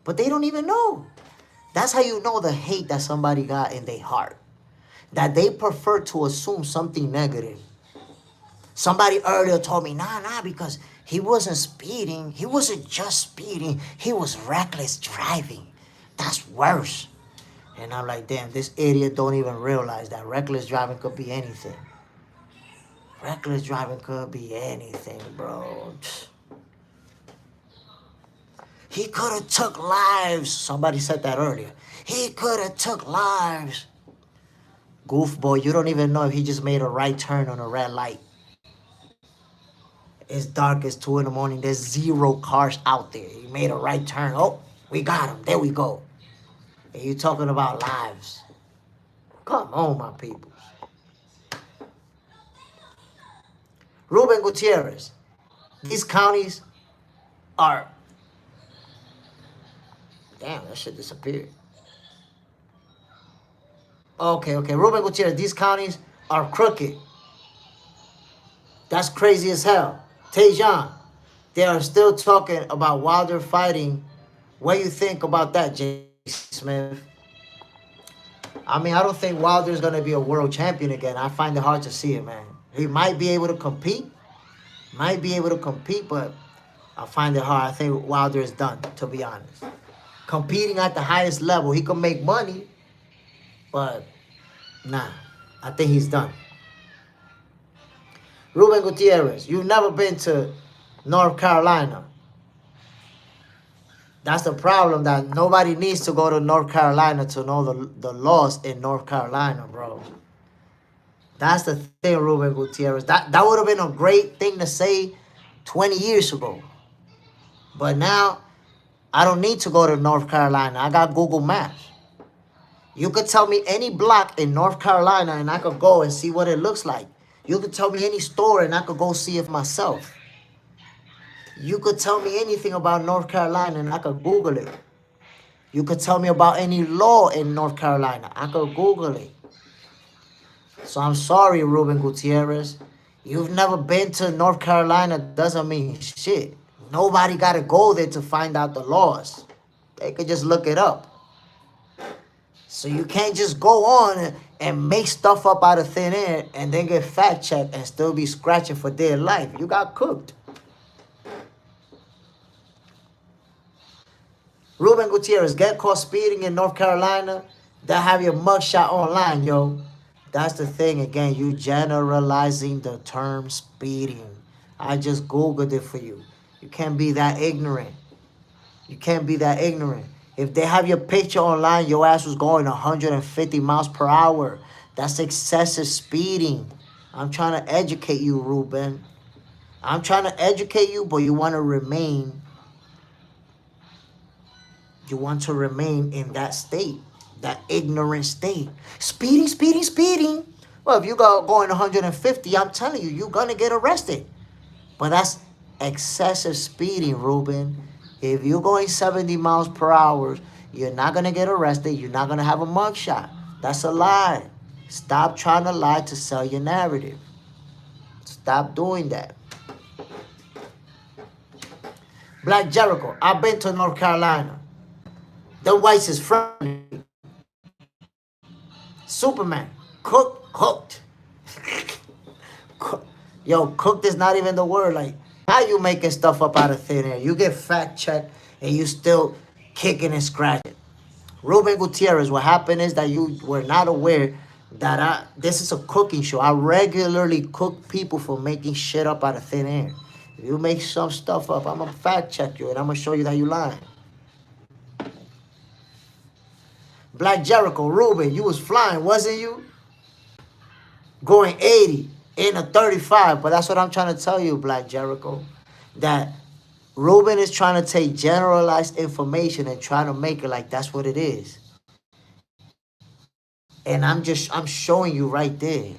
But they don't even know. That's how you know the hate that somebody got in their heart. That they prefer to assume something negative. Somebody earlier told me, nah, because he wasn't speeding. He wasn't just speeding. He was reckless driving. That's worse. And I'm like, damn, this idiot don't even realize that reckless driving could be anything. Reckless driving could be anything, bro. He could have took lives. Somebody said that earlier. He could have took lives. Goofball, you don't even know if he just made a right turn on a red light. It's dark, it's 2 in the morning. There's 0 cars out there. He made a right turn. Oh, we got him. There we go. And you talking about lives. Come on, my people. Ruben Gutierrez. These counties are... Damn, that shit disappeared. Okay. Ruben Gutierrez, these counties are crooked. That's crazy as hell. Tejan, they are still talking about Wilder fighting. What do you think about that, J. Smith? I mean, I don't think Wilder's going to be a world champion again. I find it hard to see it, man. He might be able to compete. But I find it hard. I think Wilder is done, to be honest. Competing at the highest level, he can make money, but nah, I think he's done. Ruben Gutierrez, you've never been to North Carolina. That's the problem, that nobody needs to go to North Carolina to know the laws in North Carolina, bro. That's the thing, Ruben Gutierrez. That would have been a great thing to say 20 years ago. But now, I don't need to go to North Carolina. I got Google Maps. You could tell me any block in North Carolina and I could go and see what it looks like. You could tell me any store and I could go see it myself. You could tell me anything about North Carolina and I could Google it. You could tell me about any law in North Carolina. I could Google it. So I'm sorry, Ruben Gutierrez. You've never been to North Carolina doesn't mean shit. Nobody got to go there to find out the laws. They could just look it up. So you can't just go on and make stuff up out of thin air and then get fact checked and still be scratching for dear life. You got cooked. Ruben Gutierrez, get caught speeding in North Carolina, they'll have your mugshot online, yo. That's the thing, again, you generalizing the term speeding. I just Googled it for you. You can't be that ignorant. If they have your picture online, your ass was going 150 miles per hour. That's excessive speeding. I'm trying to educate you, Ruben. I'm trying to educate you, but you want to remain in that state, that ignorant state. Speeding. Well, if you go going 150, I'm telling you, you're going to get arrested. But that's excessive speeding, Ruben. If you're going 70 miles per hour, you're not going to get arrested. You're not going to have a mugshot. That's a lie. Stop trying to lie to sell your narrative. Stop doing that. Black Jericho, I've been to North Carolina. The whites is friendly. Superman, cooked. Yo, cooked is not even the word. Like, how you making stuff up out of thin air? You get fact checked and you still kicking and scratching. Ruben Gutierrez, what happened is that you were not aware that this is a cooking show. I regularly cook people for making shit up out of thin air. If you make some stuff up, I'm gonna fact check you and I'm gonna show you that you lying. Black Jericho, Ruben, you was flying, wasn't you? Going 80 in a 35. But that's what I'm trying to tell you, Black Jericho. That Ruben is trying to take generalized information and trying to make it like that's what it is. And I'm showing you right there.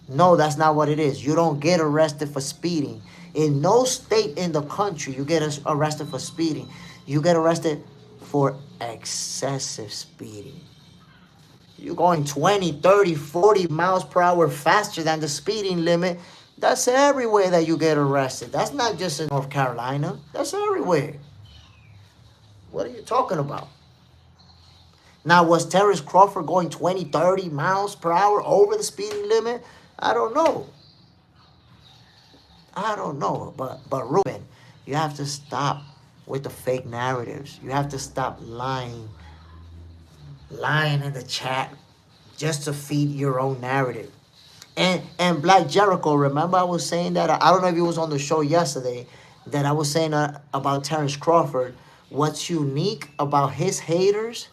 No, that's not what it is. You don't get arrested for speeding. In no state in the country you get arrested for speeding. You get arrested for excessive speeding. You're going 20, 30, 40 miles per hour faster than the speeding limit. That's everywhere that you get arrested. That's not just in North Carolina. That's everywhere. What are you talking about? Now, was Terence Crawford going 20, 30 miles per hour over the speeding limit? I don't know. But Ruben, you have to stop with the fake narratives. You have to stop lying in the chat just to feed your own narrative. And Black Jericho, remember I was saying that, I don't know if you was on the show yesterday, that I was saying about Terence Crawford. What's unique about his haters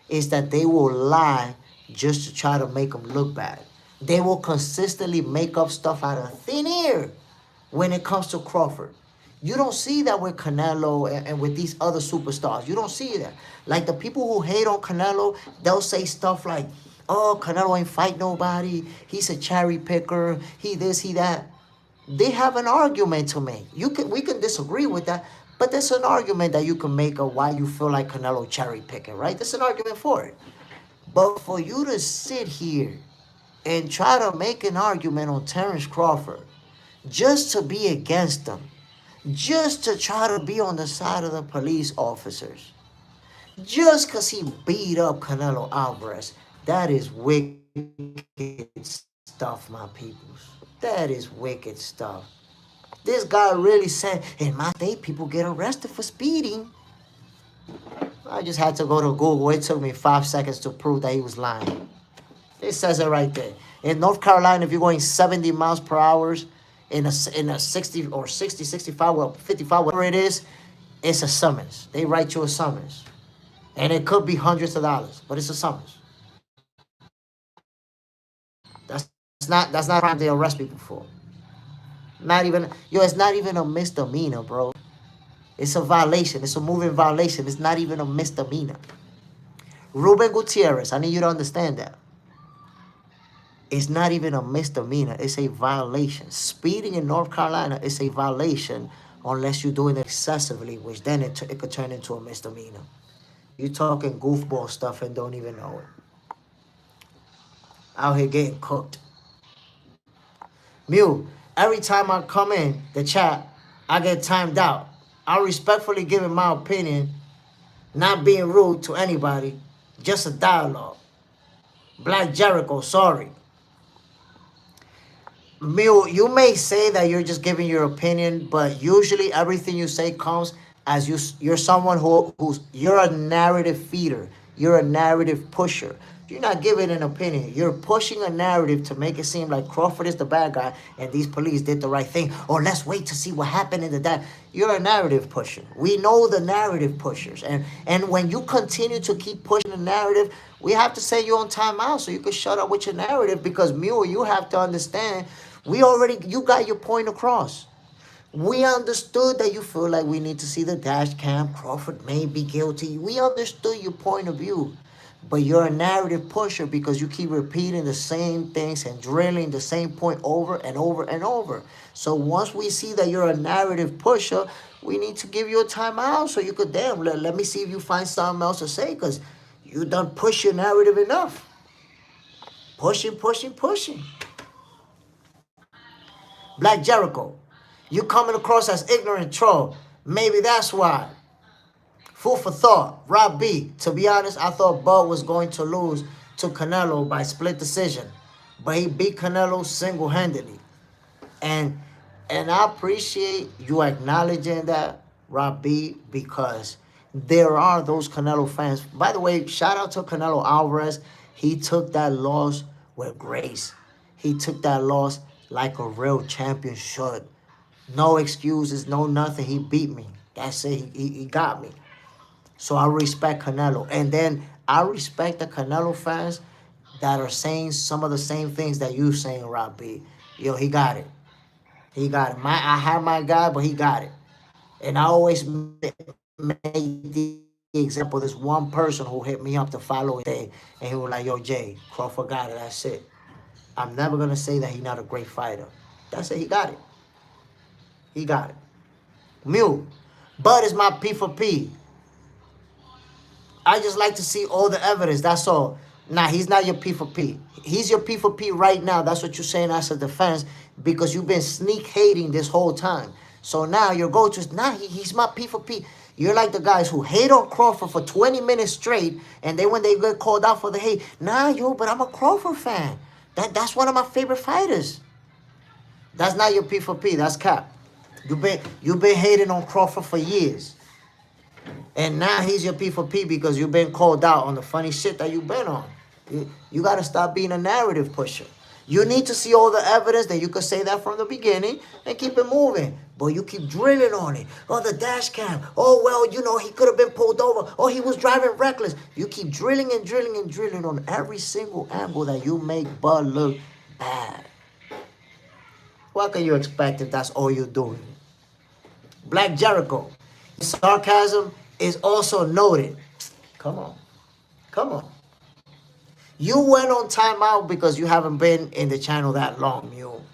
is that they will lie just to try to make him look bad. They will consistently make up stuff out of thin air when it comes to Crawford. You don't see that with Canelo and with these other superstars. You don't see that. Like the people who hate on Canelo, they'll say stuff like, oh, Canelo ain't fight nobody. He's a cherry picker. He this, he that. They have an argument to make. We can disagree with that, but there's an argument that you can make of why you feel like Canelo cherry picking, right? There's an argument for it. But for you to sit here and try to make an argument on Terence Crawford just to be against them, just to try to be on the side of the police officers, just because he beat up Canelo Alvarez, that is wicked stuff, my peoples. That is wicked stuff. This guy really said, in my state, people get arrested for speeding. I just had to go to Google. It took me 5 seconds to prove that he was lying. It says it right there. In North Carolina, if you're going 70 miles per hour in a 60 or 60, 65, or 55, whatever it is, it's a summons. They write you a summons. And it could be hundreds of dollars, but it's a summons. That's not a crime they arrest people for. It's not even a misdemeanor, bro. It's a violation. It's a moving violation. It's not even a misdemeanor. Ruben Gutierrez, I need you to understand that. It's not even a misdemeanor. It's a violation. Speeding in North Carolina is a violation unless you're doing it excessively, which then it could turn into a misdemeanor. You're talking goofball stuff and don't even know it. Out here getting cooked. Mew, every time I come in the chat, I get timed out. I respectfully give my opinion, not being rude to anybody, just a dialogue. Black Jericho, sorry. Mew, you may say that you're just giving your opinion, but usually everything you say comes as you're someone you're a narrative feeder. You're a narrative pusher. You're not giving an opinion. You're pushing a narrative to make it seem like Crawford is the bad guy and these police did the right thing. Or let's wait to see what happened in the day. You're a narrative pusher. We know the narrative pushers. And when you continue to keep pushing the narrative, we have to say you on timeout so you can shut up with your narrative, because Mule, you have to understand, you got your point across. We understood that you feel like we need to see the dash cam. Crawford may be guilty. We understood your point of view. But you're a narrative pusher because you keep repeating the same things and drilling the same point over and over and over. So once we see that you're a narrative pusher, we need to give you a timeout so you could, let me see if you find something else to say, because you done push your narrative enough. Pushing. Black Jericho, you coming across as ignorant troll. Maybe that's why. Food for thought. Rob B. To be honest, I thought Bud was going to lose to Canelo by split decision. But he beat Canelo single-handedly. And I appreciate you acknowledging that, Rob B, because there are those Canelo fans. By the way, shout out to Canelo Alvarez. He took that loss with grace. He took that loss like a real champion should. No excuses, no nothing. He beat me. That's it. He got me. So I respect Canelo. And then I respect the Canelo fans that are saying some of the same things that you saying, Rob B. Yo, he got it. He got it. I have my guy, but he got it. And I always make the example. There's one person who hit me up the following day, and he was like, yo, Jay, Crawford got it. That's it. I'm never going to say that he's not a great fighter. That's it. He got it. He got it. Mew. Bud is my P for P. I just like to see all the evidence. That's all. Nah, he's not your P for P. He's your P for P right now. That's what you're saying as a defense because you've been sneak hating this whole time. So now your go-to is, nah, he's my P for P. You're like the guys who hate on Crawford for 20 minutes straight, and then when they get called out for the hate, nah, yo, but I'm a Crawford fan. That's one of my favorite fighters. That's not your P for P. That's cap. You've been hating on Crawford for years. And now he's your P for P because you've been called out on the funny shit that you've been on. You got to stop being a narrative pusher. You need to see all the evidence, then you could say that from the beginning and keep it moving. But you keep drilling on it. Oh, the dash cam. Oh, well, you know, he could have been pulled over. Oh, he was driving reckless. You keep drilling and drilling and drilling on every single angle that you make Bud look bad. What can you expect if that's all you're doing? Black Jericho. Sarcasm is also noted. Come on. Come on. You went on timeout because you haven't been in the channel that long, Mule.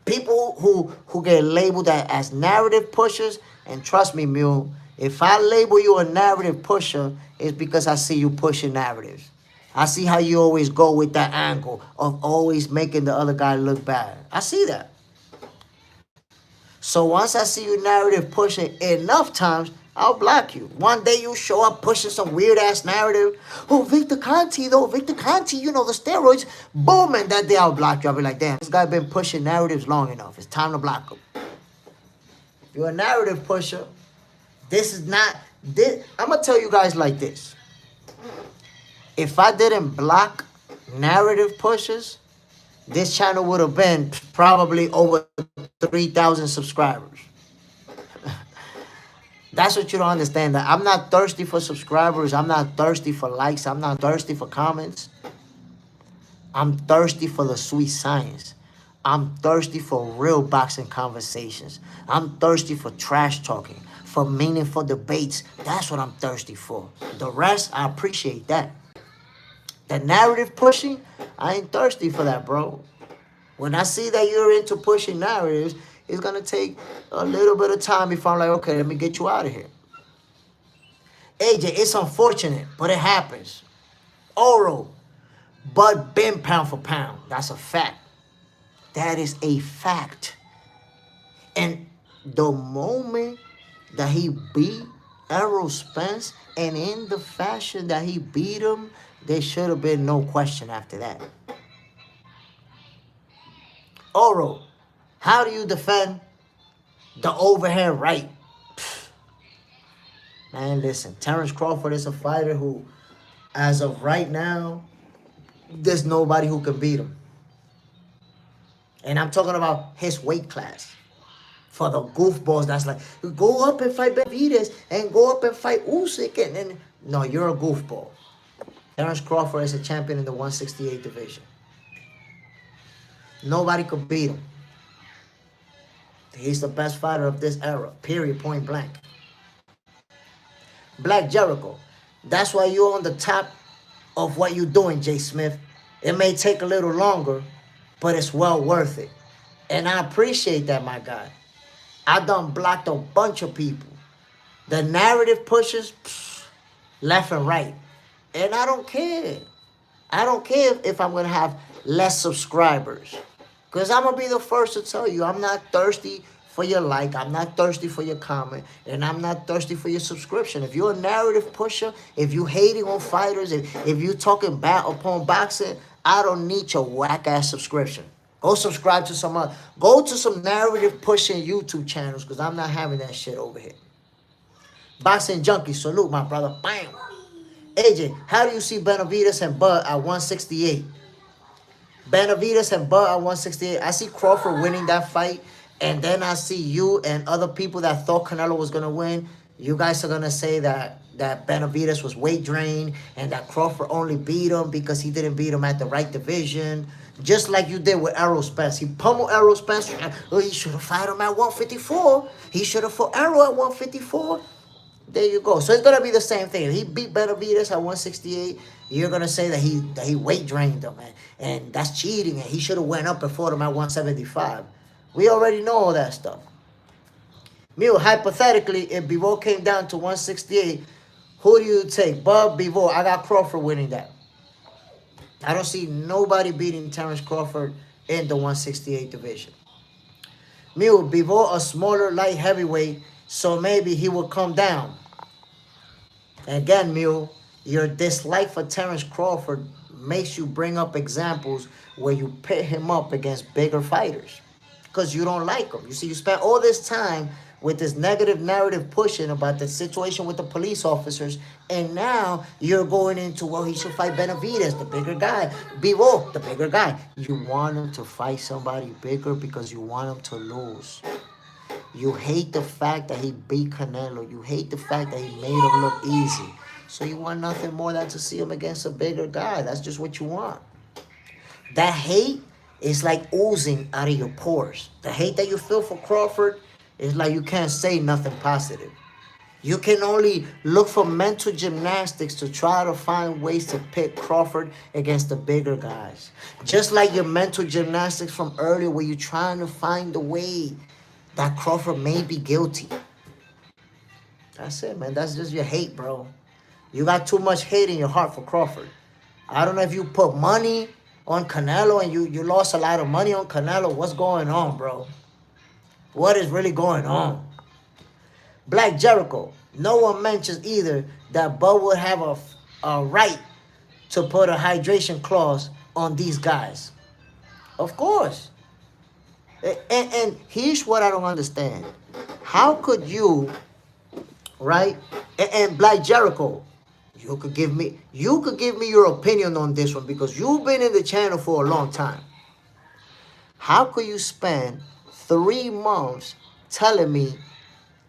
People who get labeled as narrative pushers, and trust me, Mule, if I label you a narrative pusher, it's because I see you pushing narratives. I see how you always go with that angle of always making the other guy look bad. I see that. So once I see you narrative pushing enough times, I'll block you. One day you show up pushing some weird-ass narrative. Oh, Victor Conti, though. Victor Conti, you know, the steroids. Boom, and that day I'll block you. I'll be like, damn, this guy been pushing narratives long enough. It's time to block him. If you're a narrative pusher, this is not... I'm going to tell you guys like this. If I didn't block narrative pushers, this channel would have been probably over 3,000 subscribers. That's what you don't understand. That I'm not thirsty for subscribers. I'm not thirsty for likes. I'm not thirsty for comments. I'm thirsty for the sweet science. I'm thirsty for real boxing conversations. I'm thirsty for trash talking, for meaningful debates. That's what I'm thirsty for. The rest, I appreciate that. The narrative pushing, I ain't thirsty for that, bro. When I see that you're into pushing narratives, it's going to take a little bit of time before I'm like, okay, let me get you out of here. AJ, it's unfortunate, but it happens. Oral, Bud been pound for pound. That's a fact. That is a fact. And the moment that he beat Errol Spence, and in the fashion that he beat him, there should have been no question after that. Oro, how do you defend the overhand right? Man, listen, Terence Crawford is a fighter who, as of right now, there's nobody who can beat him. And I'm talking about his weight class. For the goofballs that's like, go up and fight Benavidez and go up and fight Usyk. And no, you're a goofball. Terence Crawford is a champion in the 168 division. Nobody could beat him. He's the best fighter of this era, period, point blank. Black Jericho. That's why you're on the top of what you're doing, Jay Smith. It may take a little longer, but it's well worth it. And I appreciate that, my guy. I done blocked a bunch of people. The narrative pushes left and right. And I don't care. I don't care if I'm going to have less subscribers. Because I'm going to be the first to tell you, I'm not thirsty for your like. I'm not thirsty for your comment. And I'm not thirsty for your subscription. If you're a narrative pusher, if you hating on fighters, if you talking bad upon boxing, I don't need your whack-ass subscription. Go subscribe to some other. Go to some narrative pushing YouTube channels because I'm not having that shit over here. Boxing Junkie, salute, my brother. Bam. AJ, how do you see Benavidez and Bud at 168? Benavidez and Bud at 168. I see Crawford winning that fight. And then I see you and other people that thought Canelo was going to win. You guys are going to say that Benavidez was weight drained and that Crawford only beat him because he didn't beat him at the right division. Just like you did with Errol Spence. He pummeled Errol Spence. Oh, he should have fought him at 154. He should have fought Errol at 154. There you go. So it's going to be the same thing. If he beat Benavidez at 168, you're going to say that he weight drained him. And that's cheating. And he should have went up and fought him at 175. We already know all that stuff. Mule, hypothetically, if Bivol came down to 168, who do you take? Bud, Bivol. I got Crawford winning that. I don't see nobody beating Terence Crawford in the 168 division. Mule, Bivol, a smaller light heavyweight, so maybe he will come down. Again, Mule, your dislike for Terence Crawford makes you bring up examples where you pit him up against bigger fighters. Because you don't like him. You see, you spent all this time with this negative narrative pushing about the situation with the police officers, and now you're going into, well, he should fight Benavidez, the bigger guy. Bivol, the bigger guy. You want him to fight somebody bigger because you want him to lose. You hate the fact that he beat Canelo. You hate the fact that he made him look easy. So you want nothing more than to see him against a bigger guy. That's just what you want. That hate is like oozing out of your pores. The hate that you feel for Crawford is like you can't say nothing positive. You can only look for mental gymnastics to try to find ways to pit Crawford against the bigger guys. Just like your mental gymnastics from earlier where you're trying to find the way that Crawford may be guilty. That's it, man. That's just your hate, bro. You got too much hate in your heart for Crawford. I don't know if you put money on Canelo and you lost a lot of money on Canelo. What's going on, bro? What is really going on? Black Jericho. No one mentions either that Bud would have a right to put a hydration clause on these guys. Of course. And here's what I don't understand. How could you, right? And Black Jericho, you could give me your opinion on this one because you've been in the channel for a long time. How could you spend 3 months telling me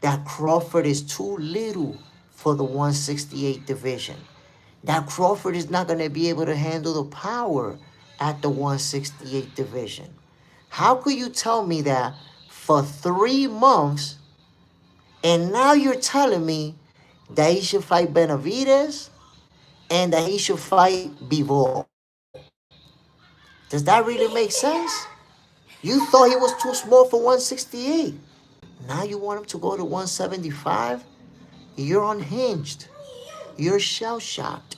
that Crawford is too little for the 168 division? That Crawford is not going to be able to handle the power at the 168 division. How could you tell me that for 3 months and now you're telling me that he should fight Benavidez and that he should fight Bivol? Does that really make sense? You thought he was too small for 168. Now you want him to go to 175? You're unhinged. You're shell-shocked.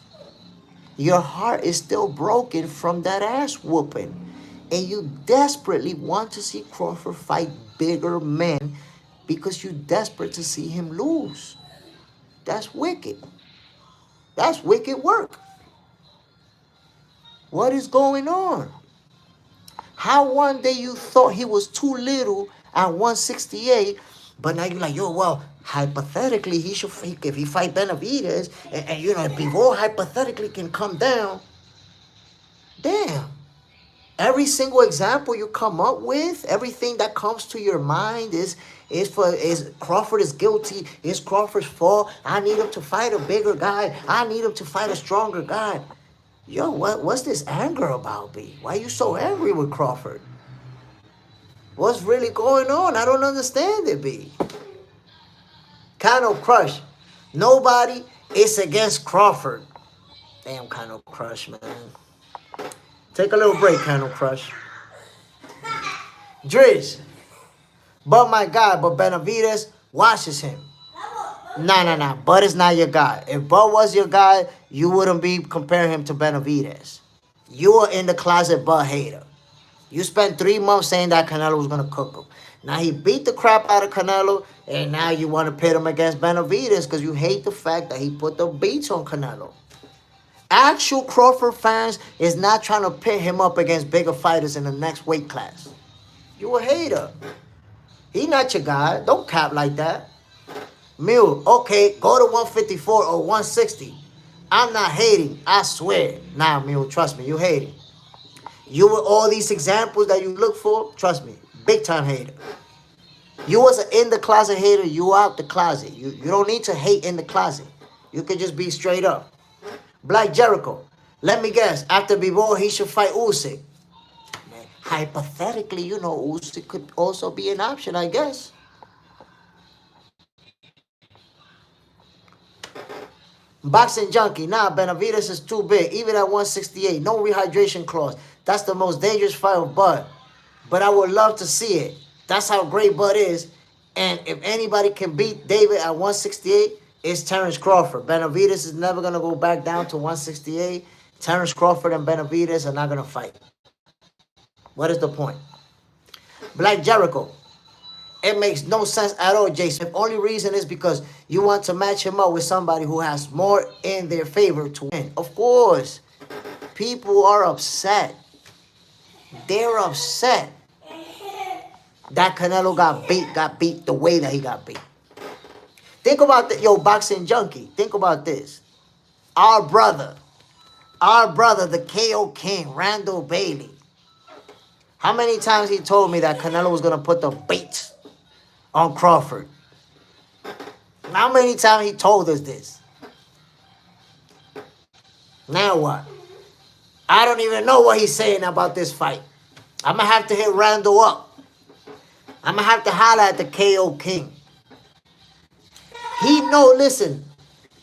Your heart is still broken from that ass whooping. And you desperately want to see Crawford fight bigger men because you're desperate to see him lose. That's wicked. That's wicked work. What is going on? How one day you thought he was too little at 168, but now you're like, yo, well, hypothetically, he should, if he fight Benavidez, and you know, if Bivol hypothetically can come down, damn. Every single example you come up with, everything that comes to your mind is Crawford is guilty, it's Crawford's fault, I need him to fight a bigger guy, I need him to fight a stronger guy. Yo, what's this anger about, B? Why are you so angry with Crawford? What's really going on? I don't understand it, B. Kano Crush. Nobody is against Crawford. Damn, Kano Crush, man. Take a little break, Kano Crush. Driz. But my guy, but Benavidez washes him. Nah. Bud is not your guy. If Bud was your guy, you wouldn't be comparing him to Benavidez. You are in the closet Bud hater. You spent 3 months saying that Canelo was gonna cook him. Now he beat the crap out of Canelo, and now you want to pit him against Benavidez because you hate the fact that he put the beats on Canelo. Actual Crawford fans is not trying to pit him up against bigger fighters in the next weight class. You a hater. He not your guy. Don't cap like that. Mule, okay, go to 154 or 160. I'm not hating, I swear. Nah, Mule, trust me, you hating. You with all these examples that you look for, trust me, big time hater. You was an in the closet hater, you out the closet. You don't need to hate in the closet. You can just be straight up. Black Jericho, let me guess, after Bivol, he should fight Usyk. Man, hypothetically, you know, Usyk could also be an option, I guess. Boxing junkie, nah, Benavidez is too big. Even at 168, no rehydration clause. That's the most dangerous fight of Bud. But I would love to see it. That's how great Bud is. And if anybody can beat David at 168, it's Terence Crawford. Benavidez is never going to go back down to 168. Terence Crawford and Benavidez are not going to fight. What is the point? Black Jericho. It makes no sense at all, Jason. The only reason is because you want to match him up with somebody who has more in their favor to win. Of course, people are upset. They're upset that Canelo got beat the way that he got beat. Think about the boxing junkie. Think about this. Our brother, the KO King, Randall Bailey. How many times he told me that Canelo was gonna put the beats on Crawford? How many times he told us this? Now what? I don't even know what he's saying about this fight. I'm gonna have to hit Randall up. I'm gonna have to holler at the KO King. Listen,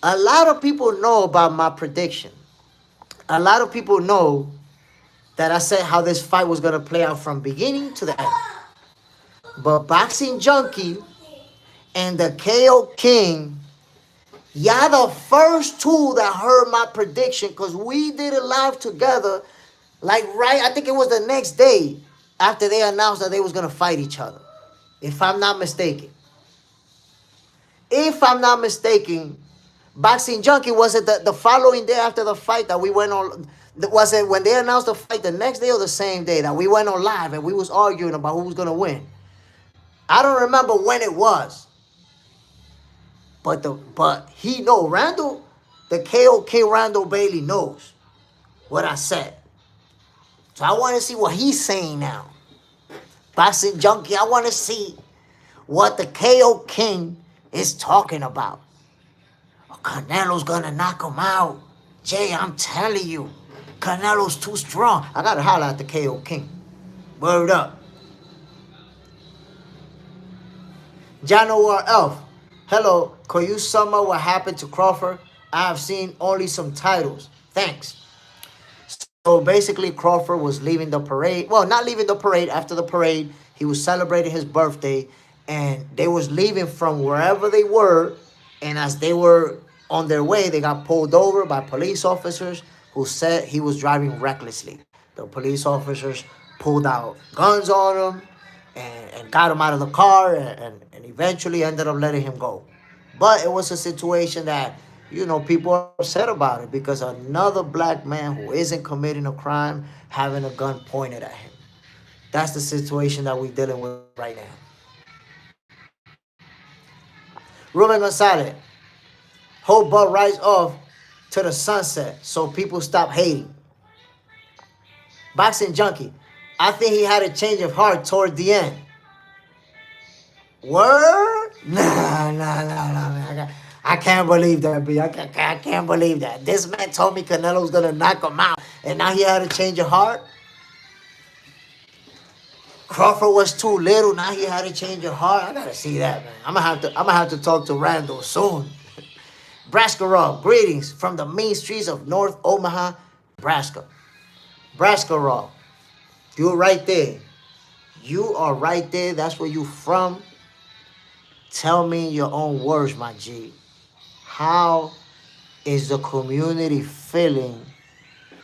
a lot of people know about my prediction. A lot of people know that I said how this fight was gonna play out from beginning to the end. But Boxing Junkie and the KO King, y'all the first two that heard my prediction because we did it live together. I think it was the next day after they announced that they was going to fight each other. If I'm not mistaken. Boxing Junkie, was it the following day after the fight that we went on? Was it when they announced the fight the next day or the same day that we went on live and we was arguing about who was going to win? I don't remember when it was. But he know Randall, the KOK Randall Bailey knows what I said. So I want to see what he's saying now. Boxing Junkie, I want to see what the KO King is talking about. Canelo's gonna knock him out. Jay, I'm telling you, Canelo's too strong. I gotta holler at the KO King. Word up. January Elf. Hello, could you sum up what happened to Crawford? I have seen only some titles. Thanks. So basically, Crawford was leaving the parade. Well, not leaving the parade. After the parade, he was celebrating his birthday. And they was leaving from wherever they were. And as they were on their way, they got pulled over by police officers who said he was driving recklessly. The police officers pulled out guns on him and got him out of the car and eventually ended up letting him go. But it was a situation that, people are upset about it because another black man who isn't committing a crime having a gun pointed at him. That's the situation that we're dealing with right now. Ruben Gonzalez, hope Bud rise off to the sunset so people stop hating. Boxing Junkie, I think he had a change of heart toward the end. Word? Nah, man. I can't believe that, B. I can't believe that. This man told me Canelo was gonna knock him out, and now he had a change of heart. Crawford was too little. Now he had a change of heart. I gotta see that, man. I'm gonna have to talk to Randall soon. Braskarov, greetings from the mean streets of North Omaha, Nebraska. Braskarov, you're right there. You are right there. That's where you from. Tell me in your own words, my G. How is the community feeling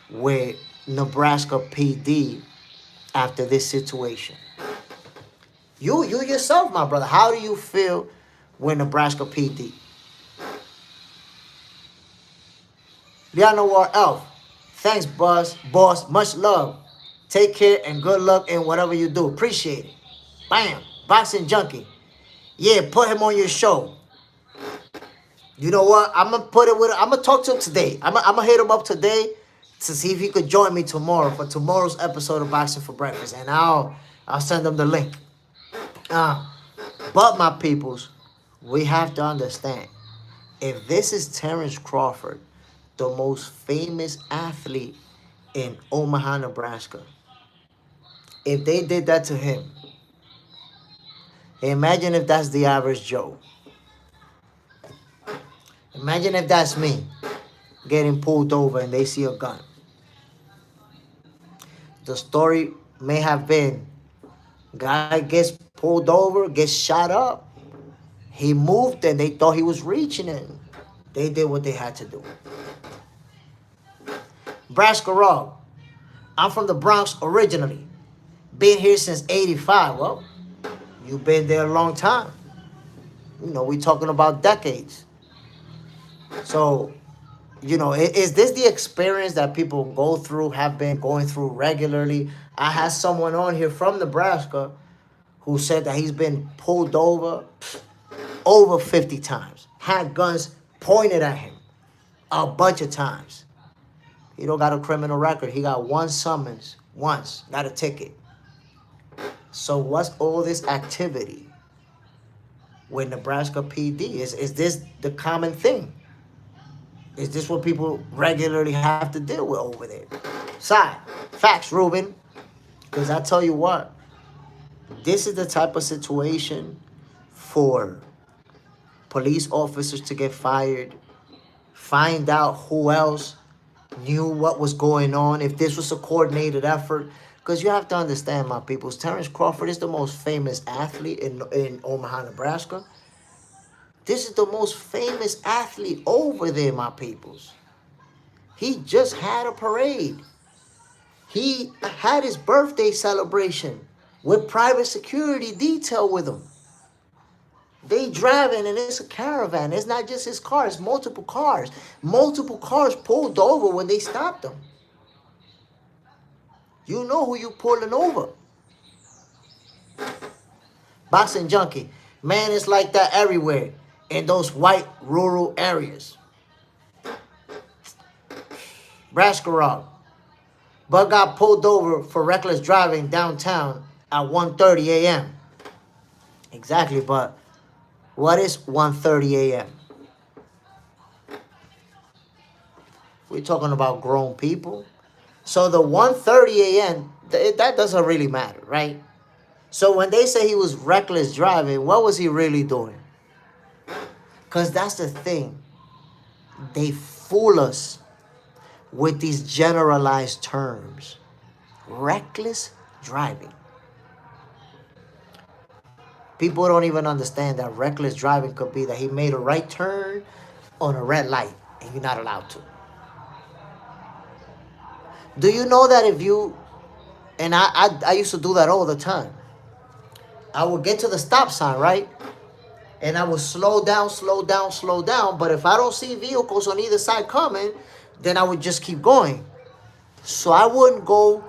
with Nebraska PD after this situation? You yourself, my brother, how do you feel when Nebraska PD? Leon War Elf, thanks, boss. Much love. Take care and good luck in whatever you do. Appreciate it. Bam. Boxing Junkie. Yeah, put him on your show. You know what? I'm gonna talk to him today. I'm gonna hit him up today to see if he could join me tomorrow for tomorrow's episode of Boxing for Breakfast, and I'll send him the link. But my peoples, we have to understand, if this is Terence Crawford, the most famous athlete in Omaha, Nebraska, if they did that to him, imagine if that's the average Joe. Imagine if that's me getting pulled over and they see a gun. The story may have been, guy gets pulled over, gets shot up. He moved and they thought he was reaching it. They did what they had to do. Nebraska Raw. I'm from the Bronx originally. Been here since 85. Well, you've been there a long time. You know, we talking about decades. So, you know, is this the experience that people go through, have been going through regularly? I had someone on here from Nebraska who said that he's been pulled over 50 times. Had guns pointed at him a bunch of times. He don't got a criminal record. He got one summons, once, got a ticket. So what's all this activity with Nebraska PD? Is this the common thing? Is this what people regularly have to deal with over there? Side, facts, Ruben. Because I tell you what, this is the type of situation for police officers to get fired, find out who else knew what was going on, if this was a coordinated effort. Because you have to understand, my peoples, Terence Crawford is the most famous athlete in Omaha, Nebraska. This is the most famous athlete over there, my peoples. He just had a parade. He had his birthday celebration with private security detail with him. They driving and it's a caravan. It's not just his car, it's multiple cars. Multiple cars pulled over when they stopped him. You know who you pulling over. Boxing Junkie. Man, it's like that everywhere in those white rural areas. Braskarov. Bud got pulled over for reckless driving downtown at 1:30 a.m. Exactly, but what is 1:30 a.m.? We're talking about grown people. So the 1:30 a.m., that doesn't really matter, right? So when they say he was reckless driving, what was he really doing? Because that's the thing. They fool us with these generalized terms. Reckless driving. People don't even understand that reckless driving could be that he made a right turn on a red light and you're not allowed to. Do you know that if you, and I used to do that all the time. I would get to the stop sign, right? And I would slow down. But if I don't see vehicles on either side coming, then I would just keep going. So I wouldn't go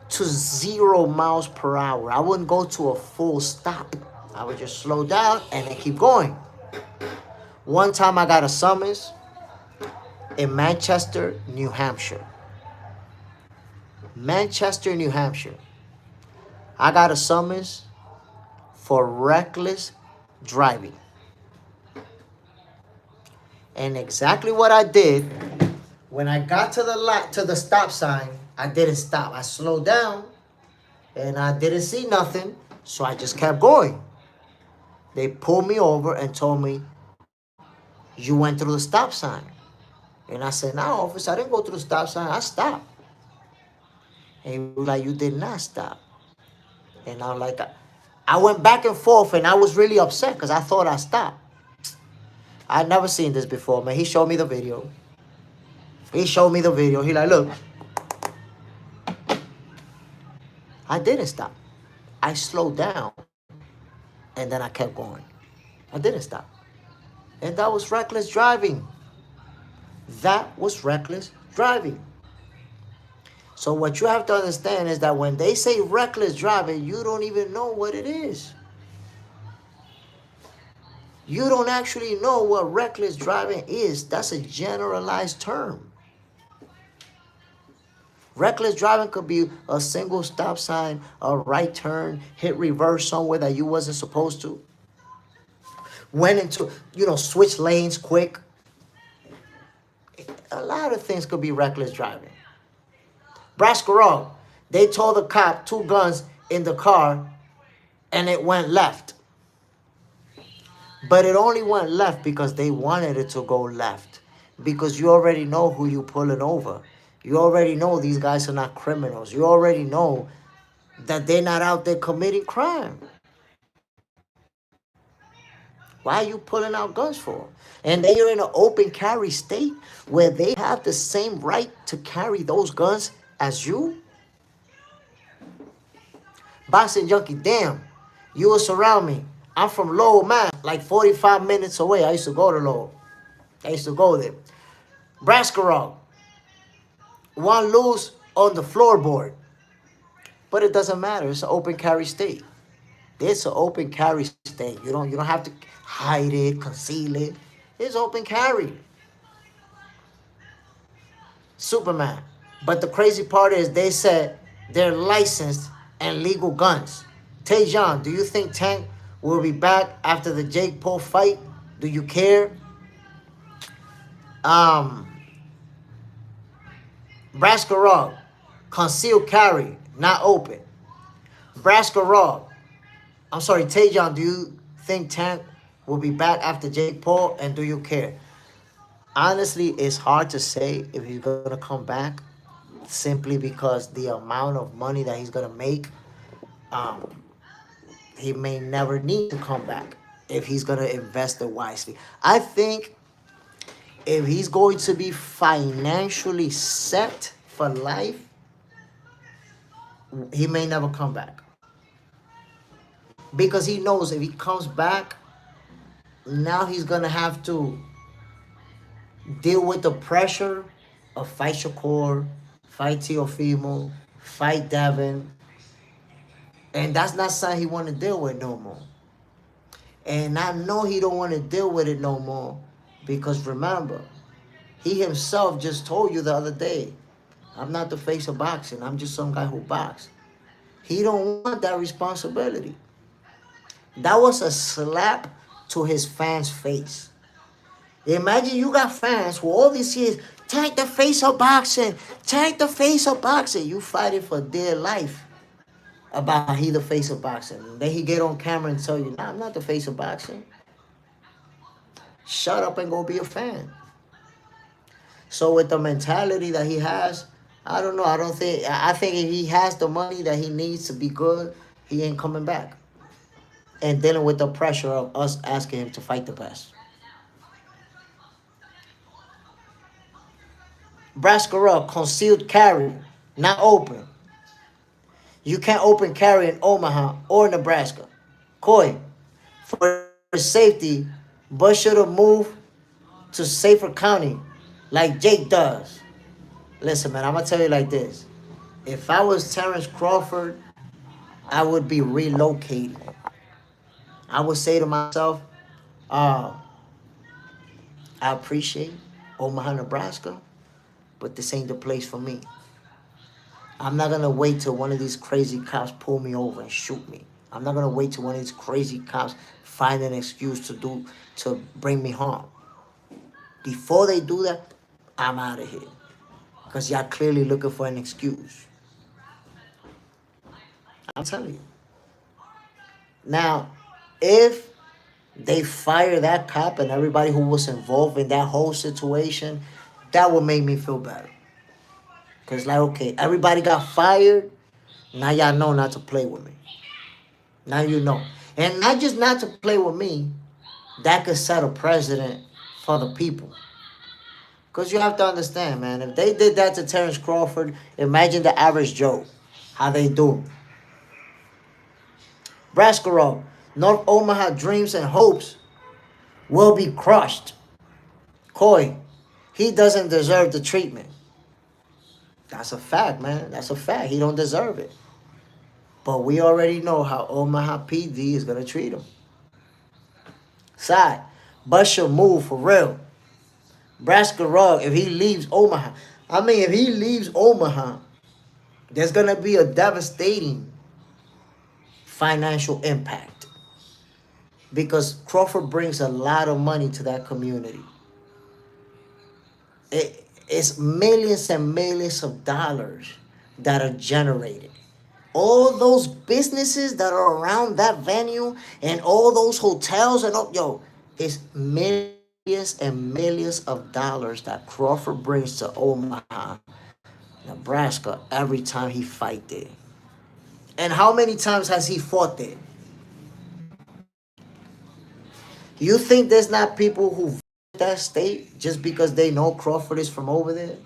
to 0 miles per hour. I wouldn't go to a full stop. I would just slow down and then keep going. One time I got a summons in Manchester, New Hampshire. Manchester, New Hampshire. I got a summons for reckless driving. And exactly what I did, when I got to the stop sign, I didn't stop. I slowed down and I didn't see nothing, so I just kept going. They pulled me over and told me, you went through the stop sign. And I said, no, officer, I didn't go through the stop sign. I stopped. And he was like, you did not stop. And I was like, I went back and forth and I was really upset because I thought I stopped. I'd never seen this before, man. He showed me the video. He like, look, I didn't stop. I slowed down and then I kept going. I didn't stop. And that was reckless driving. That was reckless driving. So what you have to understand is that when they say reckless driving, you don't even know what it is. You don't actually know what reckless driving is. That's a generalized term. Reckless driving could be a single stop sign, a right turn, hit reverse somewhere that you wasn't supposed to. Went into, switch lanes quick. A lot of things could be reckless driving. Brascarol, they told the cop 2 guns in the car and it went left. But it only went left because they wanted it to go left. Because you already know who you pulling over. You already know these guys are not criminals. You already know that they're not out there committing crime. Why are you pulling out guns for? And then you're in an open carry state where they have the same right to carry those guns as you? Boxing junkie, damn, you will surround me. I'm from Lowell, Mass, like 45 minutes away. I used to go to Lowell. I used to go there. Brascarol, one lose on the floorboard. But it doesn't matter. It's an open carry state. It's an open carry state. You don't have to hide it, conceal it. It's open carry. Superman. But the crazy part is they said they're licensed and legal guns. Tejan, do you think Tank will be back after the Jake Paul fight? Do you care? Brascarol, concealed carry, not open. Brascarol, I'm sorry, Tejan, do you think Tank will be back after Jake Paul, and do you care? Honestly, it's hard to say if he's going to come back simply because the amount of money that he's going to make, he may never need to come back if he's going to invest it wisely. I think if he's going to be financially set for life, he may never come back. Because he knows if he comes back, now he's going to have to deal with the pressure of fight Shakur, fight Teofimo, fight Devin. And that's not something he want to deal with no more. And I know he don't want to deal with it no more because remember, he himself just told you the other day, I'm not the face of boxing. I'm just some guy who boxes. He don't want that responsibility. That was a slap to his fans' face. Imagine you got fans who all these years, Tank the face of boxing, Tank the face of boxing. You fighting for dear life about he the face of boxing. And then he get on camera and tell you, nah, I'm not the face of boxing. Shut up and go be a fan. So with the mentality that he has, I don't know. I think if he has the money that he needs to be good, he ain't coming back. And dealing with the pressure of us asking him to fight the best. Brascarol, concealed carry, not open. You can't open carry in Omaha or Nebraska. Coy, for safety, Bush should have moved to safer county like Jake does. Listen, man, I'm going to tell you like this. If I was Terence Crawford, I would be relocating. I would say to myself, I appreciate Omaha, Nebraska, but this ain't the place for me. I'm not going to wait till one of these crazy cops pull me over and shoot me. I'm not going to wait till one of these crazy cops find an excuse to bring me harm. Before they do that, I'm out of here. Because y'all clearly looking for an excuse. I'm telling you. Now, if they fire that cop and everybody who was involved in that whole situation, that would make me feel better. Because like, okay, everybody got fired. Now y'all know not to play with me. Now you know. And not just not to play with me, that could set a precedent for the people. Because you have to understand, man, if they did that to Terence Crawford, imagine the average Joe, how they do. Braskarov, North Omaha dreams and hopes will be crushed. Coy, he doesn't deserve the treatment. That's a fact, man. That's a fact. He don't deserve it. But we already know how Omaha PD is gonna treat him. Side, bust your move for real. Braskarov, if he leaves Omaha, I mean, if he leaves Omaha, there's gonna be a devastating financial impact because Crawford brings a lot of money to that community. It's millions and millions of dollars that are generated. All those businesses that are around that venue and all those hotels and all, yo, it's millions and millions of dollars that Crawford brings to Omaha, Nebraska every time he fight there. And how many times has he fought there? You think there's not people who that state just because they know Crawford is from over there?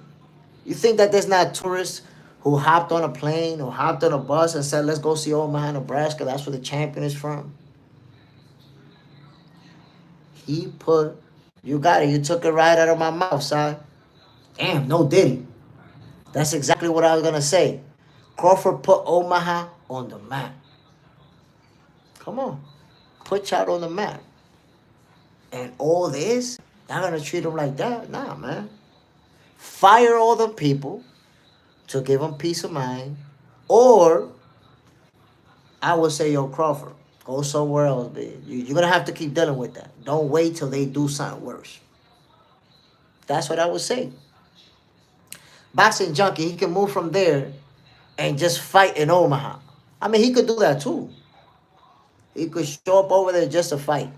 You think that there's not tourists who hopped on a plane or hopped on a bus and said, let's go see Omaha, Nebraska. That's where the champion is from. He put, you got it. You took it right out of my mouth, son. Damn, no diddy. That's exactly what I was going to say. Crawford put Omaha on the map. Come on. Put y'all on the map. And all this, y'all going to treat them like that? Nah, man. Fire all them people to give them peace of mind. Or I would say, yo, Crawford, go somewhere else, babe. You're going to have to keep dealing with that. Don't wait till they do something worse. That's what I would say. Boxing junkie, he can move from there and just fight in Omaha. I mean, he could do that too. He could show up over there just to fight.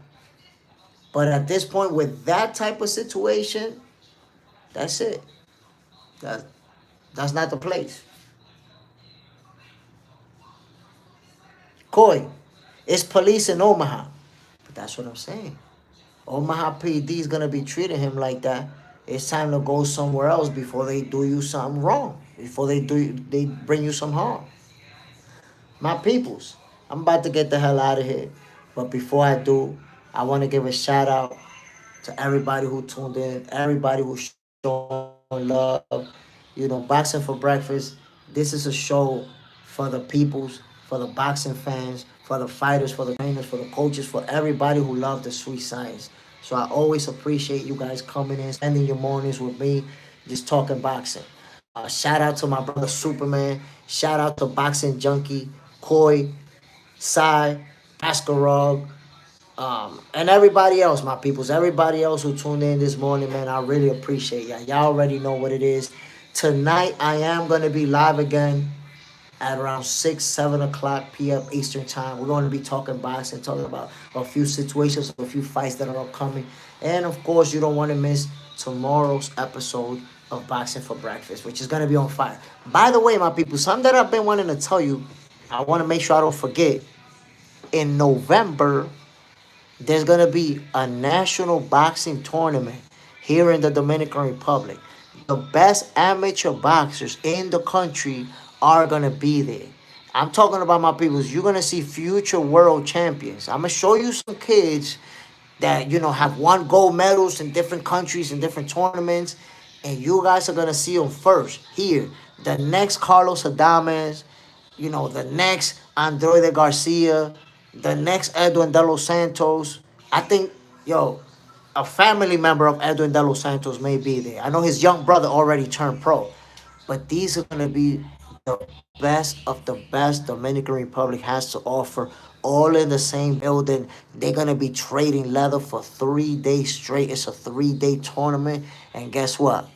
But at this point, with that type of situation, that's it. That, that's not the place. Coy, it's police in Omaha. But that's what I'm saying. Omaha PD is going to be treating him like that. It's time to go somewhere else before they do you something wrong. Before they bring you some harm. My peoples, I'm about to get the hell out of here. But before I do, I want to give a shout out to everybody who tuned in, everybody who showed love. You know, Boxing for Breakfast. This is a show for the peoples, for the boxing fans, for the fighters, for the trainers, for the coaches, for everybody who love the sweet science. So I always appreciate you guys coming in, spending your mornings with me, just talking boxing. Shout out to my brother Superman. Shout out to Boxing Junkie, Koi, Sai, Askarog, and everybody else, my peoples, everybody else who tuned in this morning, man, I really appreciate y'all. Y'all already know what it is. Tonight, I am going to be live again at around 6, 7 o'clock p.m. Eastern Time. We're going to be talking boxing, talking about a few situations, a few fights that are upcoming. And, of course, you don't want to miss tomorrow's episode of Boxing for Breakfast, which is going to be on fire. By the way, my people, something that I've been wanting to tell you, I want to make sure I don't forget. In November, there's going to be a national boxing tournament here in the Dominican Republic. The best amateur boxers in the country are going to be there. I'm talking about my people. You're going to see future world champions. I'm going to show you some kids that, you know, have won gold medals in different countries and different tournaments. And you guys are going to see them first here. The next Carlos Adames, you know, the next Androide Garcia, the next Edwin De Los Santos. I think, yo, a family member of Edwin De Los Santos may be there. I know his young brother already turned pro. But these are going to be the best of the best Dominican Republic has to offer, all in the same building. They're going to be trading leather for 3 days straight. It's a 3-day tournament. And guess what?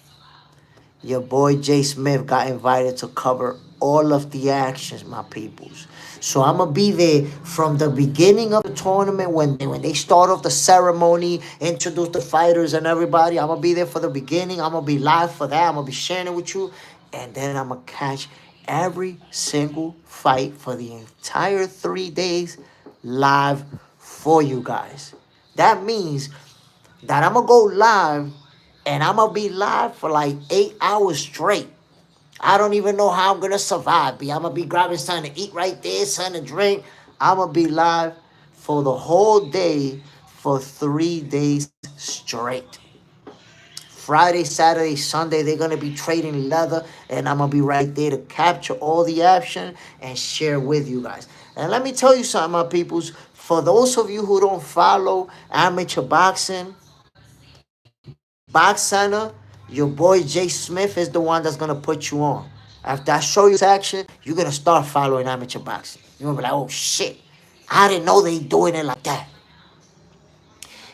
Your boy Jay Smith got invited to cover all of the actions, my peoples. So I'm going to be there from the beginning of the tournament when they start off the ceremony, introduce the fighters and everybody. I'm going to be there for the beginning. I'm going to be live for that. I'm going to be sharing it with you. And then I'm going to catch every single fight for the entire 3 days live for you guys. That means that I'm going to go live and I'm going to be live for like 8 hours straight. I don't even know how I'm going to survive, B. I'm going to be grabbing something to eat right there, something to drink. I'm going to be live for the whole day for 3 days straight. Friday, Saturday, Sunday, they're going to be trading leather, and I'm going to be right there to capture all the action and share with you guys. And let me tell you something, my peoples. For those of you who don't follow amateur boxing, Box Center, your boy Jay Smith is the one that's going to put you on. After I show you this action, you're going to start following amateur boxing. You're going to be like, oh, shit. I didn't know they doing it like that.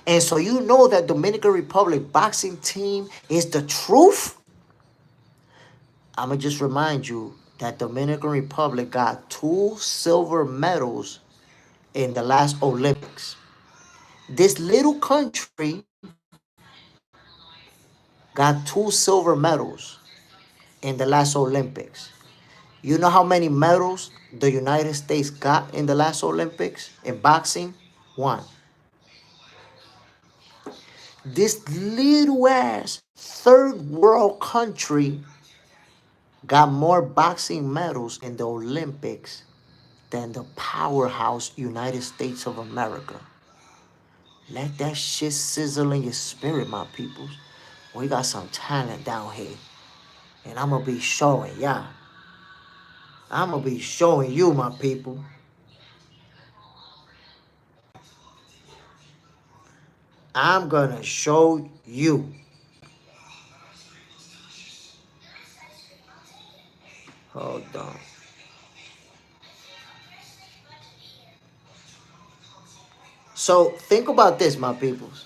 And so you know that Dominican Republic boxing team is the truth. I'm going to just remind you that Dominican Republic got 2 silver medals in the last Olympics. This little country got 2 silver medals in the last Olympics. You know how many medals the United States got in the last Olympics in boxing? 1. This little ass third world country got more boxing medals in the Olympics than the powerhouse United States of America. Let that shit sizzle in your spirit, my peoples. We got some talent down here. And I'm going to be showing y'all. I'm going to be showing you, my people. I'm going to show you. Hold on. So think about this, my peoples.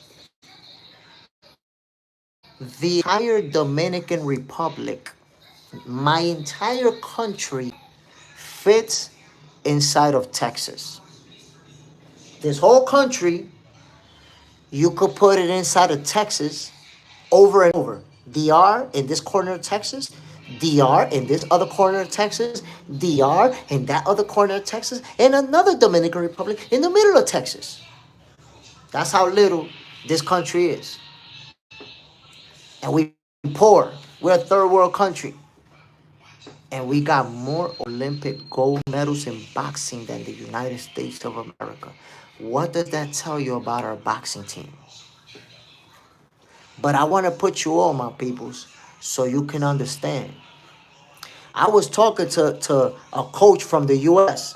The entire Dominican Republic, my entire country, fits inside of Texas. This whole country, you could put it inside of Texas over and over. DR in this corner of Texas, DR in this other corner of Texas, DR in that other corner of Texas, and another Dominican Republic in the middle of Texas. That's how little this country is. And we poor. We're a third world country. And we got more Olympic gold medals in boxing than the United States of America. What does that tell you about our boxing team? But I want to put you on, my peoples, so you can understand. I was talking to a coach from the U.S.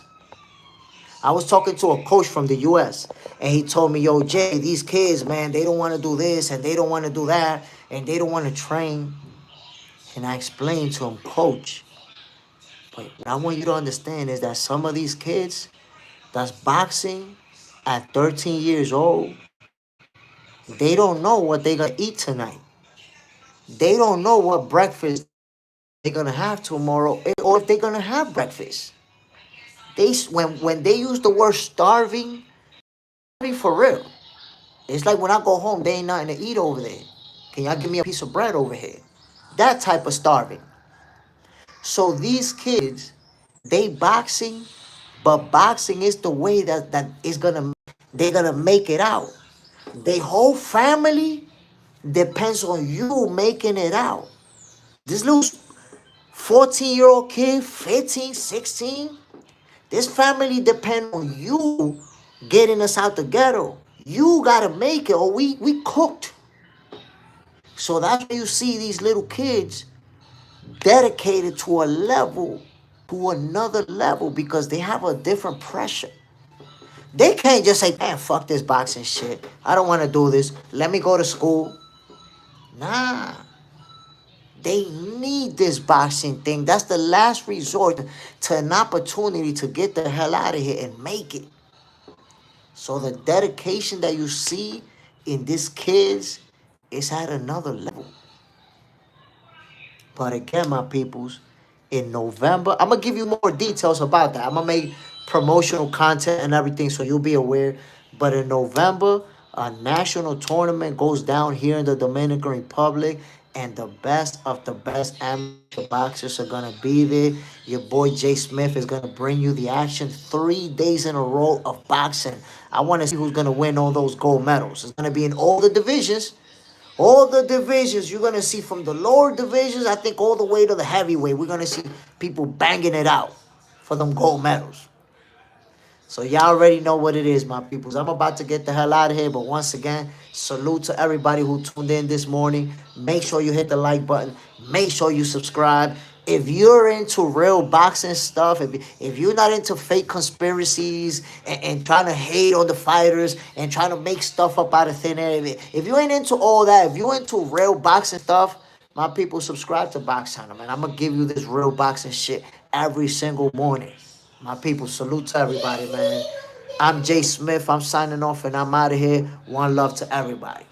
I was talking to a coach from the U.S. And he told me, yo, Jay, these kids, man, they don't want to do this and they don't want to do that and they don't want to train. And I explained to him, coach, but what I want you to understand is that some of these kids that's boxing at 13 years old, they don't know what they're going to eat tonight. They don't know what breakfast they're going to have tomorrow or if they're going to have breakfast. When they use the word starving for real. It's like when I go home, they ain't nothing to eat over there. Can y'all give me a piece of bread over here? That type of starving. So these kids, they boxing, but boxing is the way that is gonna they're gonna make it out. Their whole family depends on you making it out. This little 14-year-old kid, 15, 16, this family depend on you getting us out the ghetto. You gotta make it or we cooked. So that's why you see these little kids dedicated to a level, to another level, because they have a different pressure. They can't just say, man, fuck this boxing shit. I don't want to do this. Let me go to school. Nah. They need this boxing thing. That's the last resort to an opportunity to get the hell out of here and make it. So the dedication that you see in these kids is at another level. But again, my peoples, in November, I'm going to give you more details about that. I'm going to make promotional content and everything so you'll be aware. But in November, a national tournament goes down here in the Dominican Republic. And the best of the best amateur boxers are going to be there. Your boy Jay Smith is going to bring you the action 3 days in a row of boxing. I want to see who's going to win all those gold medals. It's going to be in all the divisions. All the divisions you're going to see from the lower divisions, I think all the way to the heavyweight. We're going to see people banging it out for them gold medals. So y'all already know what it is, my peoples. I'm about to get the hell out of here, but once again, salute to everybody who tuned in this morning. Make sure you hit the like button. Make sure you subscribe. If you're into real boxing stuff, if you're not into fake conspiracies and trying to hate on the fighters and trying to make stuff up out of thin air, if you ain't into all that, if you're into real boxing stuff, my people, subscribe to Box Channel, man. I'm gonna give you this real boxing shit every single morning. My people, salute to everybody, man. I'm Jay Smith. I'm signing off and I'm out of here. One love to everybody.